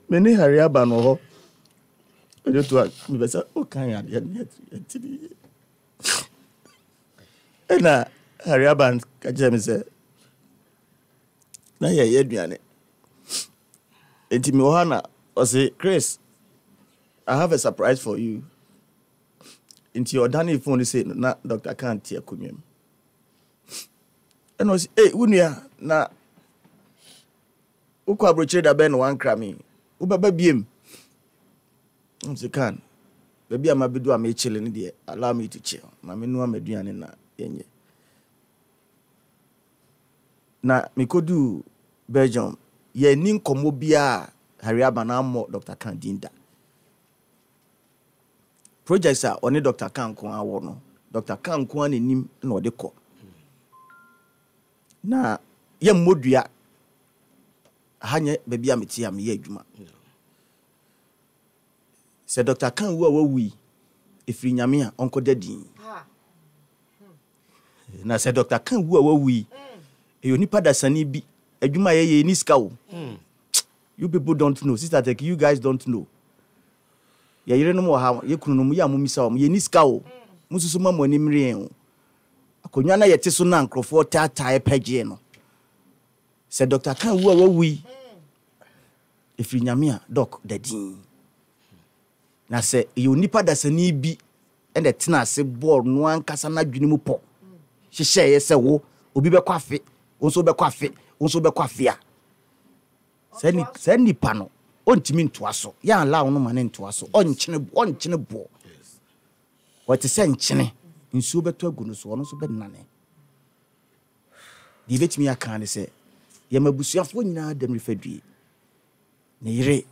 Many hurry up and oh, you to me say, "Oh, can you?" And hurry up and catch me say, "Na ye aduane." Enti me ohana o say, "Chris, I have a surprise for you." Into your Danny phone say, "Na Doctor Cann tie akonwam." And I say, "Hey, unia na ukwa abrochire da ben wan krami. Ubaba biem." I'm say, "Cann, baby am abedu am e chile ni de, allow me to chill. Na me no amaduane na yenye." Na me kodu Belgium ye nin komo bia Harry Abana mo Doctor Cann dinda. Projects are only Doctor Cann ko awo no. Doctor Cann ko an nim na ode kɔ. Na ye modua ahanye baby ameti am ye adwuma. Se Doctor Cann wo awu efiri nyame a onko dadin. Na se Doctor Cann wo awu e onipa da sani bi adwuma ye ni ska wo. You people don't know. Sister Tech, you guys don't know. Ya yire no mo ha ye kunu no mo ya mo misa wo ye ni ska wo. Mususu ma mo ni mre en. Akonwa na yete so na nkrofo tata e pagye no. Se Doctor Cann wo awu efiri nyame a doc dadin. Na se ye onipa da sani bi and the tena se ball no ankasa na dwene mu po. Hihye ye se wo obi be kwafe, wonso be kwafe, wonso be kwafia. Send pano on timin to us. Ya allow no man into us on chine bo. What is send chine in super to goodness one so bed nane. Give it me a can say, Yamabusia for na dem refedri. Nere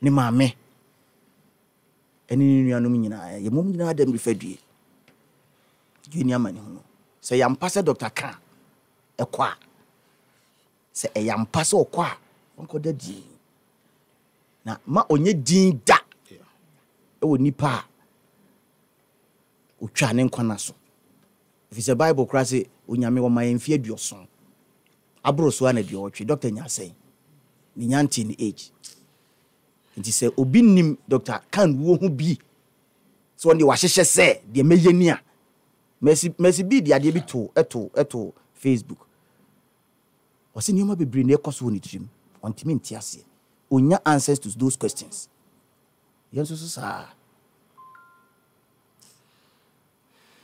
ni mame. Any nuanumina, your mum na dem refedri. Junior man, say, I'm Pastor Doctor Cann. A qua. Say a yam pass or qua, Uncle Daddy. Na ma onye din da. O nipa. O chanen kwanaso. If it's a Bible crase, unyame wa my enfie duoson. Abro so na duotwe Doctor nya say. Ni nyanti ni age. Nti say obi nim Doctor Cann wo hu bi. So on the wahye say de meye ni a. Mercy bi de ade bi to eto Facebook. Wasi nyoma bebre na ekoso ni trim ontimi ntiase onya answers to those questions yenso so sa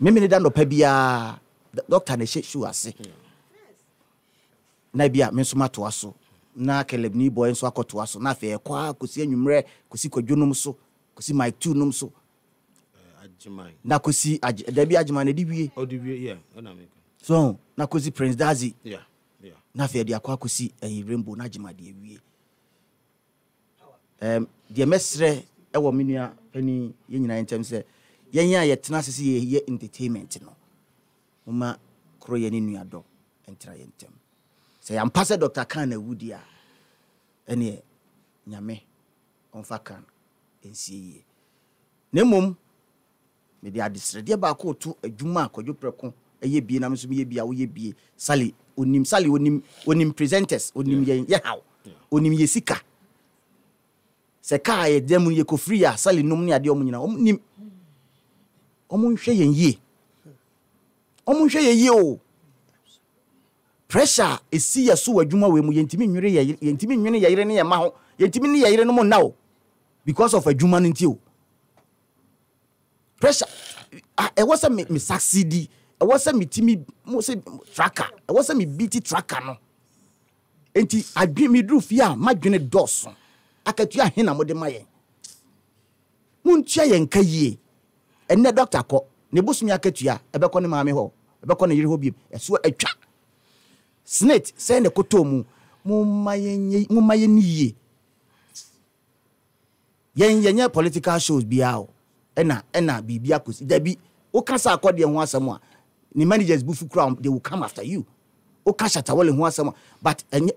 meme ne da no pa bia doctor na she ase na bia me so mato aso na kelebni boy nso akoto aso na fe kwa kosi anwumre kosi kwadwonum so kosi mic 2 num so Ajimai na kosi da bia ajimai na di wie yeah na make so na kosi Prince Dazi yeah na fe dia kwa kosi rainbow na ajima de wie de mesre e wo menua ani ye nyina entem se yen ya yetena sese ye entertainment no uma kro ye ni nua do entra yentem se ya mpase Doctor Cann awudi a ene nyame onfa kan ensie ye nemom me de adisrede ba ko to adwuma akwadwo preko eye bie na mso me ye bia wo ye bie Sally onim presenters onim ye how onim ye sika se ka ye dem ye ko free a Sally num ne ade omnyina onim omunhwe ye ye o pressure esi ya so adwuma we mu yentimi nwere ye yentimi nwene ye yire ne ye ma ho yentimi ne ye yire no mo na o because of adwuma no ntio pressure e was a me succeed e was a me timi mo se tracker e was a me beat tracker no enti adwe me dru fia madwene doso akatua hena mo de maye muntua ye nka yie enne doctor ko ne bosumi akatua ebekɔ ne maame ho ebekɔ ne yire ho biem eso atwa snake say ne kotomu mo maye ni yie yenye political shows biao ena bibia kosi dabi o kasa akode ho asem a ni managers bufu crown they will come after you o kasa tawole ho asem but and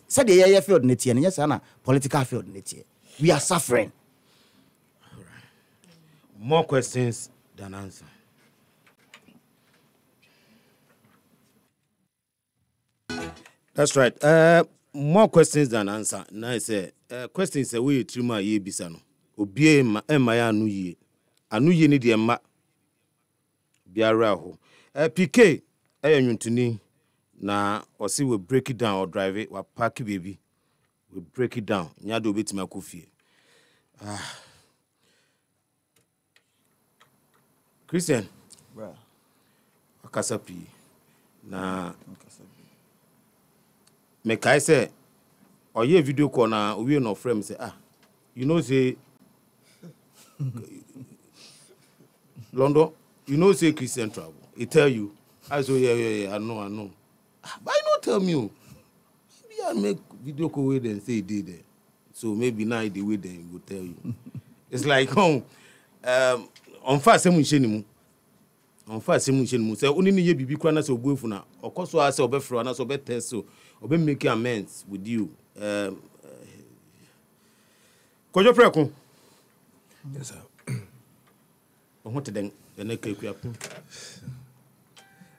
said the field netie and yes na political field netie we are suffering. All right. More questions than answer. That's right. More questions than answer. Now I say questions say we trima ye bisa no obie ma ya anu ye ni de ma biara ho PK nwuntuni na osi we break it down or drive it wa park baby we break it down nya do betima kofie Christian bro akasapi na me kai say oye video call na we no frame say you know say London, you know say Christian travel. He tell you, I say yeah, I know. But I not tell me. Yeah, make video call with and say he did it. So maybe now the way then he will tell you. It's like on fast same on fast same say only ni ye bibi kwa na say obuefu na okoso ase obefro na so obetest so obe make amends with you. Kojo preko. Yes, sir. What then na kekua.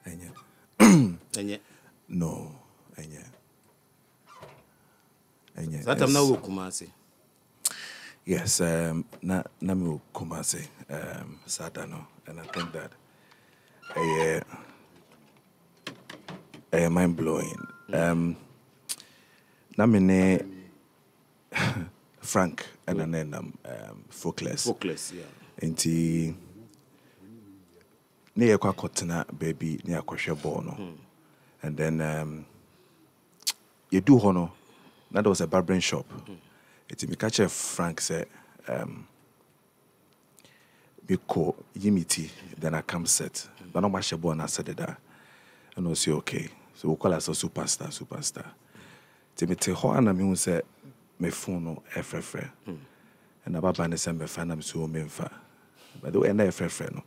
Enye. No, enye. That I'm now Kumasi. Yes, na me Kumasi. Sadano, and I think that mind blowing. Na me Frank and then Focus. Yeah. Inti ne yakwa kotena baby ne yakwahwe ball no. And then you do hono. That was a barbering shop. It's me catch a Frank say me call Yimiti, then I come set. But no much ball and I said that. And I say okay. So we call us a superstar. It's me te ho ana me say me phone no efrefre. And ababa ne say me fa na me so me mfa. But the way na efrefre no.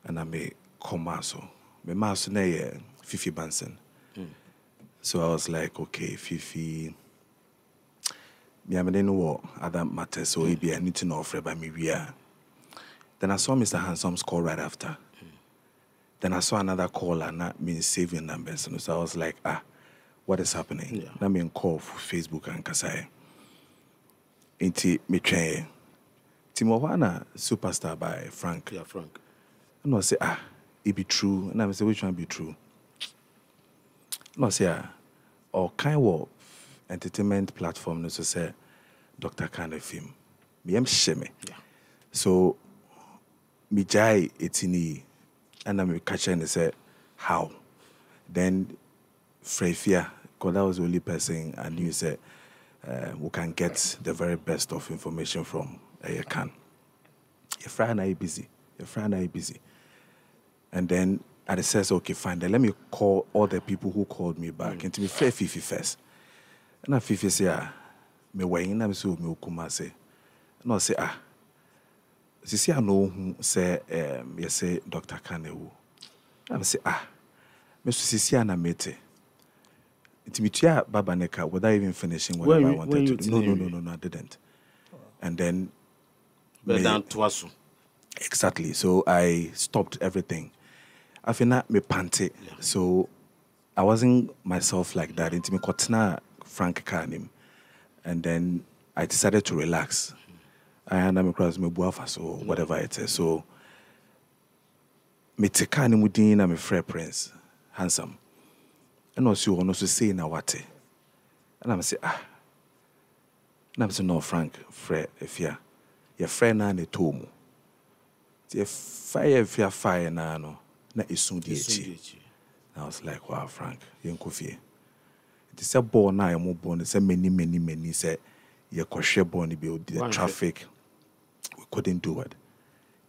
And I me come so. Me maso na ye Fifi Bansen. So I was like, okay, Fifi. I didn't know other matters, so maybe I need to know by me. Then I saw Mr. Handsome's call right after. Then I saw another call and that means saving numbers. So I was like, what is happening? Yeah. That mean call for Facebook and Kasai. Inti me train. Timowana superstar by Frank. Yeah, Frank. And I say, it be true. And I say, which one be true? And I say, or kind of entertainment platform no so say Doctar Cann film. Me am sheme. Yeah. So me jai etini and I'm catching and say how. Then Frefia, because that was the only person I knew said we can get the very best of information from Cann. Your friend are busy. And then I says, okay, fine, then let me call all the people who called me back and to be fair Fifi first. And I Fifi say, me weighing I'm so me Kumase. And I say, Sisi I know who say you say Doctar Cann who. I say, me Sisi ana mete. Intimitia Babaneka without even finishing whatever I wanted to do. No, I didn't. And then down to us. Exactly. So I stopped everything. I feel not me panty. So I wasn't myself like that. Into me kotna Frank Cann. And then I decided to relax. And I'm across me buafa so whatever it is. So me take Cann mudin I'm a fair prince, handsome. And also say na wate. And I'm say and I'm say no Frank, Fred if ya your friend na ne tomu. The fire na no. Na isun di echi. I was like, wow, Frank, you Kofi. It is a ball now, I'm born. It's a many say you kwashe born build the traffic. We couldn't do it.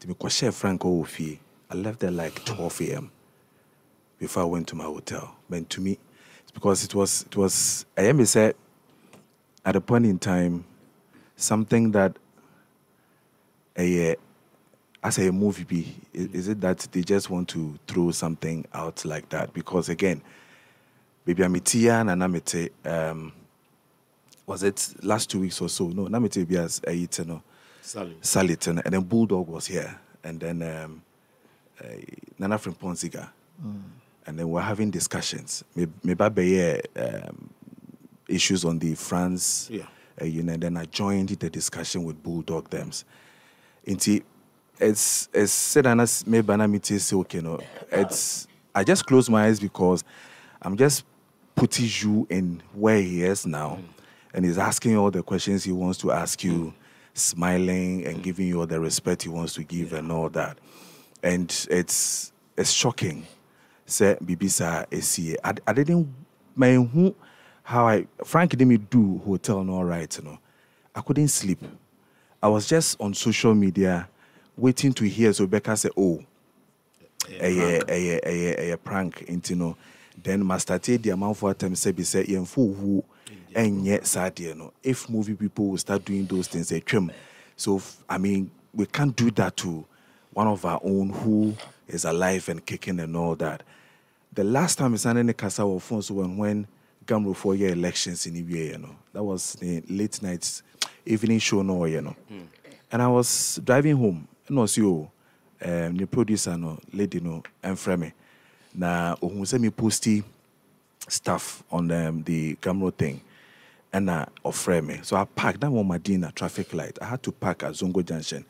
To me kwashe Frank Ofi. I left there like 12 a.m. before I went to my hotel. But to me, it's because it was I am said at a point in time, something that as a movie, is it that they just want to throw something out like that? Because again, baby Amitia and Namete, was it last 2 weeks or so? No, Namete be as Salit, and then Bulldog was here, and then Nana from Ponziga, and then we're having discussions. Maybe issues on the France, and then I joined the discussion with Bulldog thems. It's said and as maybe I say okay no. I just close my eyes because I'm just putting you in where he is now, and he's asking all the questions he wants to ask you, smiling and giving you all the respect he wants to give and all that, and it's shocking. Say Bibisa I didn't mind how Frank didn't do hotel no right I couldn't sleep. I was just on social media waiting to hear so Becca say, oh, a prank, Then Master T the amount for time say be say who and yet sad no. If movie people will start doing those things, they trim. So I mean, we can't do that to one of our own who is alive and kicking and all that. The last time we signed in the Casa of Fonso when Gamro 4-year elections in Iwe, that was the late night evening show, And I was driving home, and was you, the producer, lady, and Freme. Now, who sent me posty stuff on the Gamro thing, and Freme. So I parked that one Madina traffic light. I had to park at Zongo Junction.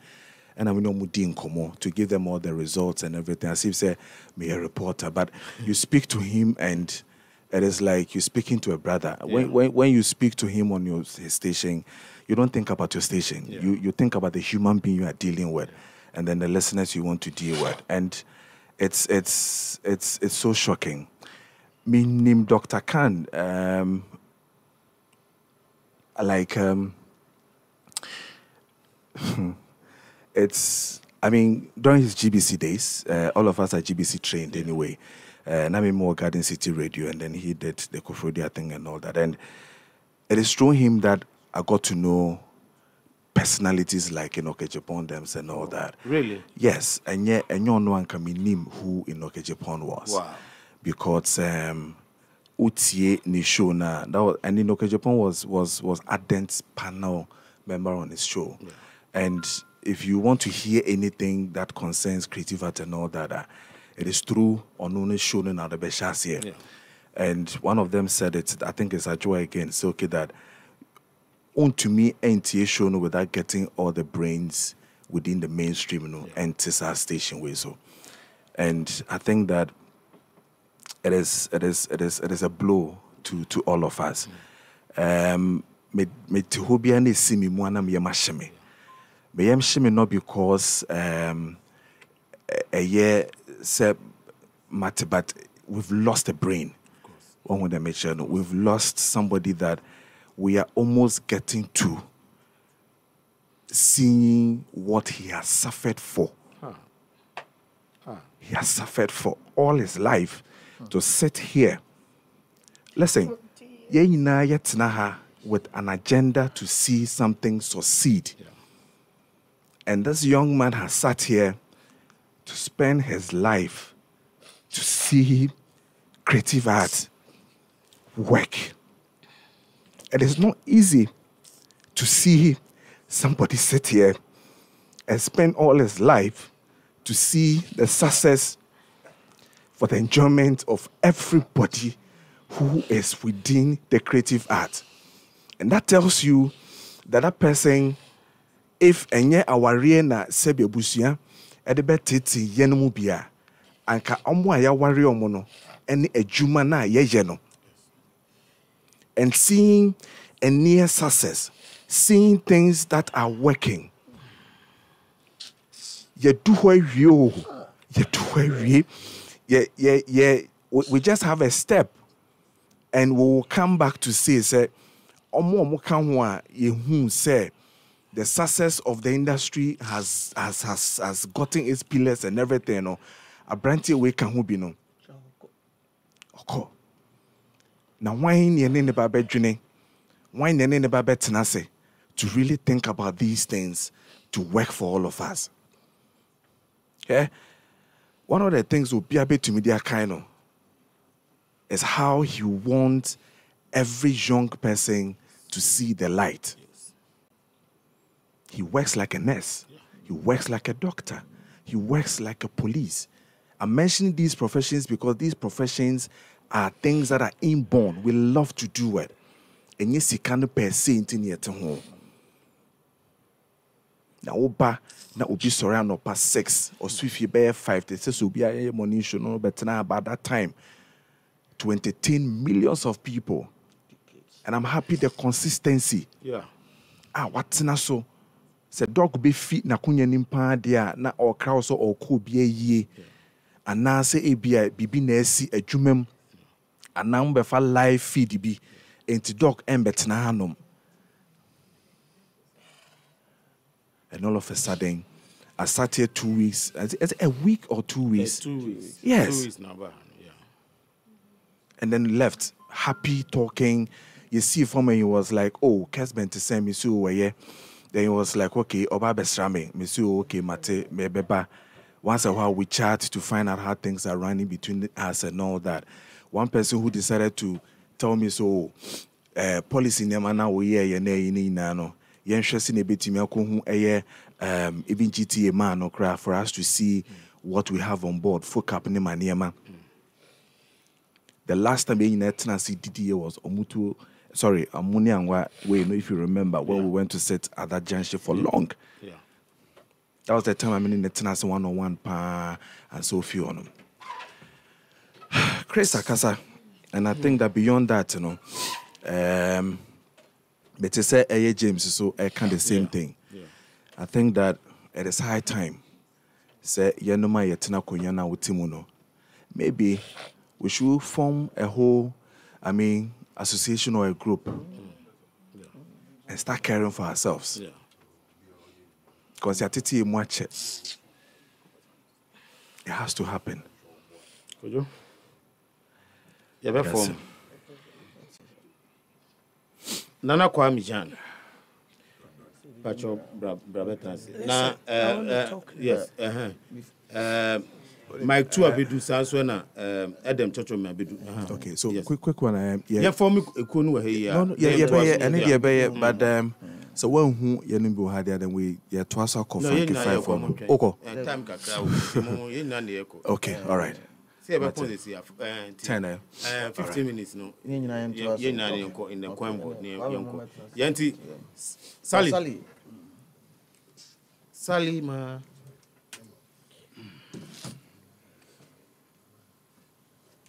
And I'm Mudin Komo to give them all the results and everything. As if say me a reporter, but you speak to him and it is like you're speaking to a brother. Yeah. When you speak to him on his station, you don't think about your station. Yeah. You think about the human being you are dealing with, and then the listeners you want to deal with. And it's so shocking. Me name Doctar Cann. I mean, during his GBC days, all of us are GBC trained anyway. And I'm in more Garden City Radio, and then he did the Kofrodia thing and all that. And it is through him that I got to know personalities like Inoke Japan and all that. Really? Yes. And yet, no one can name who Inoke Japan was. Wow. Because Utie Nishona, and Inoke Japan was ardent panel member on his show. Yeah. And if you want to hear anything that concerns creative art and all that, it is through Onune Shonen at the Beshas here. Yeah. And one of them said it, I think it's a joy again, so okay, that to me, NTA shown without getting all the brains within the mainstream, and TISA station way so. And I think that it is a blow to all of us. Me tihobia ne simi mwana me yamasheme. Me yamasheme not because a year said matter, but we've lost a brain. One with the mention, we've lost somebody that we are almost getting to seeing what he has suffered for. He has suffered for all his life to sit here. Listen, with an agenda to see something succeed. Yeah. And this young man has sat here to spend his life to see creative art work. It is not easy to see somebody sit here and spend all his life to see the success for the enjoyment of everybody who is within the creative art. And that tells you that that person, if enye aware na sebe busia, edebe tete yenmu bia, anka omo aya ware omo no, ene adwuma na ye no. And seeing a near success, seeing things that are working. We just have a step, and we will come back to say, the success of the industry has gotten its pillars and everything. No, a brandy way can who be no. Now, why in the Babe June? Why in the Babe Tenase to really think about these things to work for all of us? Yeah, one of the things will be a bit to media kind of is how he wants every young person to see the light. Yes. He works like a nurse. He works like a doctor. He works like a police. I'm mentioning these professions because these professions are things that are inborn. We love to do it. And yes, you can't per se in your home. Now, Oba, now Obi sorry, no past 6 or swift you bear 5. They say so be a money should know better now about that time to entertain millions of people. And I'm happy the consistency. Yeah. What's na so? Say dog be fit na kunya nimpa dia na or crowd so or ko be ye. And now say a bibi na esi adwumam. And now be fa live feed bi. Enti dog embet na hanom. And all of a sudden, I sat here 2 weeks. It's a week or 2 weeks. 2 weeks. Yes. 2 weeks now, yeah. and then left, happy, talking. You see from me, he was like, oh, Kesben to send me so yeah. Then he was like, okay, Oba Besrame, Monsieur, okay, Mate, Mebeba. Once a while, we chat to find out how things are running between us and all that. One person who decided to tell me, so, policy Nemana, we ye ne nano. Yen Shessin a bit even GTA man or craft for us to see what we have on board. For Captain Maniama. The last time in Tenancy DDA was Omutu. Sorry, Amuniangwa, if you remember, when we went to sit at that junction for long. Yeah. That was the time I'm in the Tenancy 101 and so few on them. Chris Akasa. And I think that beyond that, but to say James so I kind of the same thing. Yeah. I think that it is high time. Say Yanoma Yatina Konyana Utimuno. Maybe we should form a whole, association or a group and start caring for ourselves. Because it has to happen. Could you? Yeah, form. Nana Kwame Jan. Pacho Brabetas. Yes. Mike two abedu sanswana Adam Chocho abedu. Okay, so yes. quick one yeah for me ekonu here. No, but so when who yenimbo had then we twice our coffee 5 for no. Time kakra ye na ne eko. Okay, all right. See about this 10 15 minutes no. Ye na ne eko in the kwambo ne yenko. Yanti Sally ma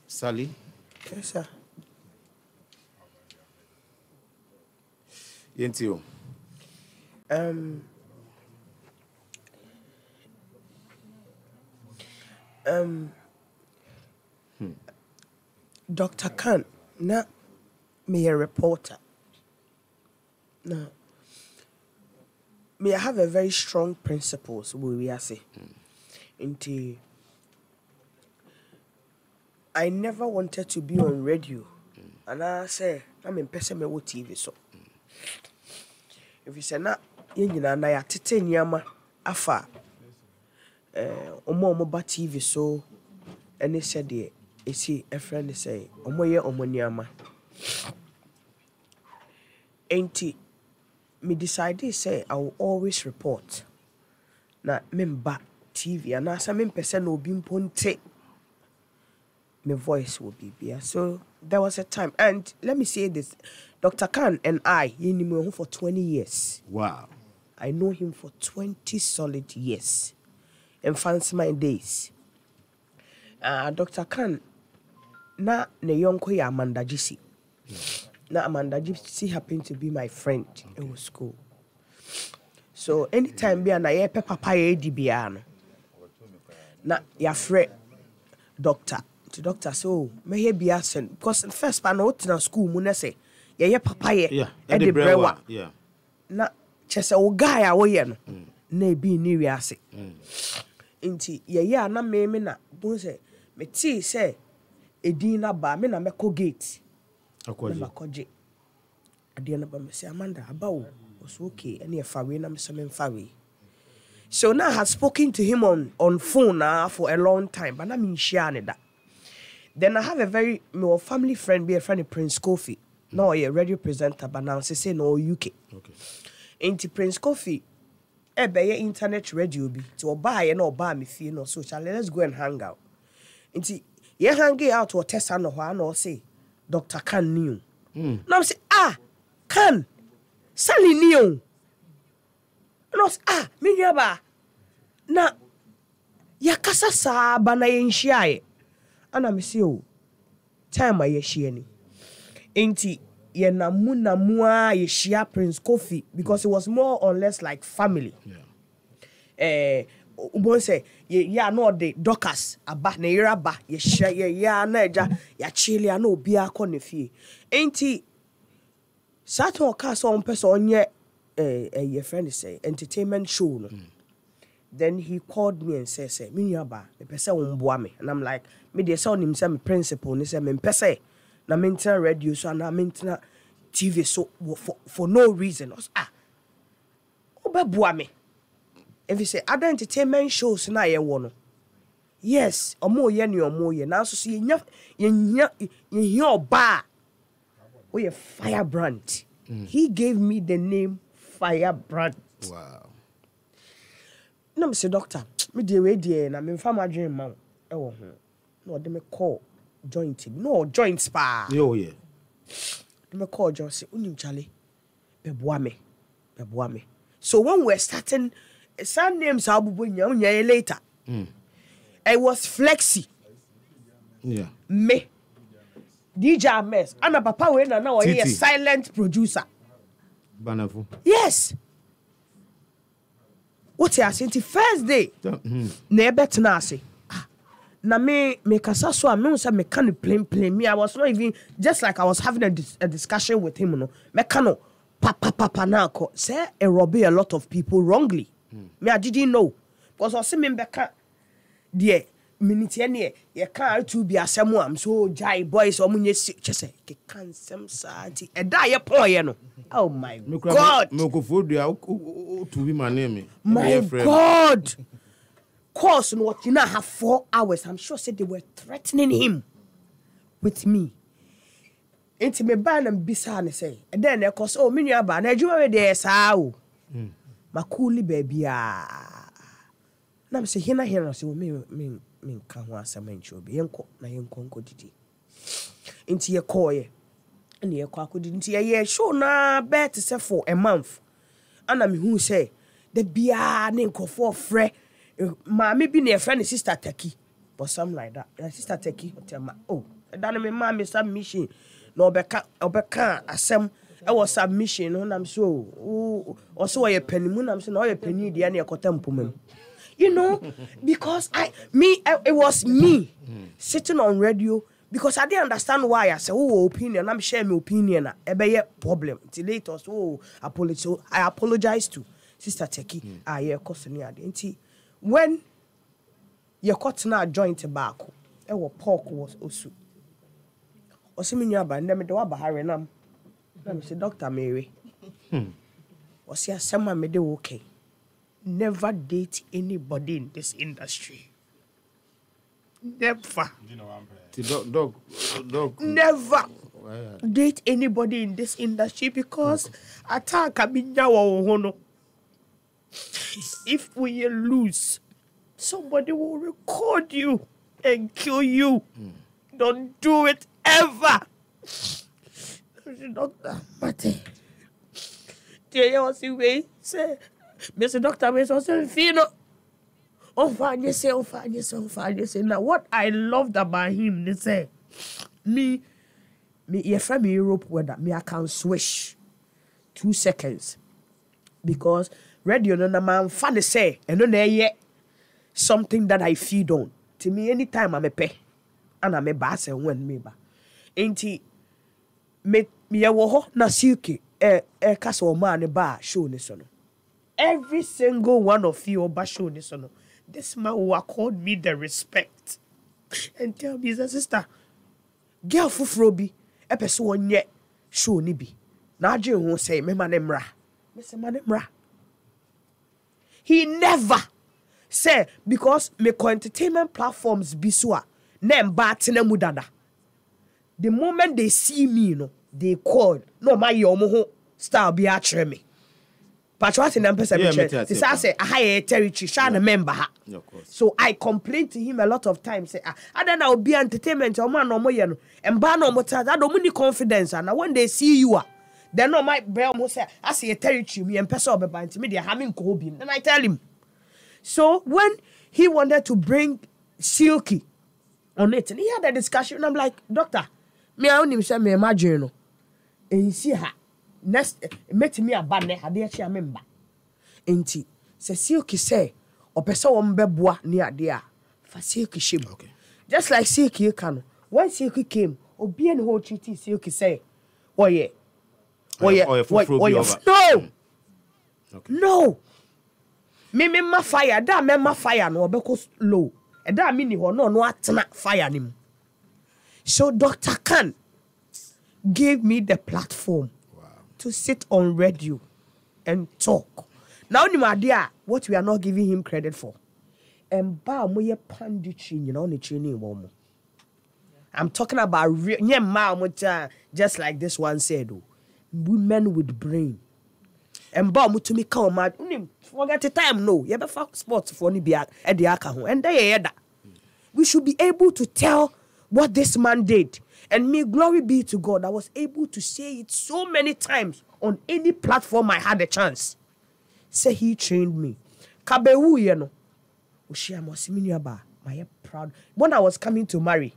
Sally. Yes, sir. Yentio. Doctor Cann, na me a reporter. Now, me I have a very strong principles we are say. Into I never wanted to be on radio. And I say, I'm in person me TV so. If you say na yenina na ya tete nyama afa omo ba TV so any said de esi a friend say omo ye omo nyama. Enti me decided say I will always report. Na memba TV and as I'm in person obi mponte my voice will be there. So there was a time, and let me say this, Dr. Cann and I, you knew him for 20 years. Wow. I know him for 20 solid years. And fancy my days. Dr. Cann, na ne yonko ya Amanda Gisi. Na Amanda Gisi happened to be my friend in school. So anytime be na ye papa ye di biano. Na ya friend doctor. The doctor so may he be absent because first pan out in school mun say ye papa ye e de brewa na chese o guy a wo ye no na bi ni wi ase nti ye na me na bon say me ti say edin na ba me na me ko gate akoje ade na ba me say Amanda abawo was okay and ye fa we na me say me fa we. So now I had spoken to him on phone now for a long time but na me share ne da. Then I have a very family friend, be a friend of Prince Kofi. No, a radio presenter, but now say no UK. Okay. Into Prince Kofi, be internet radio be to buy and or buy me fee no so shall let's go and hang out. Into ye hanging out or test and or say Doctor Cann knew. Now say Cann, Sally knew. No me yaba na yakasa sa bana yenshia. And I'm saying, time I share ni. Ain't ye na mua ye share Prince Kofi because it was more or less like family. Ubon say ye no the Doctors aba na yera ba ye share ye na eja ya chili no obi akọ ne fie. Ain't Saturn cast on person ye your friend say entertainment show no. Then he called me and said, "Me yaba, me pese umboa me." And I'm like, "Me dey say him say me principal, ni say me pese na maintain radio so na maintain TV so for no reason. Obeboa me. If you say other entertainment shows na ye wo no. Yes, omo ye ni omo ye. Now so see ye oba. We a firebrand. He gave me the name Firebrand. Wow. No, Mr. Doctor, me de we de na me fa ma dwen ma e wo ho. No de me call joint. No joint spa. Yo yeah. De me call joint say unim chale. Beboa me. So when we're starting some names abubu nya later. I was Flexi. Yeah. Me. DJ Mess. And papa we na we a silent producer. Banafu. Yes. What you saying? The first day. Na bet na say. Na me kasa so me say me can plain me. I was not even just like I was having a discussion with him. No, me can papa na ko say a robbed a lot of people wrongly. Me I didn't know because I see me beka there. Minute any ye can't to be asemu am so jai boys omunye say ke kan sem saati e da ye pon ye no. Oh my God. Me ko food ya to be my name. My God. Course no what you now have 4 hours. I'm sure said they were threatening him with me. Enti me ban and bisa ne say. And then of course oh me nua ba na adwuma we dey saa o. Makuli baby ah. Na me say hina say me ka ho asama nchobi yenko na yenko didi nti ye koye na ye kwa akodi nti ye show na bet se for a month ana me hu say the bia na nkofo frɛ ma me bi na friend sister Taki or something like that sister Taki otema oh that me ma me submission na obeka asem e was submission no na me so o so ye panimu na me so na o ye pani dia na ye kotam pomam. You know, because it was me sitting on radio because I didn't understand why I said, oh, opinion, I'm sharing my opinion. Ebe problem. Till later, I apologize to Sister Teki. Yeah, cause when you cut now joint tobacco, pork was also. Osiminya ba ndem de wa bahare nam. Na me say Doctor Mary. Osia sema me de okay. Never date anybody in this industry. Never. Never date anybody in this industry because attack no. If we lose, somebody will record you and kill you. Don't do it ever. Doctor Mate. Say Mr. Doctor, Mr. Fino. Now, what I loved about him, they say, me, from Europe, whether me, I can switch 2 seconds because radio, no, man, funny say, and no, yet something that I feed on. To me, anytime I'm a pay, and I'm a bass and when me ba, ain't he? Me, wo na silky, castle man, a bar, show this one. Every single one of you over show this one. This man who accord me the respect and tell me, sister, girl fufrobi, a person yet show ni bi. Na je who say me manemra. Me say manemra. He never say because me ko entertainment platforms bisua nem batina mudada. The moment they see me, they call no my yomo style be actually me. Patriotic and person. This I say a higher territory, shine a member. So I complain to him a lot of times. Say, I don't know, be entertainment or man or more, and ban or more. I don't need confidence. And when they see you, they no might bear more say, I see a territory, me and person of a media having Kobe. Then I tell him. So when he wanted to bring Silky on it, and he had a discussion, and I'm like, Doctor, me I only say me imagine, and you see her. Next, met me a banner, had the actual member. Ain't se Silky say, or person beboa near there for Silky ship. Okay. Just like Silky can. When Silky came, or being whole treaty, Silky say, oh yeah. No! No! Me ma fire, that me ma fire no because low. And that mean no atna fire him. So Doctor Cann gave me the platform to sit on radio and talk. Now, what we are not giving him credit for. And panditry, you know, the training woman. I'm talking about just like this one said, women with brain. And to me come mad. Forget the time, no. You have sports for any at the alcohol. And we should be able to tell what this man did. And me, glory be to God, I was able to say it so many times on any platform I had a chance. Say he trained me. Kabewu, you know. My proud. When I was coming to marry,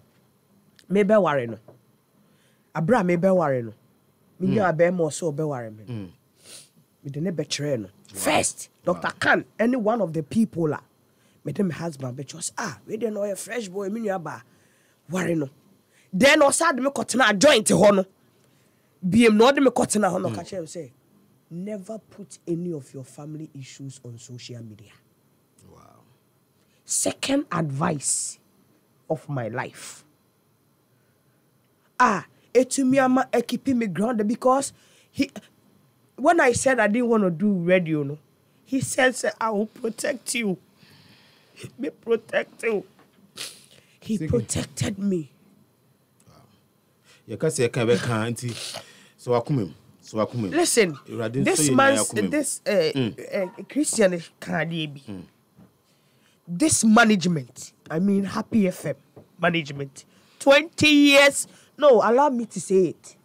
maybe worry no. Abra maybe worry no. Me knew abe mo so be worry me. Me de ne betray no. First, Doctor Cann, any one of the people la. Me dem husband be just we dey know a fresh boy me knew aba worry no. Then osad me kotena joint ho no. Biem no de me kotena ho no ka che say never put any of your family issues on social media. Second advice of my life. Etumiama keeping me grounded because when I said I didn't want to do radio, no, he said, I will protect you. Me protect you. He protected me. Listen, this Christian can't be. This management, I mean Happy FM management, 20 years, no, allow me to say it.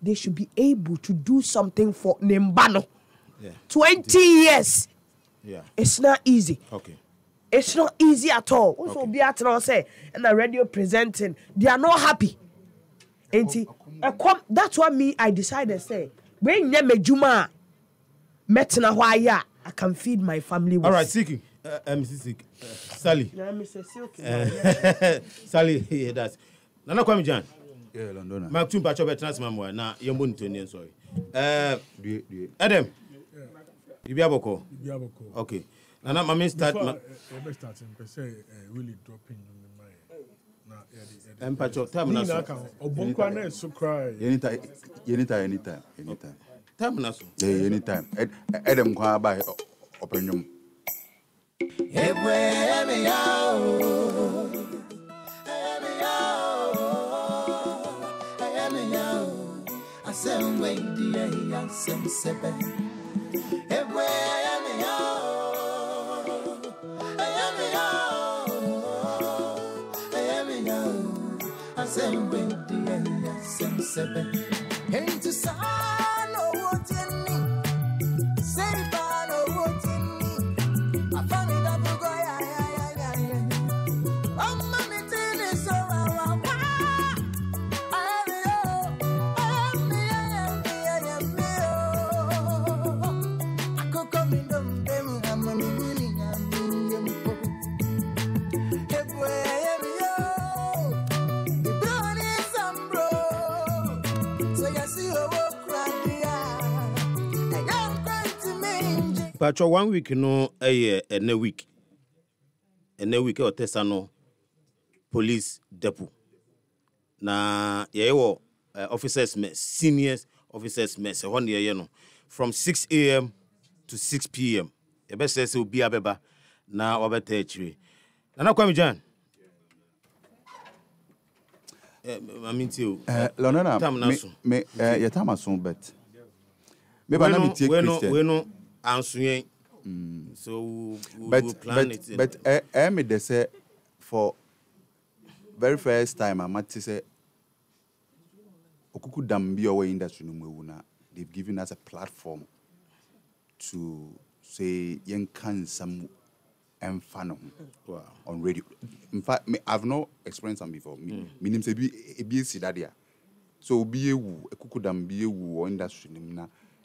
They should be able to do something for Nembano. 20 years. Yeah. It's not easy. Okay. It's not easy at all. Also, be at all say, and the radio presenting, they are not happy. That's what I decided, say, when you me Juma, metna waya, I can feed my family with. All right, Siki. Mrs. Sally. Sally, yeah, that's. Nana Kwame John. Yeah, London. Mark Tumpa Chobe Transmamwa. Now, you're going to sorry. Adam. You be able. Okay. Nana, my start. Really dropping my. Empacho, time na so. Obunkwane so cry. Anytime. Time na so. Yeah, anytime. Adam kwa ba openyum. Pacho 1 week no a week. And a week or Tessano police depot. Na officers senior officers mess 1 year, you know, from 6 a.m. to 6 p.m. The best says it will be abeba now over territory. Nana Kwame John. I mean to Lonona me your time soon bet. Maybe I take Christian. We know answering. So we'll plan it. But they say for very first time I might say Okuku Dambi our industry no they've given us a platform to say young can some enfano on radio. In fact, I've not experienced them before. Meaning say be see that there. So be a Okuku Dambi or industry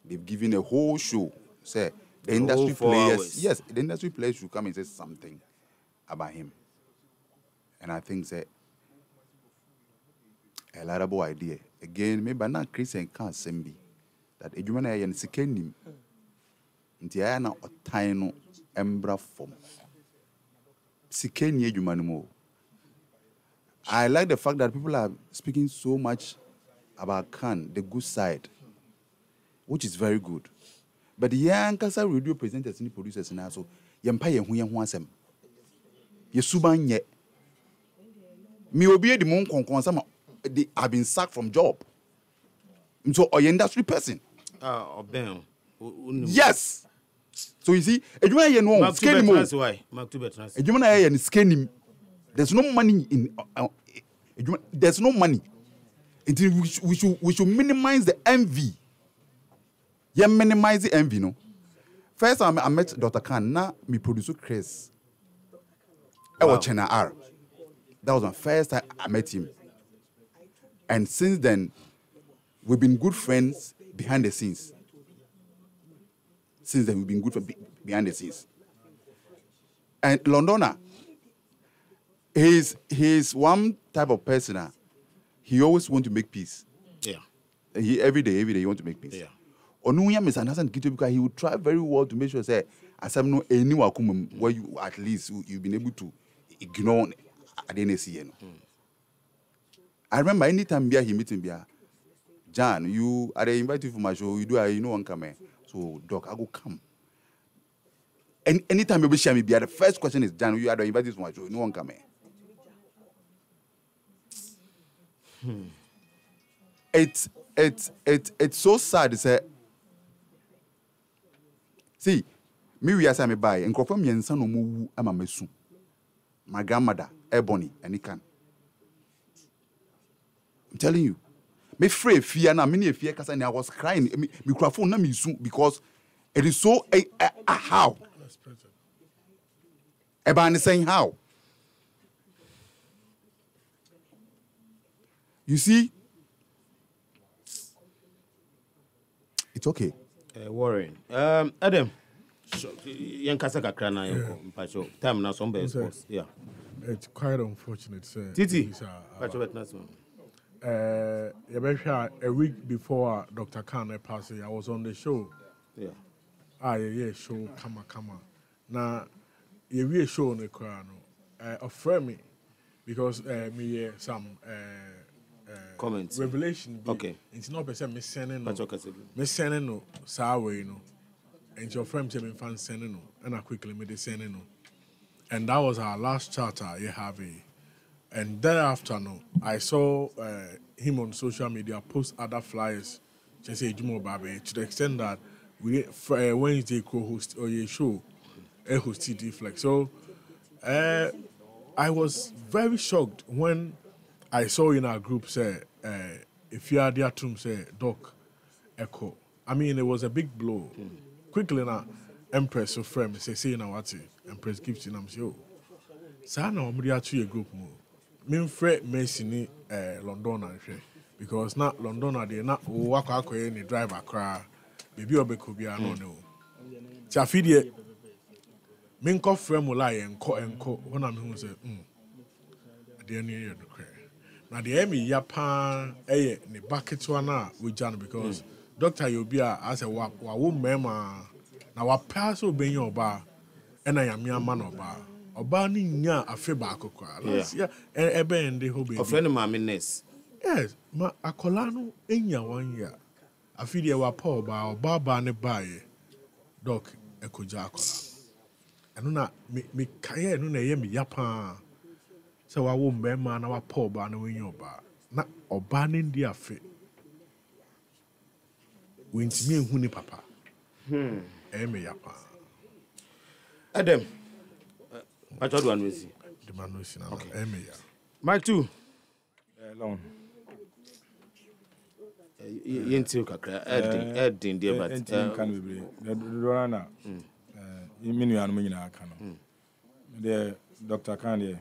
they've given a whole show. Say the industry players, yes, the industry players should come and say something about him. And I think that a laudable idea. Again, maybe not Christian can't send me that a human and second him. Intiana or Tino Embra form. Second year human more. I like the fact that people are speaking so much about Cann, the good side, which is very good. But the young radio presenters and producers now, so Yampire who yan wasem. Yesuban yet. Me obey the monk on some they have been sacked from job. So or industry person. Obey. Yes. So you see, a human skinny. There's no money in. There's no money. We should minimize the envy. Yeah, minimize the envy. No. First time I met Doctor Cann. Now me producer Chris. I was China R. That was my first time I met him. And since then, we've been good friends behind the scenes. Since then, we've been good friends behind the scenes. And Londoner, he's one type of person. He always want to make peace. Yeah. Every day he want to make peace. Yeah. Onuya misunderstand because he will try very well to make sure say as I'm no anyone where you at least you've been able to ignore at the I remember anytime he meeting John, you are invited for my show, you know one come. So Doc, I go come. And anytime you share me, the first question is, John, you are invited for my show, no one come. It's so sad to say. See, me we are me buy and confirm me son no mu ama mesu. My grandmother, Ebony, and he can. I'm telling you. Me free fear na me fear because I was crying. Me microphone na me soon because it is so how. Ebony saying how. You see, it's okay. Warren. Adam. Young Kasaka Krana, Pacho. Time now, some best. Yeah. It's quite unfortunate, sir. Titi. A week before Dr. Cann passed, I was on the show. Yeah. Yeah, show, come. Now, we show on the crown. Affirm me because me some comments. Revelation. Okay. It's not person me sending no sawe no. And your friend say me fan sending no. And I quickly made the sending no. And that was our last charter you have a. And thereafter, no, I saw him on social media post other flyers, just say Jumo Babe, to the extent that we Wednesday co-host or a show, a hosted Deflex. So I was very shocked when I saw in our group say, if you are there to say Doc Echo. I mean, it was a big blow. Quickly now, Empress of friend say now what Empress gives you, I'm sure. Sana omri atu a group mo. Me frɛ Messi London because na London dey na work akoye ni driver kra baby obeko bia no no ti afidie me nko frɛ mo la ye nko wona me hu sɛ ade ani ye do kra na de emi ya pa eye ne bucketwa na we jan because doctor Yobia as a wa wo mema na wa pass obenye oba na ya me ama na oba oba ni nya afe ba akokwa yeah ebe ndi ho be friend ma nurse yes ma akola no enya 1 year afi de wa pa oba ba ne bae doc ekoja akola eno na me kaye eno na ye me yapa se wa wo mbema na wa pa oba na wenya oba na oba ne ndi afe wentimi ehu ni papa me yapa Adam I told one with the man was okay. Mike 2. Long. Yentil kakra adding dear but can be the runner. You mean you are meaning the Doctor Cann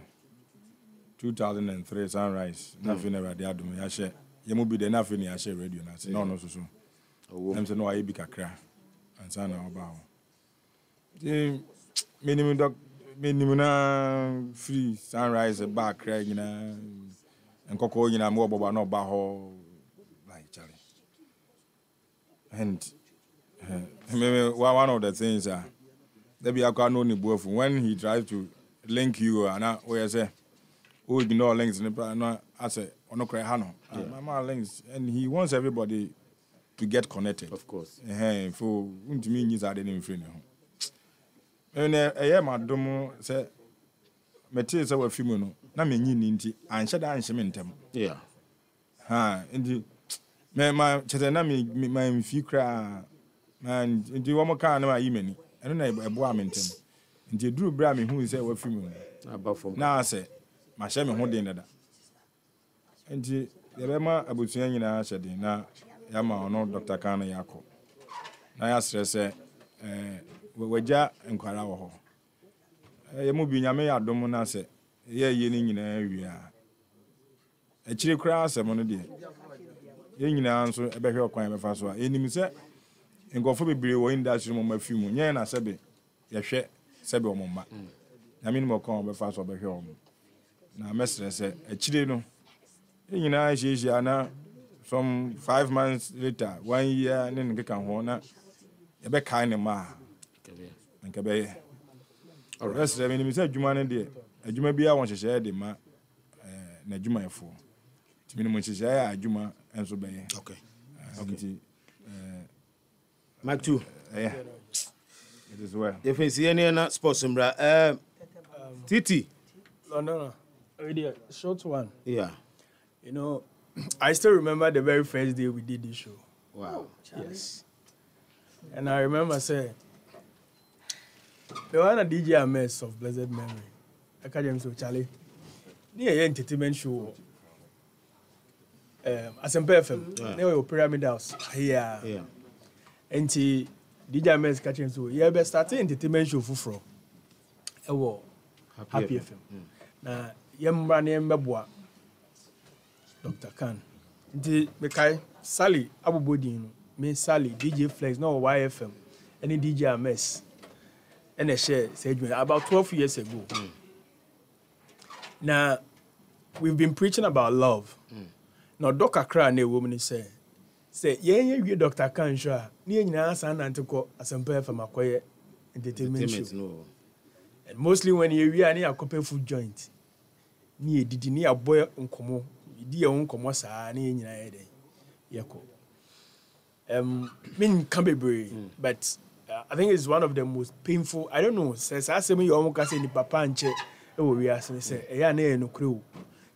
2003 sunrise. Nothing ever the Adam. I share. You will be the nothing I share radio. No, so soon. I'm saying no, I be kakra and son about. The minimum doc. Minimum free sunrise back crying and cocoa in a mobile no baho like Charlie. And one of the things there be a car no both when he tries to link you and where I say, oh, ignore links in the no, I say, Mama links, and he wants everybody to get connected. Of course. For to me, news are in front. And I am at Domo say, Materials are few na me ninti, and shut down shementem. Yeah. Indeed. My chatana me my few cry, and do one more kind of my imeni, and then I boa mentem. Indeed, Drew Brammy, who is a few about from now, I say, my shaman holding that. Indeed, the Rema Abusian Shadi, now Yama or no Doctor Cann Yako. I asked her, say, we ja and Quaraho. Yamubi Yame Adomona say, ye yin in area. A chili cross, a monody. Yin answer a better crime of us. Any say, and go for be brew in that room of few moon, and I said, Yashe, Sebo Moma. I mean, more come fast over home. Now, Master said, a chili no. You know, she's now from 5 months later, 1 year, and then get on one. A beck kind of ma. And Cabay. Or rest, I mean, Mr. Juman, dear. A Juma be I want to share the ma. Najuma for. To me, when she say, Juma and so bay. Okay. Mark 2. Yeah. It is well. If it's any sports, Titi. No. Already a short one. Yeah. You know, I still remember the very first day we did this show. Wow. Yes. And I remember saying, the one a DJ MS of blessed memory. I can't even say, Charlie. Near entertainment show. As in FM. They were Pyramid House. Yeah. And DJ MS catching so. Yeah, but starting entertainment show for Happy FM. Now, Yamba name Babwa. Doctor Cann. The Mekai Sally Abubodino, me Sally, DJ Flex, no YFM, any DJ MS, and a share said about 12 years ago. Now, we've been preaching about love. Now, Doctor Cann, a woman say, yeah, Doctor Cann, sure, near Nasa and Antico, as a pair from a quiet entertainment show. And mostly when you are near a couple food joint, near did near a boy on Como. Dear uncle was in Yako. Mean Camberbury, but I think it's one of the most painful. I don't know, says I say me almost say the papa and che. Oh, we ask me say, a no crew.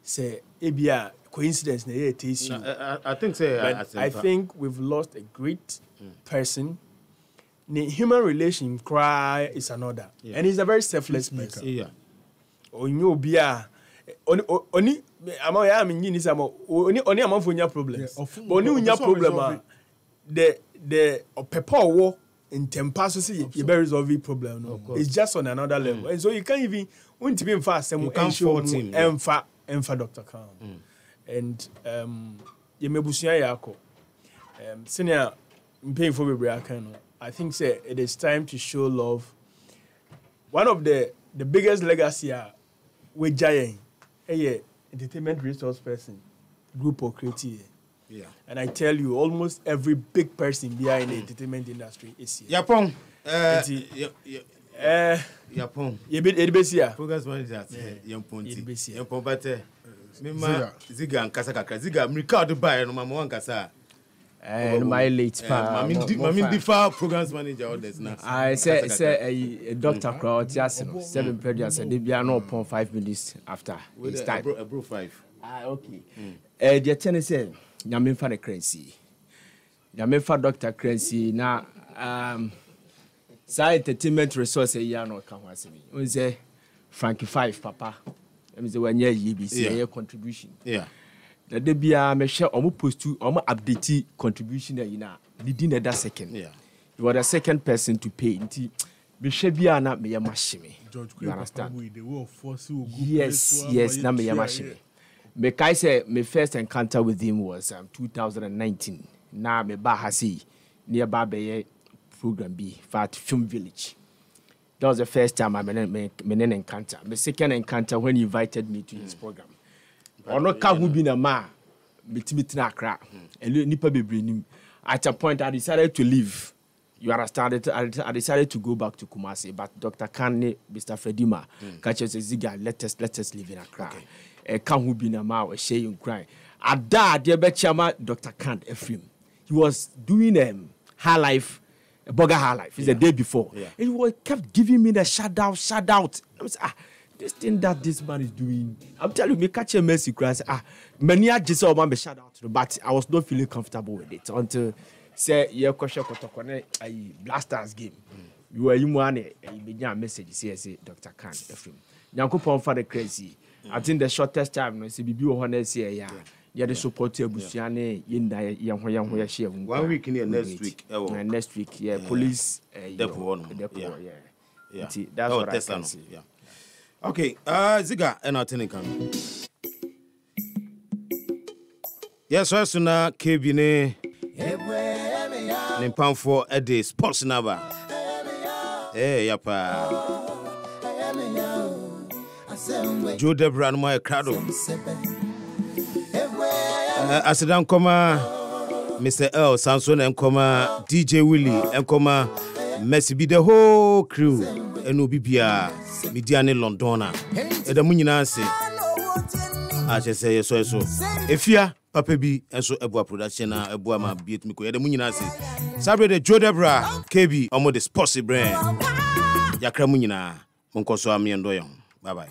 Say, Abia coincidence, I think say, I think we've lost a great person. The human relation cry is another, and he's a very selfless person. Yeah. Oh, you be Oni ama ya mnyini sama oni amafunya problems but oni unya problem the pepper wo in tempa so say you be resolve problem no it's just on another level and so you can't even want to be fast and emfa Doctor Cann and ye mebusia yako senior paying for bebre aka no I think say it is time to show love. One of the biggest legacy we giant entertainment resource person, group or creative. Yeah. And I tell you, almost every big person behind the entertainment industry is here. Yapon. Yapon. Edbesia. Progress manager. Yapon. Yapon bate. Mima Ziga and Kasaka. Ziga, Ricardo Bayer, no Mamma Kasa. And my late Mammy Differ programs manager orders now. I say a doctor crowd just 7 periods and they be no upon 5 minutes after it's time. I brought 5. Okay. The attorney said, Yamin for the crazy. Yamin for Doctor Crazy now. Side entertainment resource a year no come was me. We say Frankie 5 Papa. I mean the 1 year YBC contribution. Yeah. The debia me share omo post to omo update contribution there you know within that second. Yeah. You are the second person to pay. Nti me share bia na me yamashime. You understand? Yes, na me yamashime. Me kai say my first encounter with him was 2019. Na me ba hasi nearby be program B Fat Film Village. That was the first time I made an encounter. My second encounter when he invited me to his program. Ono ka hu bi na ma bitimitina akra nipa bebre at a point I decided to leave. You understand? I decided to go back to Kumasi, but Dr. Cann, Mr. Fredima, catches a ziga, let us live in Accra. Ka hu bi na ma we share you cry. Ada Debe Chama Dr. Cann Ephraim. He was doing High Life, Burger High Life. It's the day before. And he kept giving me the shout out. I was this thing that this man is doing. I'm telling you, me catch a messy crash. Many I just saw man be shout out, but I was not feeling comfortable with it until say your question Blasters game. You were you money and you began message say Dr. Cann Ephraim. Nyankopon for the crazy. I think the shortest time no say bibi wo hono say ya. Ya the support abusua ne yinda ye share. 1 week in next week. Next week, police depot. Yeah. That's what I can see. Yeah. Okay, Ziga and Atenikan. Yes, so na KB ne Nimpam for a day sports number. Yapa. Joe Debra no my crowd. Asidan koma Mr. L Samson and koma DJ Willie and koma Messi be the whole crew and Obibia Midiane Londona. Eda munyina se. I say so. If ya Papa B and so Ebua production na Ebua ma beat me ko eda munyina se. Sabre the Joe Debra KB omo the sports brand. Yakra munyina. Monko so amiendo yon. Bye bye.